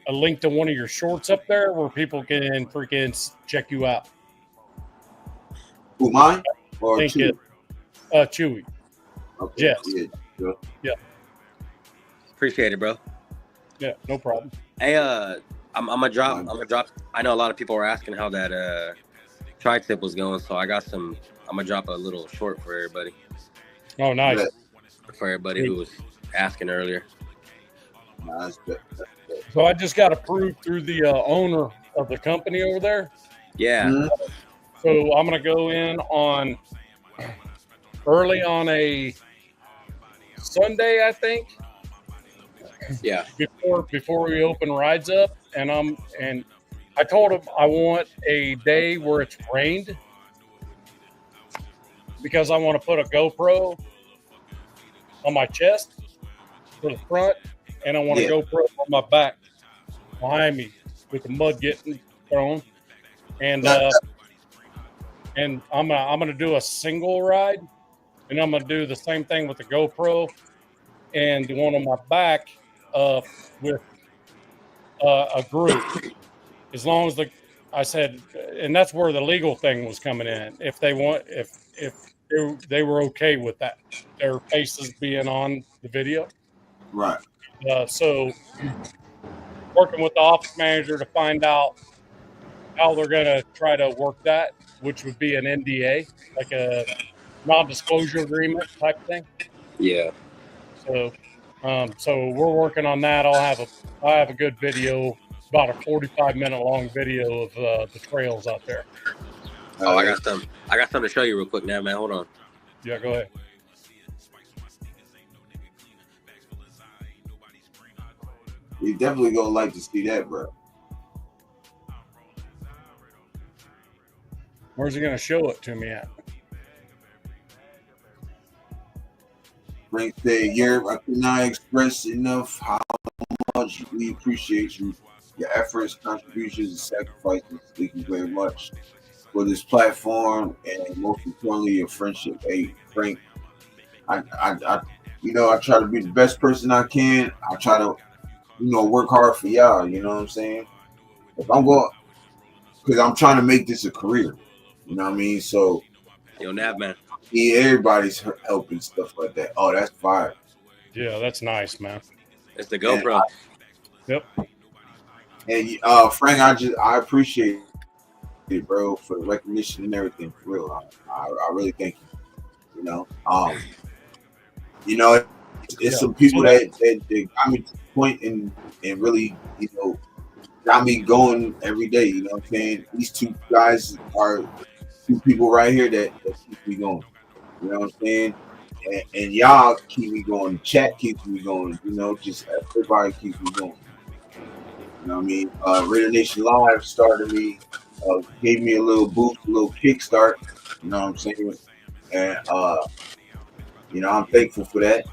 a link to one of your shorts up there where people can freaking check you out. Who, mine? Or Chewy? Chewy. Okay. Yes. Yeah. Appreciate it, bro. Yeah, no problem. Hey, I'm gonna drop. I know a lot of people were asking how that tri-tip was going, so I got some. I'm gonna drop a little short for everybody. Oh, nice. For everybody who was asking earlier. So I just got approved through the owner of the company over there. Yeah. Mm-hmm. So I'm gonna go in early on a Sunday, I think. Yeah. before we open rides up, and I told him I want a day where it's rained because I want to put a GoPro on my chest for the front, and I want a GoPro on my back behind me with the mud getting thrown, and I'm gonna do a single ride, and I'm gonna do the same thing with the GoPro and the one on my back with a group. As long as I said, and that's where the legal thing was coming in. If they were okay with that, their faces being on the video. Right. So working with the office manager to find out how they're going to try to work that, which would be an NDA, like a non-disclosure agreement type thing. Yeah. So we're working on that. I have a good video, about a 45-minute long video of the trails out there. Oh, I got something to show you real quick now, man. Hold on. Yeah, go ahead. You definitely gonna like to see that, bro. Where's he gonna show it to me at? Frank said, Yurp, I cannot express enough how much we appreciate you, your efforts, contributions, and sacrifices. Thank you very much for this platform, and most importantly, your friendship. Hey, Frank, I try to be the best person I can. I try to, work hard for y'all. You know what I'm saying? If I'm going, because I'm trying to make this a career. You know what I mean? So, yo, Nav man. Yeah, everybody's helping stuff like that. Oh, that's fire. Yeah, that's nice, man. It's the GoPro. Yep. And Frank, I appreciate it, bro, for the recognition and everything. For real, I really thank you. It's some people that got me to the point and really, got me going every day. You know what I'm saying? These two guys are two people right here that keep me going. You know what I'm saying? And y'all keep me going. The chat keeps me going. Just everybody keeps me going. You know what I mean? Raider Nation Live started me, gave me a little boost, a little kickstart. You know what I'm saying? And I'm thankful for that.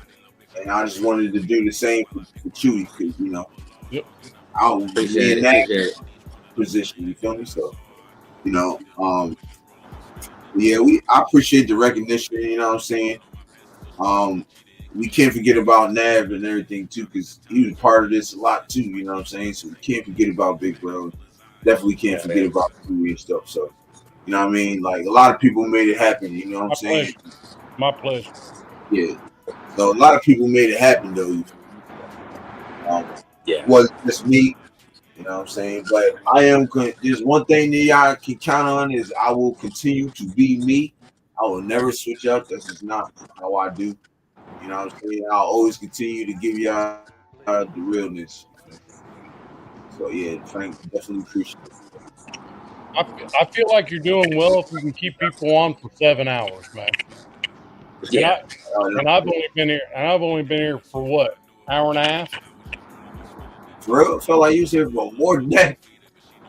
And I just wanted to do the same for Chewy because yep. I was in that position. You feel me? So I appreciate the recognition. You know what I'm saying? We can't forget about Nav and everything too, because he was part of this a lot too. You know what I'm saying? So we can't forget about Big Bro. Definitely can't forget about Chewy and stuff. So you know what I mean? Like a lot of people made it happen. You know what I'm saying? My pleasure. Yeah. So a lot of people made it happen though. Wasn't just me. You know what I'm saying? But there's one thing that y'all can count on is I will continue to be me. I will never switch up. That's just not how I do. You know what I'm saying? I'll always continue to give y'all the realness. So yeah, Frank, definitely appreciate it. I feel like you're doing well if you can keep people on for 7 hours, man. Yeah. And I've only been here for what, hour and a half? For real, I felt like you was here for more than that.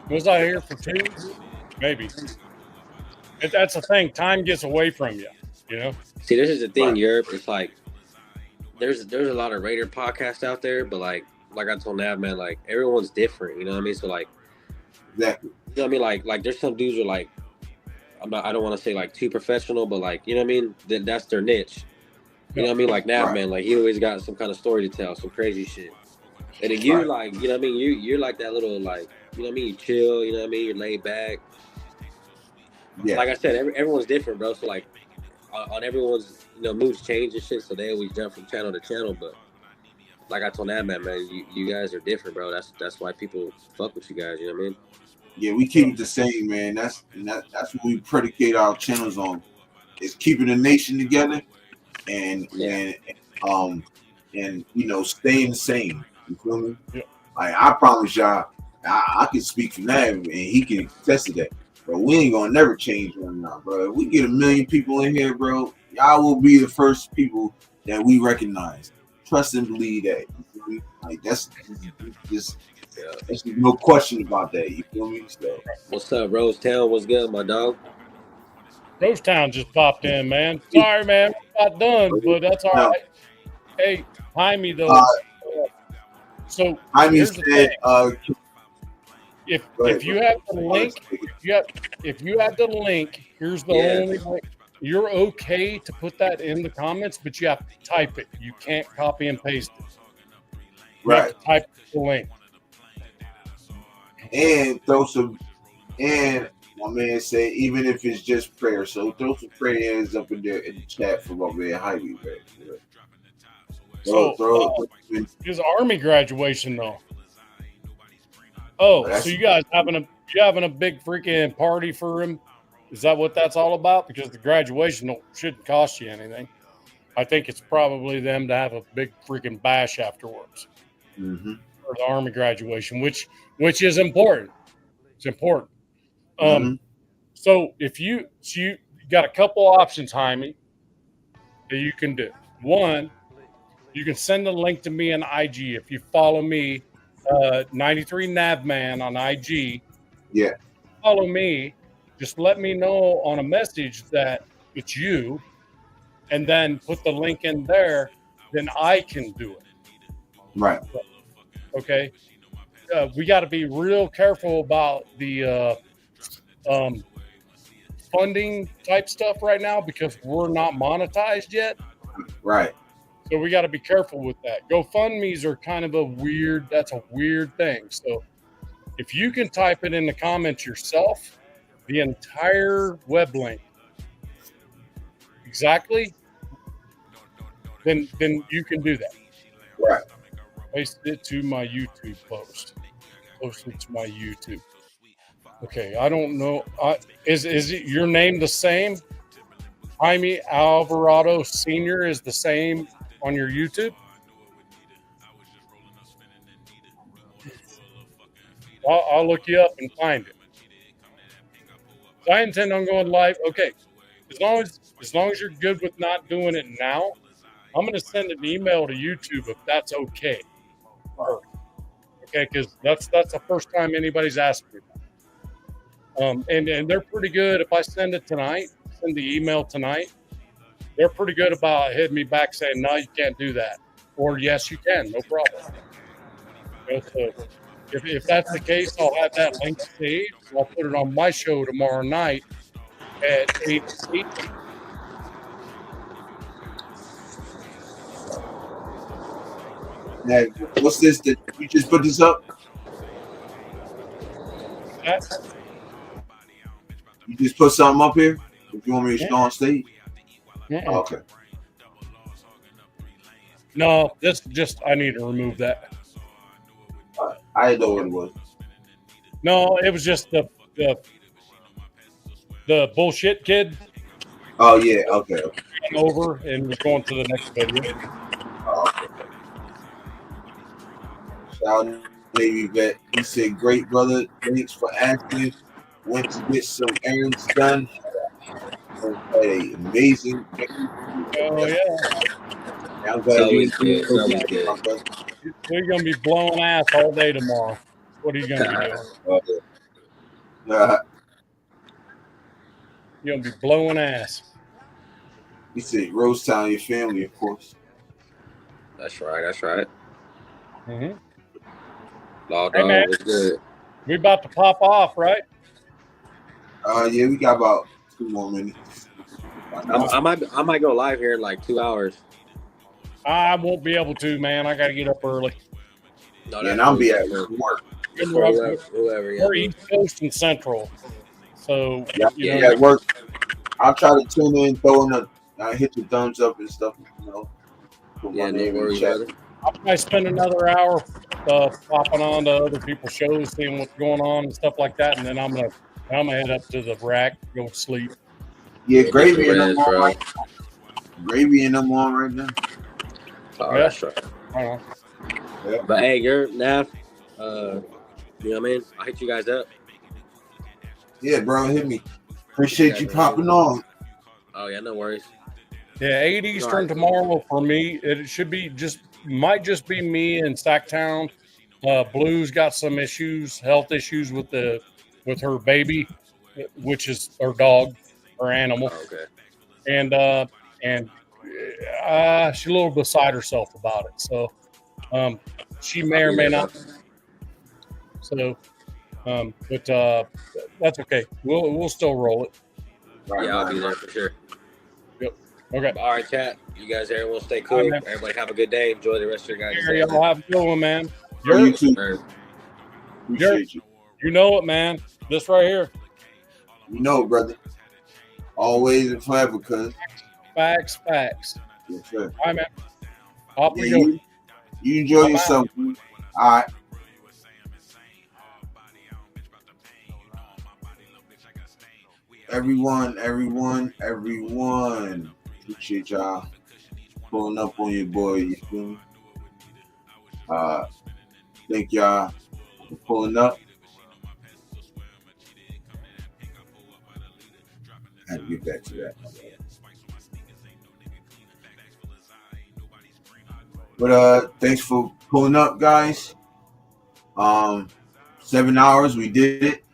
Was I here for 2? Maybe. That's the thing. Time gets away from you. See, this is the thing, Yurp. It's like there's a lot of Raider podcasts out there, but like I told Nav, man, like everyone's different. You know what I mean? So like, exactly. You know what I mean? Like there's some dudes who are like, I don't want to say like too professional, but like, you know what I mean? That's their niche. You know what I mean? Like Nav, man, like he always got some kind of story to tell, some crazy shit. And then you like, you know what I mean? You're like that little like, you know what I mean? You chill, you know what I mean? You're laid back. Yeah. Like I said, everyone's different, bro. So like, on everyone's moods change and shit, so they always jump from channel to channel. But like I told that man, you guys are different, bro. That's why people fuck with you guys. You know what I mean? Yeah, we keep it the same, man. That's what we predicate our channels on. Is keeping the nation together and staying the same. You feel me? Yeah. Like I promise y'all, I can speak for that, and he can attest to that. But we ain't gonna never change one now, bro. If we get 1 million people in here, bro, y'all will be the first people that we recognize. Trust and believe that. Like there's no question about that. You feel me? So, what's up, Rosetown? What's good, my dog? Rosetown just popped in, man. Sorry, man, we're not done, but that's all right. Hey, Jaime, though. So Jaime here's the said, thing. If you have the link, if you have the link, here's the only way. You're okay to put that in the comments, but you have to type it. You can't copy and paste it. You have to type the link. And throw some. And my man said, even if it's just prayer, so throw some prayers up in there in the chat for my man Jaime, man. So his army graduation though. Oh, so you guys having a big freaking party for him? Is that what that's all about? Because the graduation shouldn't cost you anything. I think it's probably them to have a big freaking bash afterwards for the army graduation, which is important. It's important. So if you got a couple options, Jaime, that you can do. One, you can send the link to me on IG if you follow me, 93 Navman on IG. Yeah. Follow me. Just let me know on a message that it's you, and then put the link in there. Then I can do it. Right. Okay. We got to be real careful about the funding type stuff right now because we're not monetized yet. Right. So we got to be careful with that. GoFundMe's are kind of that's a weird thing. So if you can type it in the comments yourself, the entire web link, exactly, then you can do that. Right. Paste it to my YouTube post. Post it to my YouTube. Okay, I don't know. Is it your name the same? Jaime Alvarado Sr. is the same on your YouTube? I'll look you up and find it. So I intend on going live. Okay, as long as you're good with not doing it now, I'm going to send an email to YouTube if that's okay. Okay, because that's the first time anybody's asked me that. And they're pretty good. If I send it tonight, send the email tonight, they're pretty good about hitting me back saying, no, you can't do that. Or yes, you can, no problem. So if that's the case, I'll have that link saved. I'll put it on my show tomorrow night at 8. Now, what's this that you just put this up? You just put something up here? If you want me to show on stage? Oh, okay. No, this just I need to remove that. I didn't know what it was. No, it was just the bullshit kid. Oh yeah, okay. Over and we're going to the next video. Oh, okay. Shout out Navy vet. He said, "Great brother, thanks for asking. Went to get some errands done. And had an amazing." Oh yeah. I'm glad you enjoyed it. We're gonna be blowing ass all day tomorrow. What are you gonna be doing? You're gonna be blowing ass. He said, "Rosetown, your family, of course." That's right. That's right. Mm-hmm. Law dog was good. We about to pop off, right? Yeah, we got about 2 more minutes. I might go live here in like 2 hours. I won't be able to, man. I gotta get up early. No, and I'll be at work. Whoever, We're East Coast and Central, so yeah, at work. I'll try to tune in, hit the thumbs up and stuff. Put my name in the chat. I'll probably spend another hour popping on to other people's shows, seeing what's going on and stuff like that, and then I'm gonna head up to the rack, go to sleep. Yeah, Gravy and them on right now. Gravy and them on right now. Oh, yeah. That's right. Yeah. But hey, you're Nav. You know what I mean? I'll hit you guys up. Yeah, bro, hit me. Appreciate you popping on. Oh yeah, no worries. Yeah, 8 Eastern tomorrow for me. It should be just might just be me in Sactown. Blue's got some issues, health issues with her baby, which is her dog, her animal, Oh, okay. and she's a little beside herself about it. So she may I'll or be may there, not. bro. So, but that's okay. We'll still roll it. Yeah, I'll be there for sure. Yep. Okay. All right, chat. You guys, everyone, stay All cool. right, man. Everybody, have a good day. Enjoy the rest of your guys' Here, day. y'all have a good one, man. Oh, you Yurp, too. Or- Appreciate you. you know it, man. This right here. You know, brother. Always and forever, cuz. Facts. Yes, sir. All right, man. Off we Yeah, go. you enjoy I'm yourself. All right. Everyone. Appreciate y'all pulling up on your boy. You feel me? Thank y'all for pulling up. I had to get back to that. But thanks for pulling up, guys. 7 hours, we did it.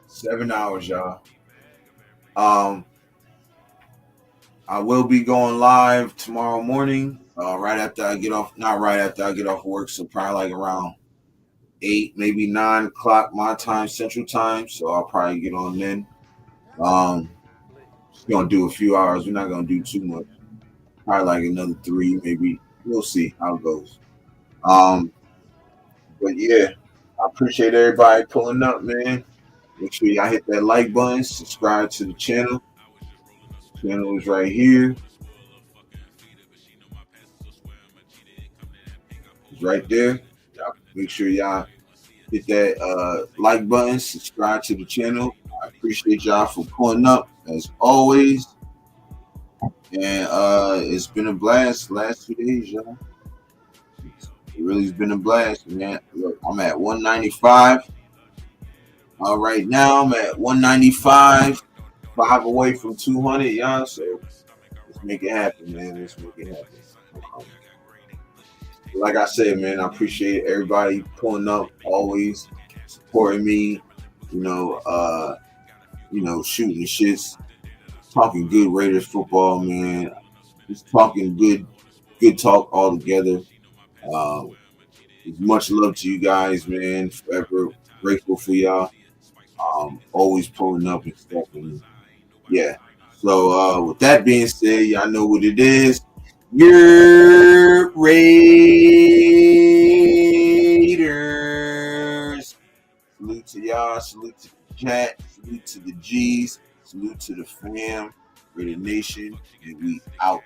7 hours, y'all. I will be going live tomorrow morning, right after I get off. Not right after I get off work, so probably like around 8, maybe 9 o'clock my time, Central Time. So I'll probably get on then. Just gonna do a few hours. We're not gonna do too much. Probably like another 3, maybe. We'll see how it goes. But yeah, I appreciate everybody pulling up, man. Make sure y'all hit that like button, subscribe to the channel. Channel is right here. It's right there. Y'all make sure y'all hit that like button, subscribe to the channel. I appreciate y'all for pulling up as always. And it's been a blast the last 2 days, y'all. It really has been a blast, man. Look, I'm at 195. Right now I'm at 195, 5 away from 200, y'all. So let's make it happen, man. Let's make it happen. Like I said, man, I appreciate everybody pulling up, always supporting me. Shooting the shits, talking good Raiders football, man. Just talking good talk all together. Much love to you guys, man. Forever grateful for y'all. Always pulling up and stuff, and yeah. So with that being said, y'all know what it is. Your Raiders. Salute to y'all. Salute to the chat. Salute to the G's. Salute to the fam. Raider Nation. And we out.